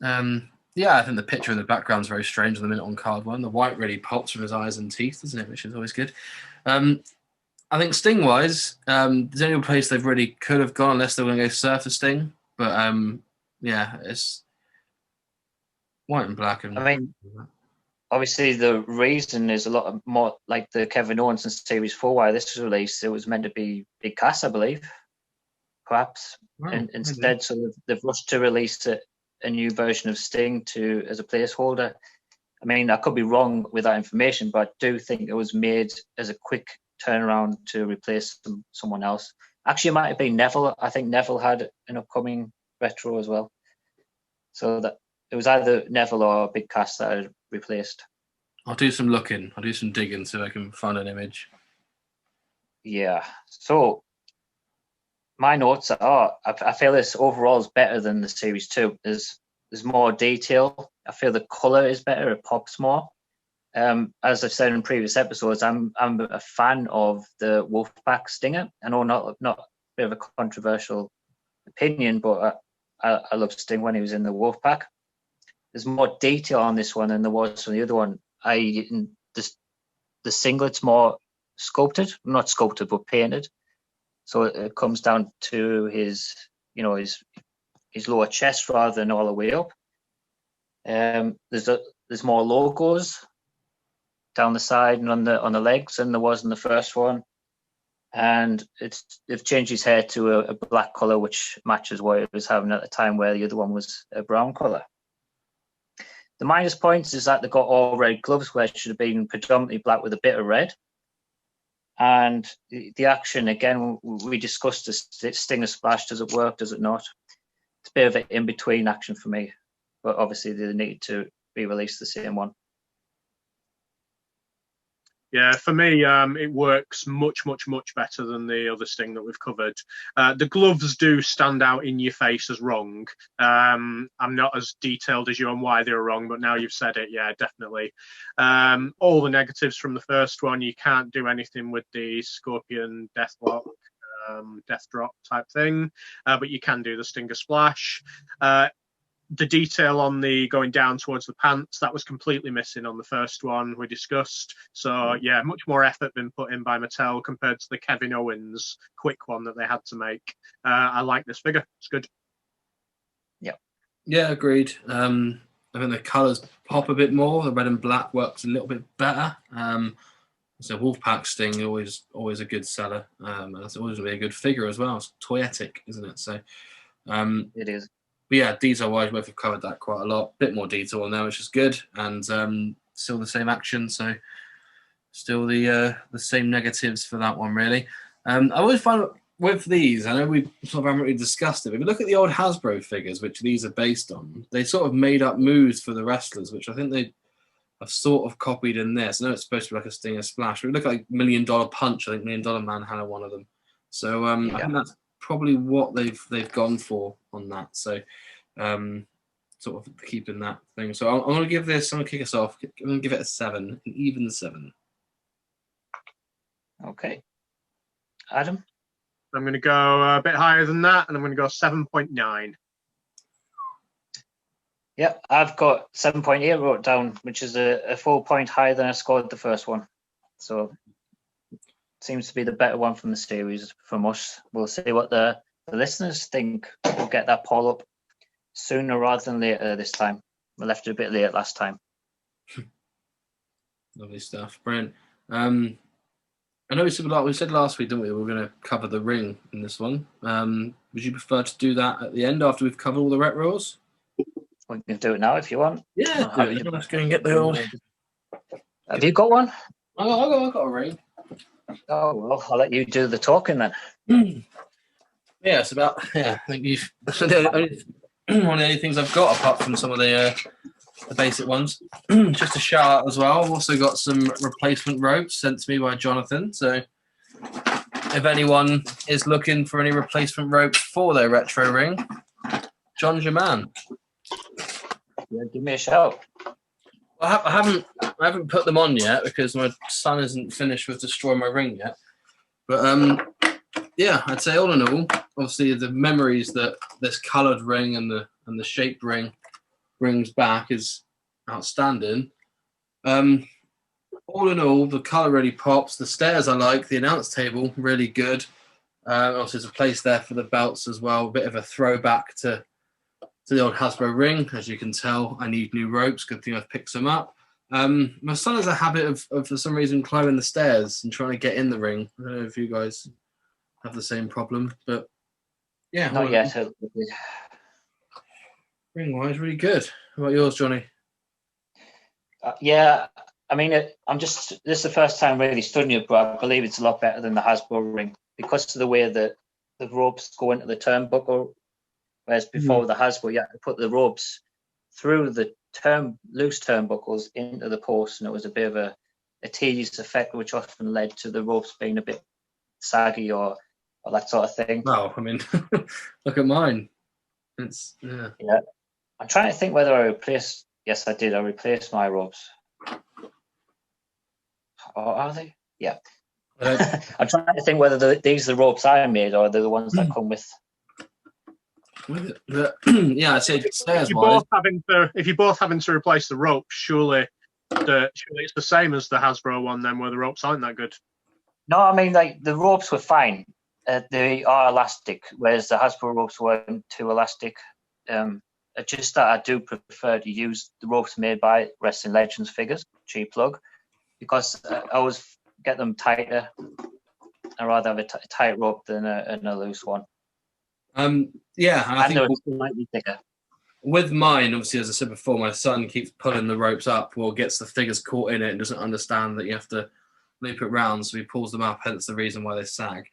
Yeah, I think the picture in the background is very strange on the mint on card one. The white really pops from his eyes and teeth, doesn't it? Which is always good. I think Sting-wise, there's only a place they really could have gone unless they were going to go Surfer Sting. But yeah, it's white and black. And I mean, obviously the reason is a lot more like the Kevin Owens and Series 4 why this was released. It was meant to be Big Cass, I believe, perhaps. And instead, so they've rushed to release a new version of Sting as a placeholder. I mean, I could be wrong with that information, but I do think it was made as a quick turnaround to replace someone else. Actually, it might have been Neville. I think Neville had an upcoming retro as well. So that it was either Neville or Big Cass that I replaced. I'll do some looking. I'll do some digging so I can find an image. Yeah. So my notes are: I feel this overall is better than the Series 2. There's more detail. I feel the color is better. It pops more. As I've said in previous episodes, I'm a fan of the Wolfpack Stinger. I know not a bit of a controversial opinion, but I love Sting when he was in the Wolfpack. There's more detail on this one than there was on the other one. The singlet's more sculpted, not sculpted, but painted. So it comes down to his lower chest rather than all the way up. There's more logos down the side and on the legs than there was in the first one, and they've changed his hair to a black color, which matches what it was having at the time, where the other one was a brown color. The minus points is that they got all red gloves, where it should have been predominantly black with a bit of red. And the action, again, we discussed the Stinger Splash. Does it work? Does it not? It's a bit of an in-between action for me, but obviously they need to re-release the same one. Yeah, for me, it works much, much, much better than the other Sting that we've covered. The gloves do stand out in your face as wrong. I'm not as detailed as you on why they were wrong, but now you've said it, yeah, definitely. All the negatives from the first one, you can't do anything with the Scorpion Deathlock, Death Drop type thing, but you can do the Stinger Splash. The detail on the going down towards the pants, that was completely missing on the first one we discussed. So, yeah, much more effort been put in by Mattel compared to the Kevin Owens quick one that they had to make. I like this figure. It's good. Yeah, agreed. I think the colours pop a bit more. The red and black works a little bit better. So Wolfpack Sting always a good seller, and it's always going to be a good figure as well. It's toyetic, isn't it? So it is. But yeah, detail-wise, we've covered that quite a lot. Bit more detail on there, which is good, and still the same action. So still the same negatives for that one, really. I always find with these, I know we sort of haven't really discussed it, but if you look at the old Hasbro figures, which these are based on, they sort of made up moves for the wrestlers, which I think they have sort of copied in this. I know it's supposed to be like a Stinger Splash, but it look like $1 Million Punch. I think $1 Million Man had one of them. So I think that's probably what they've gone for on that. So sort of keeping that thing. So I'm going to give this, I'm going to kick us off. I'm going to give it a 7, an even 7. Okay. Adam? I'm going to go a bit higher than that, and I'm going to go 7.9. Yeah, I've got 7.8 wrote down, which is a full point higher than I scored the first one. So seems to be the better one from the series from us. We'll see what the listeners think. We'll get that poll up sooner rather than later this time. We left it a bit late last time. Lovely stuff. Brilliant. I know we said last week, didn't we? We were going to cover the ring in this one. Would you prefer to do that at the end after we've covered all the rep rules? We can do it now if you want. Yeah, let's go and get the old. Have you got one? I got a ring. Oh, well, I'll let you do the talking then. Yeah, it's about, I think that's one of the only things I've got apart from some of the basic ones. Just a shout out as well. I've also got some replacement ropes sent to me by Jonathan. So if anyone is looking for any replacement ropes for their retro ring, John's your man. Yeah, give me a shout. I haven't put them on yet because my son isn't finished with destroying my ring yet. But yeah, I'd say all in all, obviously the memories that this coloured ring and the shaped ring brings back is outstanding. All in all, the colour really pops. The stairs I like. The announce table really good. Also, there's a place there for the belts as well. A bit of a throwback to the old Hasbro ring. As you can tell, I need new ropes. Good thing I've picked some up. My son has a habit of for some reason climbing the stairs and trying to get in the ring. I don't know if you guys have the same problem, but yeah, not yet. Ring wise, really good. How about yours, Johnny? Yeah, I mean, this is the first time really studying it, but I believe it's a lot better than the Hasbro ring because of the way that the ropes go into the turnbuckle. Whereas before the Hasbro, you had to put the ropes through the loose turnbuckles into the post, and it was a bit of a tedious effect, which often led to the ropes being a bit saggy or that sort of thing. Well, I mean, look at mine. It's yeah. I'm trying to think whether I replaced. Yes, I did. I replaced my ropes. Or are they? Yeah. I'm trying to think whether these are the ropes I made or they're the ones that come with. Yeah, I'd say stairs wise. If you're both having to replace the rope, surely it's the same as the Hasbro one then, where the ropes aren't that good. No, I mean like the ropes were fine. They are elastic, whereas the Hasbro ropes weren't too elastic. Just that I do prefer to use the ropes made by Wrestling Legends figures, cheap plug, because I always get them tighter. I'd rather have a tight rope than a loose one. Yeah, I think it's slightly thicker. With mine, obviously, as I said before, my son keeps pulling the ropes up or gets the figures caught in it and doesn't understand that you have to loop it round, so he pulls them up, hence the reason why they sag.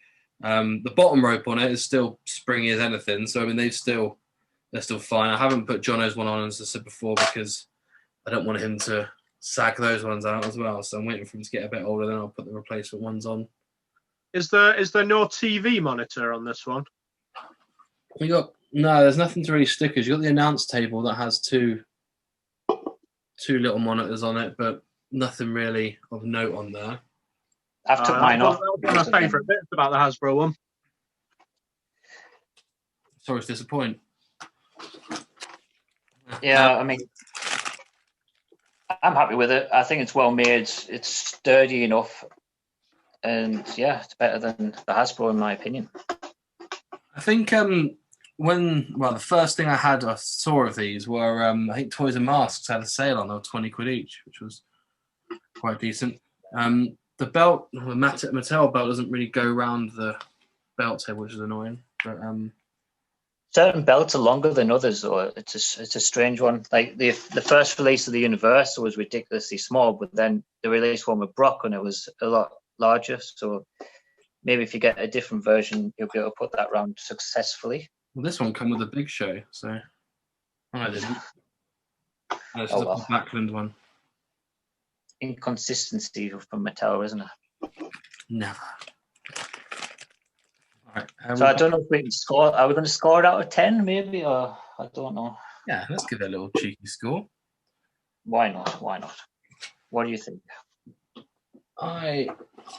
The bottom rope on it is still springy as anything, so I mean they're still fine. I haven't put Jono's one on, as I said before, because I don't want him to sag those ones out as well, so I'm waiting for him to get a bit older, then I'll put the replacement ones on. Is there no TV monitor on this one? No, there's nothing to really stickers. You got the announce table that has two little monitors on it, but nothing really of note on there. I've took mine off. One of my favourite bits about the Hasbro one. Sorry to disappoint. Yeah, I mean, I'm happy with it. I think it's well made. It's sturdy enough, and yeah, it's better than the Hasbro in my opinion. I think the first thing I saw of these were I think Toys and Masks had a sale on. They were 20 quid each, which was quite decent. The belt, the Mattel belt, doesn't really go around the belt table, which is annoying. But certain belts are longer than others, or it's a strange one. Like the first release of the Universal was ridiculously small, but then the release one with Brock and it was a lot larger. So maybe if you get a different version, you'll be able to put that round successfully. Well, this one come with a Big Show, so I didn't. It's just a Backlund one. Inconsistency from Mattel, isn't it? Never. All right. So I don't know if we can score. Are we going to score it out of 10, maybe, or I don't know. Yeah, let's give it a little cheeky score. Why not? Why not? What do you think? I'm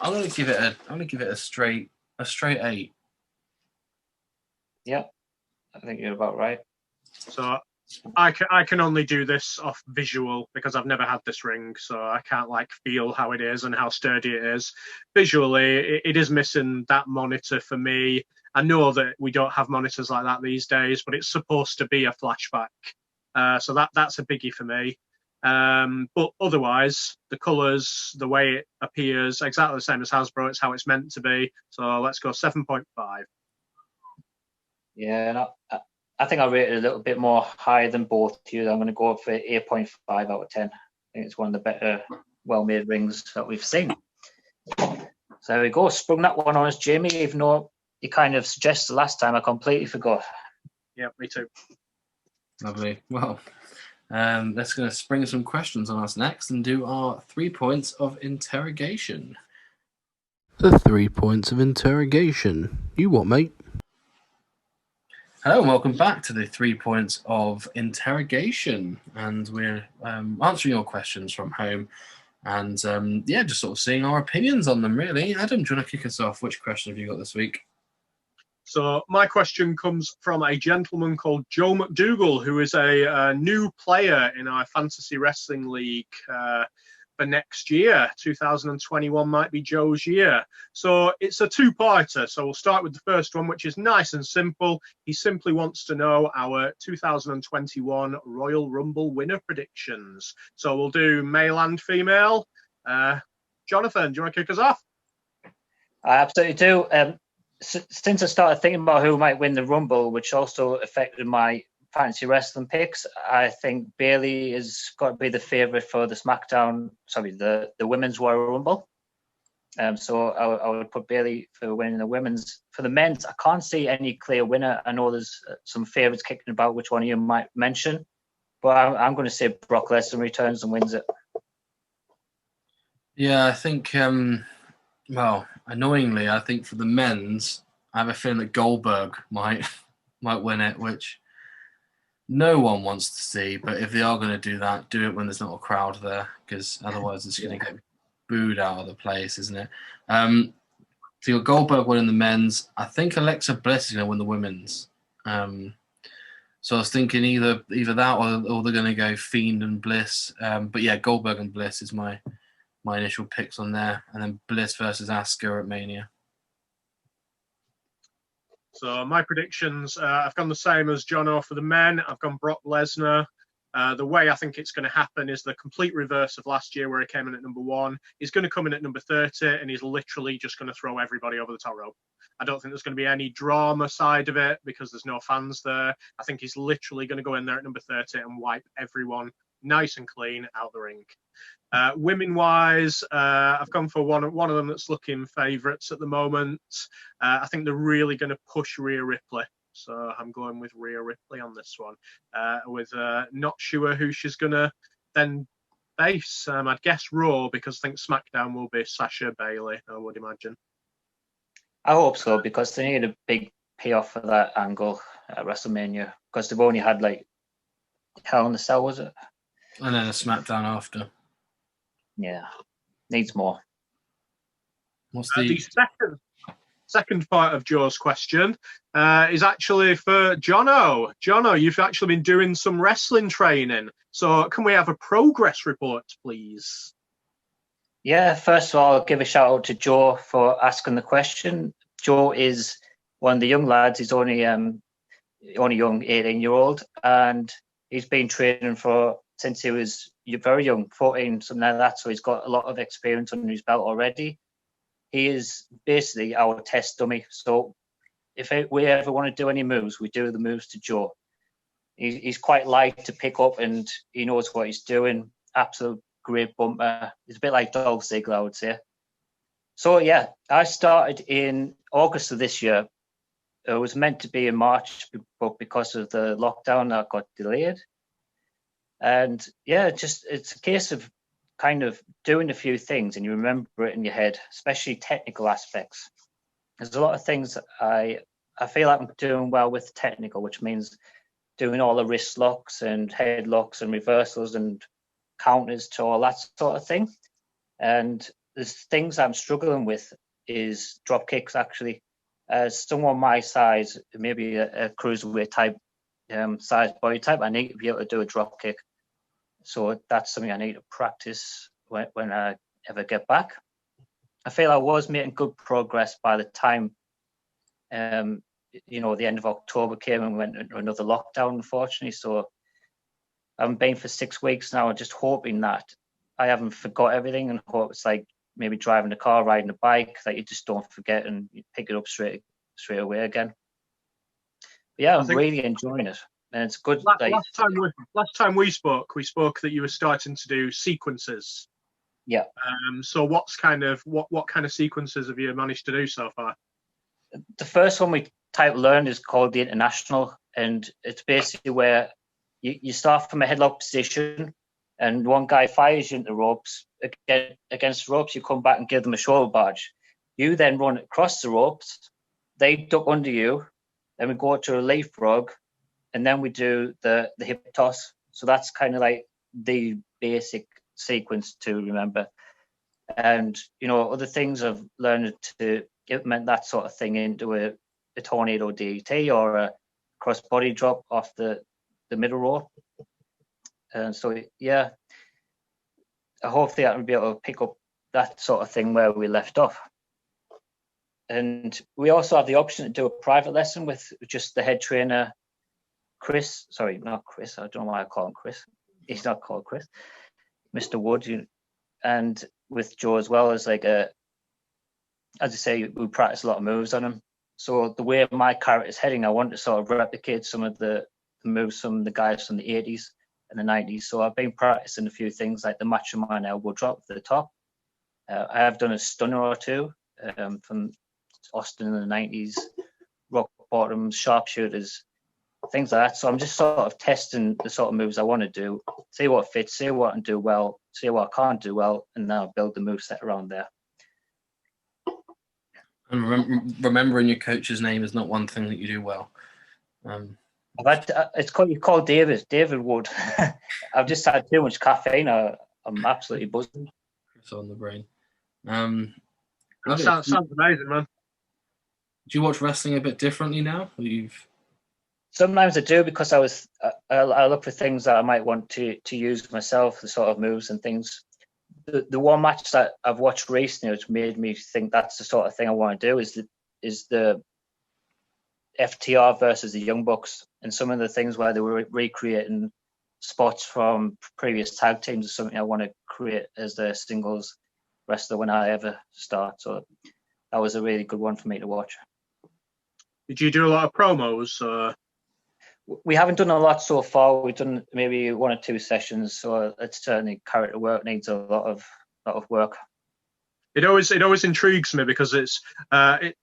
gonna give it a straight 8. Yeah, I think you're about right. So I can only do this off visual because I've never had this ring, so I can't like feel how it is and how sturdy it is. Visually, it is missing that monitor for me. I know that we don't have monitors like that these days, but it's supposed to be a flashback, so that's a biggie for me. But otherwise, the colours, the way it appears, exactly the same as Hasbro. It's how it's meant to be. So let's go 7.5. Yeah, I think I rate it a little bit more higher than both of you. I'm going to go for 8.5 out of 10. I think it's one of the better, well-made rings that we've seen. So there we go. Sprung that one on us, Jamie, even though you kind of suggested last time. I completely forgot. Yeah, me too. Lovely. Well, let's going to spring some questions on us next and do our 3 points of interrogation. The 3 points of interrogation. You what, mate? Hello and welcome back to the 3 points of interrogation, and we're answering your questions from home and just sort of seeing our opinions on them, really. Adam, do you want to kick us off? Which question have you got this week? So my question comes from a gentleman called Joe McDougall, who is a new player in our fantasy wrestling league for next year. 2021 might be Joe's year. So it's a two-parter. So we'll start with the first one, which is nice and simple. He simply wants to know our 2021 Royal Rumble winner predictions. So we'll do male and female. Jonathan, do you want to kick us off? I absolutely do. Since I started thinking about who might win the Rumble, which also affected my fantasy wrestling picks, I think Bayley has got to be the favourite for the Women's Royal Rumble. So I would put Bayley for winning the women's. For the men's, I can't see any clear winner. I know there's some favourites kicking about, which one of you might mention, but I'm going to say Brock Lesnar returns and wins it. Yeah, I think, annoyingly, I think for the men's, I have a feeling that Goldberg might win it, which no one wants to see, but if they are going to do that, do it when there's not a crowd there, because otherwise it's going to get booed out of the place, isn't it? So you've got Goldberg winning the men's. I think Alexa Bliss is going to win the women's. So I was thinking either that or they're going to go Fiend and Bliss. But yeah, Goldberg and Bliss is my initial picks on there, and then Bliss versus Asuka at Mania. So my predictions, I've gone the same as Jono for the men. I've gone Brock Lesnar. The way I think it's going to happen is the complete reverse of last year, where he came in at number 1. He's going to come in at number 30, and he's literally just going to throw everybody over the top rope. I don't think there's going to be any drama side of it because there's no fans there. I think he's literally going to go in there at number 30 and wipe everyone nice and clean out the ring. Women-wise, I've gone for one of them that's looking favourites at the moment. I think they're really going to push Rhea Ripley. So I'm going with Rhea Ripley on this one. With not sure who she's going to then face. I'd guess Raw, because I think SmackDown will be Sasha Bayley, I would imagine. I hope so, because they need a big payoff for that angle at WrestleMania, because they've only had like Hell in a Cell, was it? And then a SmackDown after. Yeah, needs more. What's The second part of Joe's question is actually for Jono. Jono, you've actually been doing some wrestling training. So can we have a progress report, please? Yeah, first of all, I'll give a shout out to Joe for asking the question. Joe is one of the young lads. He's only only young 18-year-old, and he's been training since he was very young, 14, something like that. So he's got a lot of experience under his belt already. He is basically our test dummy. So if we ever want to do any moves, we do the moves to Joe. He's quite light to pick up, and he knows what he's doing. Absolute great bumper. He's a bit like Dolph Ziggler, I would say. So yeah, I started in August of this year. It was meant to be in March, but because of the lockdown, that got delayed. And yeah, it's a case of kind of doing a few things and you remember it in your head, especially technical aspects. There's a lot of things I feel like I'm doing well with technical, which means doing all the wrist locks and head locks and reversals and counters to all that sort of thing. And there's things I'm struggling with is drop kicks, actually. As someone my size, maybe a cruiserweight type size body type, I need to be able to do a drop kick. So that's something I need to practice when I ever get back. I feel I was making good progress by the time, the end of October came and went into another lockdown, unfortunately. So I haven't been for 6 weeks now, just hoping that I haven't forgot everything, and hope it's like maybe driving a car, riding a bike, that you just don't forget and you pick it up straight away again. But yeah, I'm really enjoying it. And it's good. Last time we spoke that you were starting to do sequences. Yeah. So what kind of sequences have you managed to do so far? The first one we learned is called the International, and it's basically where you start from a headlock position, and one guy fires you into the ropes. Against the ropes, you come back and give them a shoulder barge. You then run across the ropes. They duck under you. Then we go to a leapfrog, and then we do the hip toss. So that's kind of like the basic sequence to remember. And, other things I've learned to implement that sort of thing into a tornado DDT or a cross body drop off the middle rope. And so, yeah, hopefully I can be able to pick up that sort of thing where we left off. And we also have the option to do a private lesson with just the head trainer, Chris. Sorry, not Chris. I don't know why I call him Chris. He's not called Chris. Mr. Wood. And with Joe as well, as as I say, we practice a lot of moves on him. So the way my character's heading, I want to sort of replicate some of the moves from the guys from the 80s and the 90s. So I've been practicing a few things like the Macho Man elbow drop at the top. I have done a stunner or two from Austin in the 90s, rock bottoms, sharpshooters, things like that. So I'm just sort of testing the sort of moves I want to do, see what fits, see what I can do well, see what I can't do well, and now build the moveset around there. And remembering your coach's name is not one thing that you do well. It's called David Wood. I've just had too much caffeine. I'm absolutely buzzing. It's on the brain. Sounds amazing, man. Do you watch wrestling a bit differently now? Sometimes I do, because I look for things that I might want to use myself, the sort of moves and things. The one match that I've watched recently, which made me think that's the sort of thing I want to do, is the FTR versus the Young Bucks, and some of the things where they were recreating spots from previous tag teams is something I want to create as the singles wrestler when I ever start. So that was a really good one for me to watch. Did you do a lot of promos? We haven't done a lot so far. We've done maybe 1 or 2 sessions, so it's certainly character work needs a lot of work. It always intrigues me, because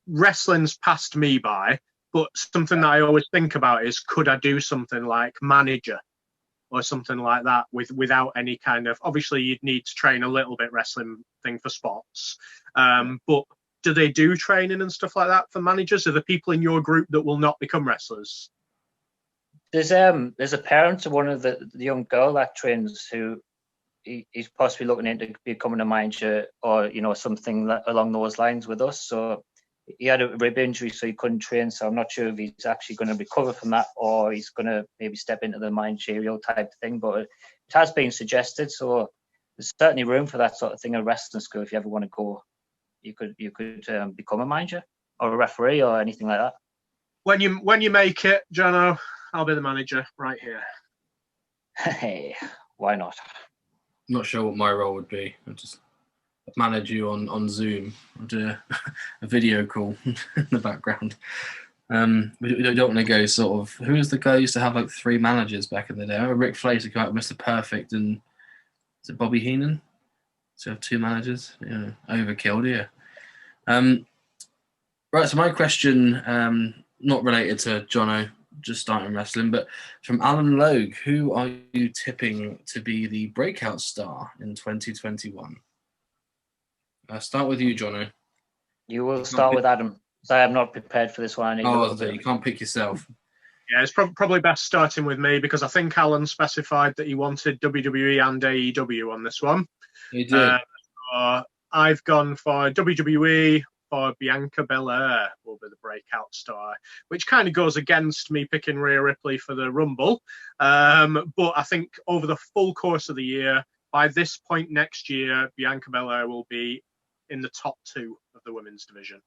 wrestling's passed me by, but something that I always think about is, could I do something like manager or something like that without any kind of, obviously you'd need to train a little bit wrestling thing for spots, but do they do training and stuff like that for managers? Are there people in your group that will not become wrestlers? There's a parent of one of the young girl that trains who he's possibly looking into becoming a manager or something along those lines with us. So he had a rib injury, so he couldn't train. So I'm not sure if he's actually going to recover from that, or he's going to maybe step into the managerial type thing. But it has been suggested, so there's certainly room for that sort of thing in wrestling school. If you ever want to go, you could become a manager or a referee or anything like that. when you make it, Jono, I'll be the manager right here. Hey, why not? I'm not sure what my role would be. I'll just manage you on Zoom. I'll do a video call in the background. We don't want to go sort of. Who was the guy who used to have like 3 managers back in the day? I remember Rick Flair to come out with Mr. Perfect, and is it Bobby Heenan? So have 2 managers. Yeah, overkill, yeah. Right. So my question, not related to Jono, just starting wrestling, but from Alan Logue, who are you tipping to be the breakout star in 2021? Start with you, Jono. You will start with Adam. So I am not prepared for this one. You can't pick yourself. Yeah, it's probably best starting with me because I think Alan specified that he wanted WWE and AEW on this one. He did. I've gone for WWE. For Bianca Belair will be the breakout star, which kind of goes against me picking Rhea Ripley for the Rumble. But I think over the full course of the year, by this point next year, Bianca Belair will be in the top 2 of the women's division.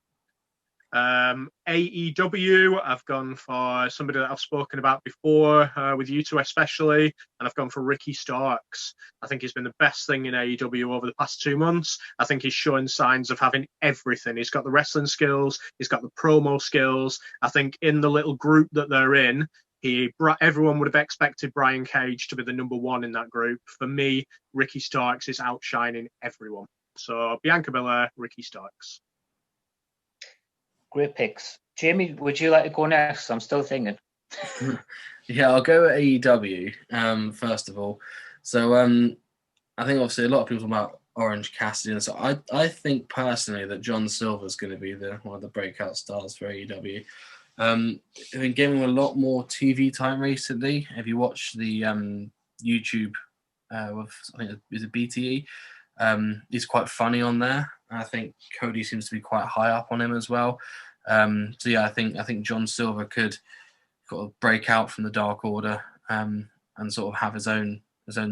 AEW, I've gone for somebody that I've spoken about before, with you two especially, and I've gone for Ricky Starks. I think he's been the best thing in AEW over the past 2 months. I think he's showing signs of having everything. He's got the wrestling skills, he's got the promo skills. I think in the little group that they're in, everyone would have expected Brian Cage to be the number 1 in that group. For me, Ricky Starks is outshining everyone. So Bianca Belair, Ricky Starks. Great picks. Jamie, would you like to go next? I'm still thinking. Yeah, I'll go at AEW first of all. So I think obviously a lot of people talk about Orange Cassidy, and so I think personally that John Silver's going to be one of the breakout stars for AEW. I've been giving him a lot more TV time recently. If you watch the YouTube with, I think is it BTE, he's quite funny on there. I think Cody seems to be quite high up on him as well. So yeah, I think John Silver could sort of break out from the Dark Order and sort of have his own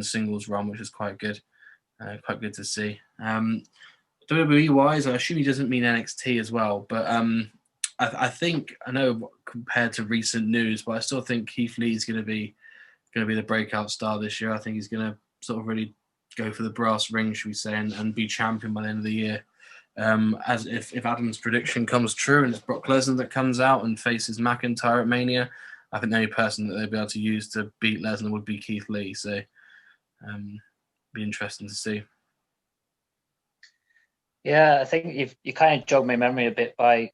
singles run, which is quite good to see. WWE wise, I assume he doesn't mean NXT as well, but I think, I know compared to recent news, but I still think Keith Lee is going to be the breakout star this year. I think he's going to sort of really go for the brass ring, should we say, and be champion by the end of the year. As if Adam's prediction comes true and it's Brock Lesnar that comes out and faces McIntyre at Mania, I think the only person that they'd be able to use to beat Lesnar would be Keith Lee. So, be interesting to see. Yeah, I think you kind of jogged my memory a bit by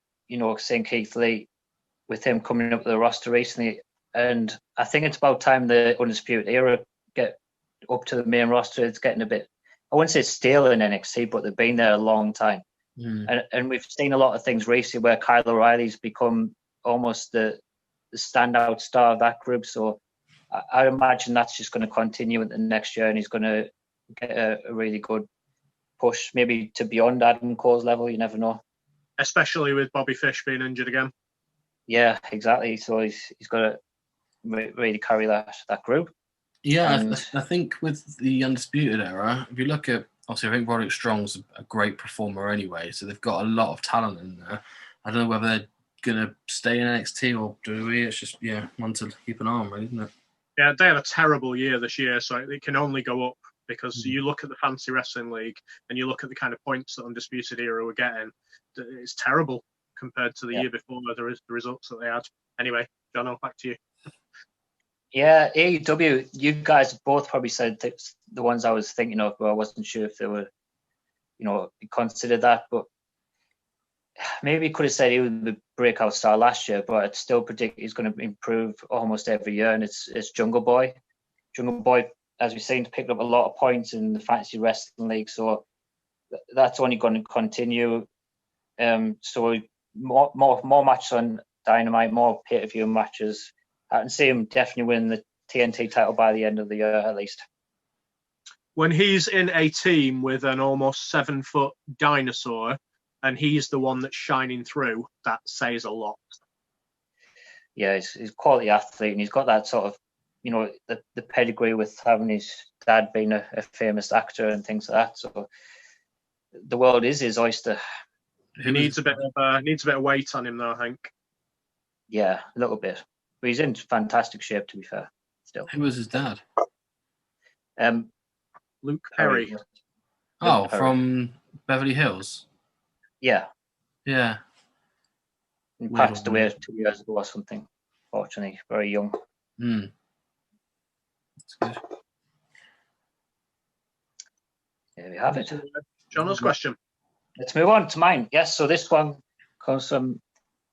saying Keith Lee with him coming up to the roster recently, and I think it's about time the Undisputed Era get up to the main roster. It's getting a bit, I wouldn't say stale in NXT, but they've been there a long time. And we've seen a lot of things recently where Kyle O'Reilly's become almost the standout star of that group. So I imagine that's just going to continue in the next year, and he's going to get a really good push, maybe to beyond Adam Cole's level. You never know. Especially with Bobby Fish being injured again. Yeah, exactly. So he's got to really carry that group. Yeah, I think with the Undisputed Era, if you look at, obviously, I think Roderick Strong's a great performer anyway, so they've got a lot of talent in there. I don't know whether they're going to stay in NXT or WWE. It's just, one to keep an eye on, really, isn't it? Yeah, they had a terrible year this year, so it can only go up because you look at the Fantasy Wrestling League and you look at the kind of points that Undisputed Era were getting. It's terrible compared to the year before, the results that they had. Anyway, John, back to you. Yeah, AEW, you guys both probably said the ones I was thinking of, but I wasn't sure if they were, considered that. But maybe could have said he was the breakout star last year, but I'd still predict he's going to improve almost every year, and it's Jungle Boy. Jungle Boy, as we've seen, picked up a lot of points in the Fantasy Wrestling League, so that's only going to continue. So more matches on Dynamite, more pay-per-view matches. I can see him definitely win the TNT title by the end of the year, at least. When he's in a team with an almost 7-foot dinosaur and he's the one that's shining through, that says a lot. Yeah, he's a quality athlete, and he's got that sort of, the pedigree with having his dad being a famous actor and things like that. So the world is his oyster. He needs a bit of weight on him, though, I think. Yeah, a little bit. But he's in fantastic shape, to be fair. Still. Who was his dad? Luke Perry. Oh, from Beverly Hills. Yeah. Yeah. He passed away 2 years ago or something. Fortunately, very young. That's good. There we have it. John's question. Let's move on to mine. Yes, so this one comes from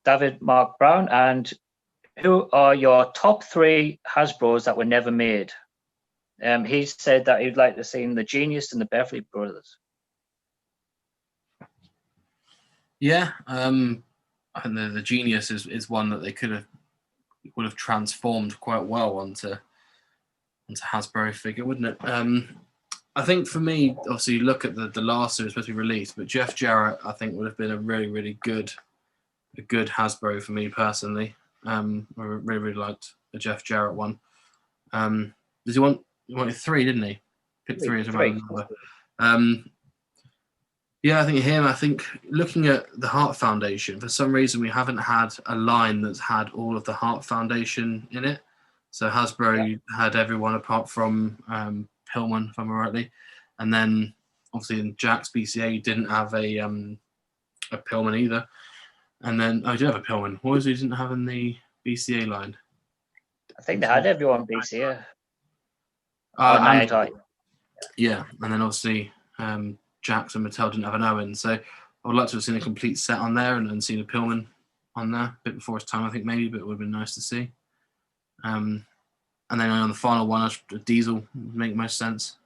David Mark Brown. And who are your top 3 Hasbros that were never made? He said that he'd like to see the Genius and the Beverly Brothers. Yeah, I think the Genius is one that they would have transformed quite well onto Hasbro figure, wouldn't it? I think for me, obviously, you look at the last series supposed to be released, but Jeff Jarrett, I think, would have been a really, really good Hasbro for me personally. I really liked the Jeff Jarrett one. Does he wanted 3, didn't he? Pick 3 as a number. Yeah, I think him. I think looking at the Hart Foundation, for some reason we haven't had a line that's had all of the Hart Foundation in it. So Hasbro had everyone apart from Pillman, if I'm rightly, and then obviously in Jack's BCA didn't have a Pillman either. And then I did have a Pillman. What was he didn't have in the BCA line? I think they had everyone BCA. Yeah, and then obviously Jax and Mattel didn't have an Owen, so I would like to have seen a complete set on there and seen a Pillman on there a bit before his time, I think maybe, but it would have been nice to see. And then on the final one, a Diesel would make most sense.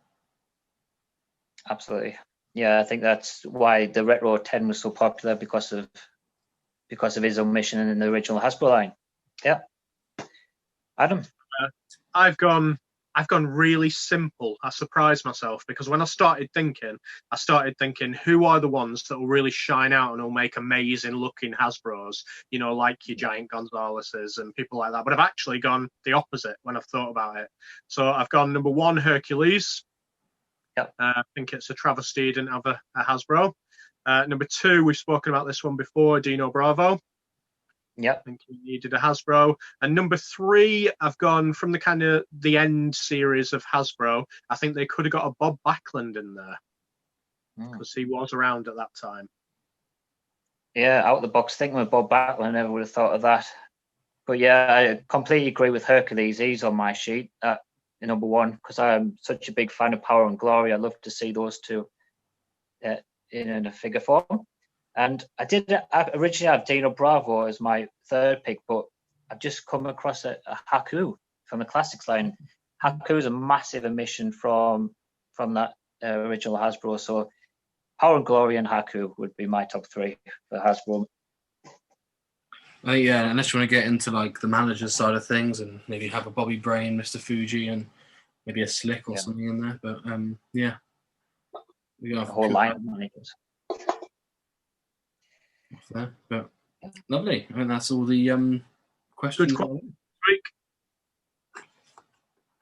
Absolutely, yeah. I think that's why the Retro 10 was so popular because of his omission in the original Hasbro line. Yeah, Adam. I've gone really simple. I surprised myself because when I started thinking, who are the ones that will really shine out and will make amazing looking Hasbros, like your Giant Gonzaleses and people like that. But I've actually gone the opposite when I've thought about it. So I've gone number 1, Hercules. Yep. I think it's a travesty he didn't have a Hasbro. Number 2, we've spoken about this one before, Dino Bravo. Yeah, I think he needed a Hasbro. And number 3, I've gone from the kind of the end series of Hasbro. I think they could have got a Bob Backlund in there because he was around at that time. Yeah, out of the box thinking with Bob Backlund, I never would have thought of that. But yeah, I completely agree with Hercules. He's on my sheet at number 1 because I'm such a big fan of Power and Glory. I'd love to see those two in a figure form. And I originally have Dino Bravo as my 3rd pick, but I've just come across a Haku from the Classics line. Haku is a massive omission from that original Hasbro. So Power and Glory and Haku would be my top 3 for Hasbro. Yeah, unless you want to get into like the manager's side of things and maybe have a Bobby Brain, Mr. Fuji, and maybe a Slick or something in there. But yeah, we got a whole line of managers. There, but lovely. I mean, that's all the questions. Good week.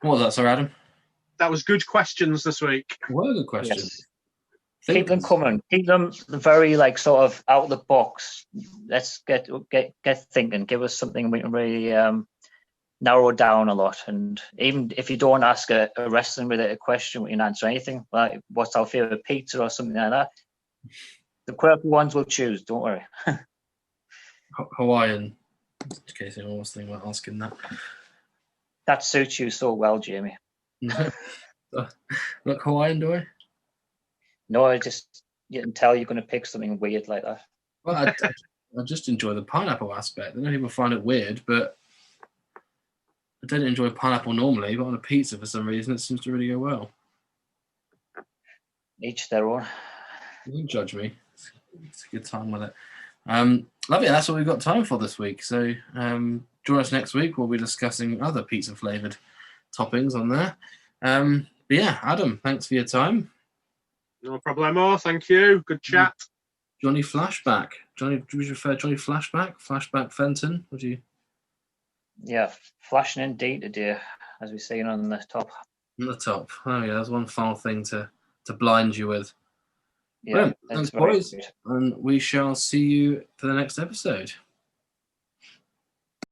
What was that, Sir Adam? That was good questions this week. What good questions? Yes. Keep them coming. Keep them very sort of out of the box. Let's get thinking. Give us something we can really narrow down a lot. And even if you don't ask a wrestling related question, we can answer anything. Like what's our favorite pizza or something like that. The quirky ones we'll choose, don't worry. Hawaiian, in case anyone was thinking about asking that. That suits you so well, Jamie. Look Hawaiian, do I? No, you can tell you're going to pick something weird like that. Well, I just enjoy the pineapple aspect. I know people find it weird, but I don't enjoy pineapple normally, but on a pizza for some reason it seems to really go well. Each their own. You can judge me. It's a good time with it. Love it. That's all we've got time for this week. So join us next week. We'll be discussing other pizza flavoured toppings on there. But yeah, Adam, thanks for your time. No problemo. Thank you. Good chat. Johnny Flashback. Johnny, do you prefer Johnny Flashback? Flashback Fenton? Would you? Yeah, flashing indeed today, as we're seeing on the top. On the top. Oh yeah, that's one final thing to blind you with. Yeah, thanks, boys. Good. And we shall see you for the next episode.